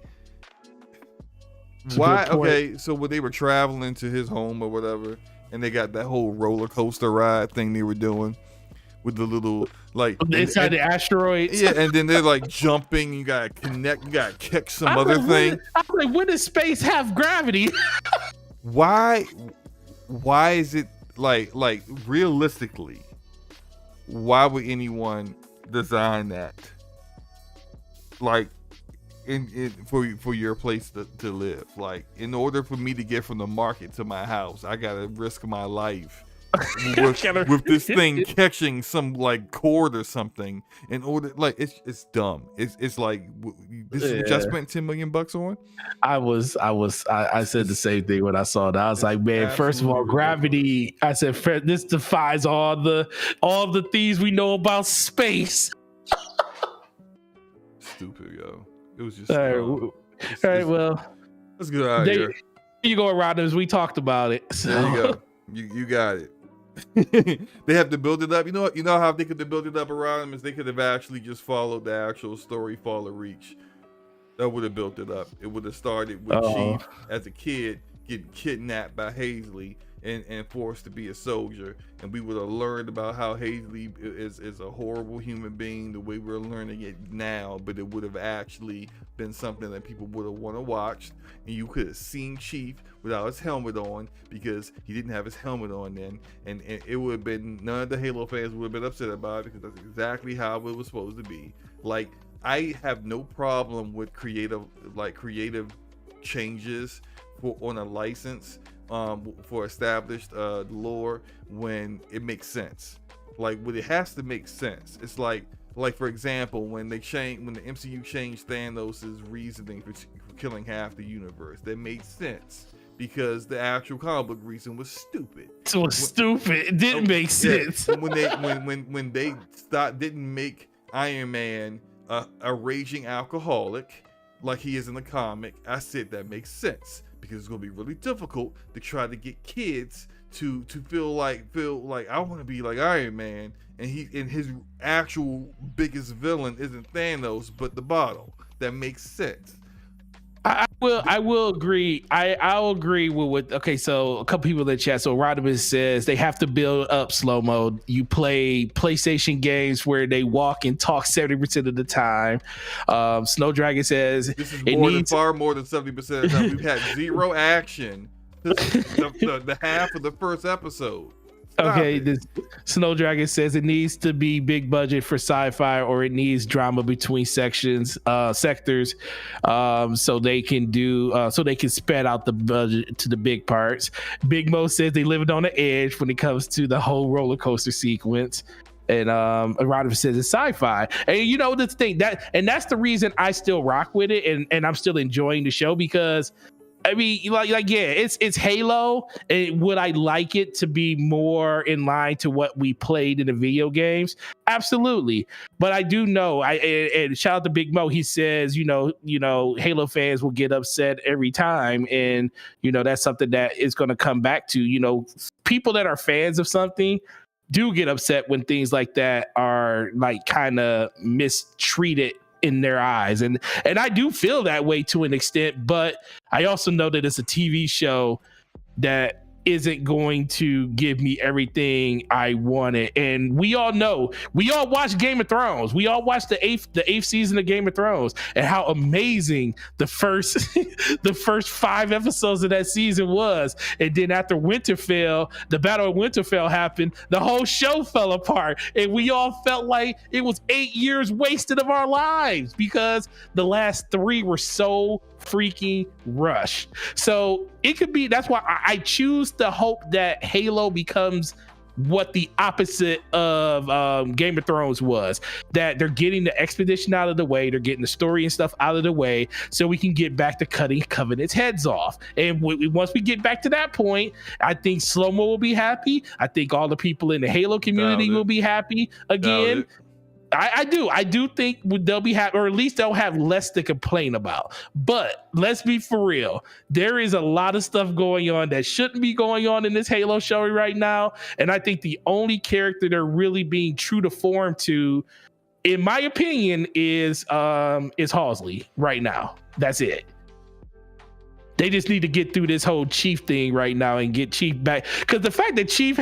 Why? Okay, so when they were traveling to his home or whatever, and they got that whole roller coaster ride thing they were doing with the little inside the asteroids. Yeah, and then they're like jumping. You gotta connect. You gotta kick some other thing. I'm like, when does space have gravity? Why is it like realistically? Why would anyone design that? Like, for your place to live. Like, in order for me to get from the market to my house, I gotta risk my life with this thing catching some like cord or something. In order, like, it's dumb. It's like, this is what I spent $10 million on. I said the same thing when I saw that. I was like, man, first of all, gravity. I said, this defies all the things we know about space. Stupid, yo. It was just all right. Well, let's get out of here. You go around as we talked about it. So. There you go. You got it. They have to build it up. You know how they could have built it up around them is they could have actually just followed the actual story, Fall of Reach. That would have built it up. It would have started with Chief as a kid getting kidnapped by Hazley and forced to be a soldier, and we would have learned about how Hazley is a horrible human being the way we're learning it now, but it would have actually been something that people would have want to watch, and you could have seen Chief without his helmet on because he didn't have his helmet on then, and it would have been, none of the Halo fans would have been upset about it because that's exactly how it was supposed to be. Like, I have no problem with creative changes on a license for established lore when it makes sense. Like, when it has to make sense. It's like for example, when the MCU changed Thanos' reasoning for killing half the universe, that made sense because the actual comic book reason was stupid. It was stupid. It didn't make sense. When they didn't make Iron Man a raging alcoholic like he is in the comic, I said that makes sense because it's gonna be really difficult to try to get kids to feel like I want to be like Iron Man, and his actual biggest villain isn't Thanos but the bottle. That makes sense. I will agree. I'll agree with okay, so a couple people in the chat. So Rodimus says they have to build up slow mode. You play PlayStation games where they walk and talk 70% of the time. Snow Dragon says this is far more than 70% of the time. We've had zero action the half of the first episode. Okay, this Snow Dragon says it needs to be big budget for sci-fi, or it needs drama between sectors, so they can spread out the budget to the big parts. Big Mo says they living on the edge when it comes to the whole roller coaster sequence. And Rodimus says it's sci-fi, and you know this thing that's the reason I still rock with it, and I'm still enjoying the show because. I mean, like, yeah, it's Halo. And would I like it to be more in line to what we played in the video games? Absolutely. But I do know, and shout out to Big Mo. He says, you know, Halo fans will get upset every time, and that's something that is going to come back to. People that are fans of something do get upset when things like that are like kind of mistreated in their eyes, and I do feel that way to an extent, but I also know that it's a TV show that isn't going to give me everything I wanted. And we all watch Game of Thrones. We all watched the eighth season of Game of Thrones, and how amazing the first the first 5 episodes of that season was. And then after Winterfell, the Battle of Winterfell happened, the whole show fell apart, and we all felt like it was 8 years wasted of our lives because the last 3 were so freaking rushed. So it could be, that's why I choose to hope that Halo becomes what the opposite of Game of Thrones was, that they're getting the expedition out of the way, they're getting the story and stuff out of the way, so we can get back to cutting Covenant's heads off. And once we get back to that point, I think Slow-Mo will be happy. I think all the people in the Halo community will be happy again. I do think they'll be happy, or at least they'll have less to complain about. But let's be for real. There is a lot of stuff going on that shouldn't be going on in this Halo show right now. And I think the only character they're really being true to form to, in my opinion, is Halsey right now. That's it. They just need to get through this whole Chief thing right now and get Chief back. Because the fact that Chief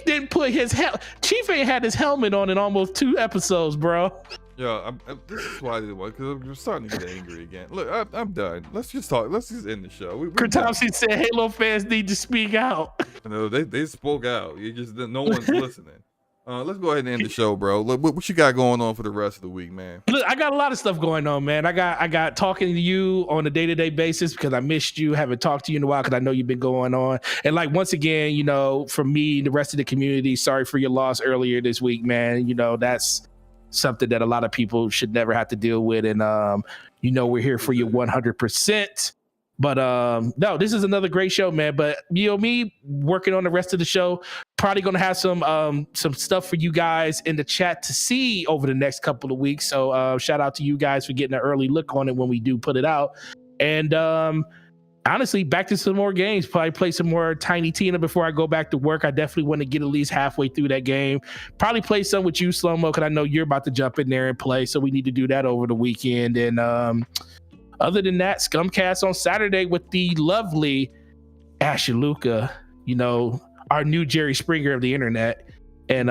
didn't put Chief ain't had his helmet on in almost 2 episodes, bro. Yeah, this is why I didn't want, because I'm starting to get angry again. Look, I'm done. Let's just talk. Let's just end the show. Thompson said Halo fans need to speak out. No, they spoke out. You just, no one's listening. Let's go ahead and end the show, bro. Look, what you got going on for the rest of the week, man? Look, I got a lot of stuff going on, man. I got talking to you on a day-to-day basis because I missed you. Haven't talked to you in a while because I know you've been going on. And like once again, you know, for me, the rest of the community, sorry for your loss earlier this week, man. You know, that's something that a lot of people should never have to deal with. And you know, we're here for you 100%. But no, this is another great show, man. But you know, me working on the rest of the show, probably gonna have some stuff for you guys in the chat to see over the next couple of weeks. So shout out to you guys for getting an early look on it when we do put it out. And honestly, back to some more games. Probably play some more Tiny Tina before I go back to work. I definitely want to get at least halfway through that game. Probably play some with you, SloMo, because I know you're about to jump in there and play. So we need to do that over the weekend. And other than that, Scumcast on Saturday with the lovely Ashaluka, you know, our new Jerry Springer of the internet. And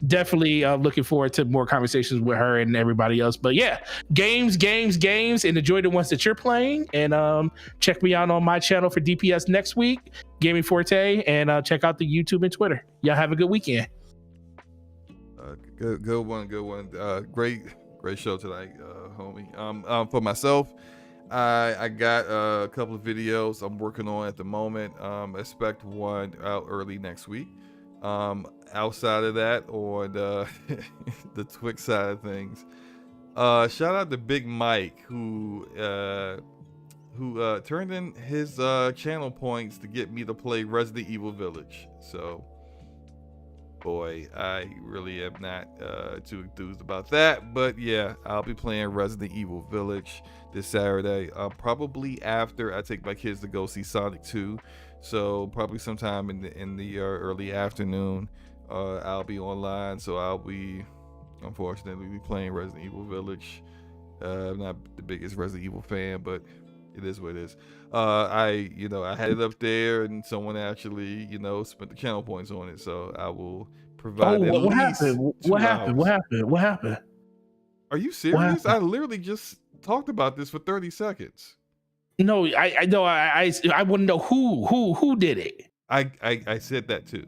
definitely looking forward to more conversations with her and everybody else. But yeah, games, and enjoy the ones that you're playing. And check me out on my channel for DPS next week, Gaming Forte, and check out the YouTube and Twitter. Y'all have a good weekend. Good one. Great show tonight, homie. For myself, I got a couple of videos I'm working on at the moment. Expect one out early next week. Outside of that, on the Twitch side of things, shout out to Big Mike who turned in his channel points to get me to play Resident Evil Village. So boy, I really am not too enthused about that, but yeah, I'll be playing Resident Evil Village this Saturday, probably after I take my kids to go see Sonic 2. So probably sometime in the early afternoon, I'll be online. So I'll be, unfortunately, be playing Resident Evil Village. I'm not the biggest Resident Evil fan, but it is what it is. I had it up there, and someone actually, spent the channel points on it. So I will provide. What happened? What happened? Are you serious? I literally just talked about this for 30 seconds. No, I know. I want to know who did it. I said that too.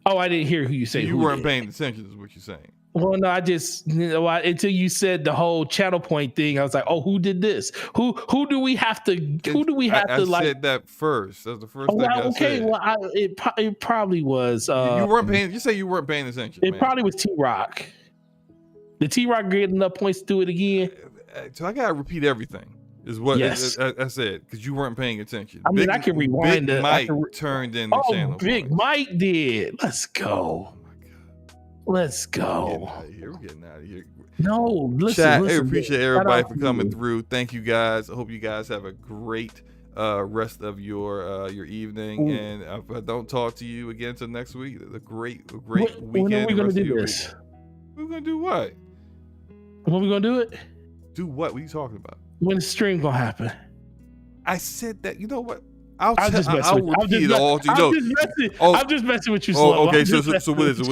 Oh, I didn't hear who you say. You weren't paying attention, is what you're saying. Well, no, I just until you said the whole channel point thing, I was like, oh, who did this? Who do we have to? I said that first. That's the first thing I said. Well, it probably was. You weren't paying. You say you weren't paying attention. It probably was T-Rock. Did T-Rock get enough points to do it again? So I gotta repeat everything. Is what yes. I said, because you weren't paying attention. I mean, I can rewind Big Mike turned in the channel. Big Mike did. Let's go. Oh my God. Let's go. We're getting out of here. No, listen. Chat, I appreciate everybody for coming through. Thank you guys. I hope you guys have a great rest of your evening. Ooh. And if I don't talk to you again until next week, a great weekend. When are we gonna do this? We're gonna do what? When are we gonna do it? Do what? What are you talking about? When the stream gonna happen? I said that. You know what? I'll just repeat it all. I'm just messing with you. Slow. Okay. So when is it?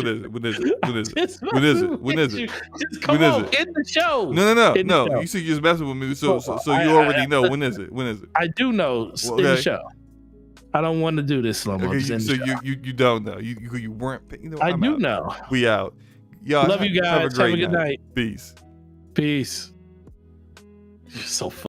Just come on, end the show. No. You see, you're just messing with me. So you already know. When is it? I do know. End the show. I don't want to do this, SloMo. Okay, so you don't know. You weren't. I do know. We out. Y'all love you guys. Have a good night. Peace. You're so funny.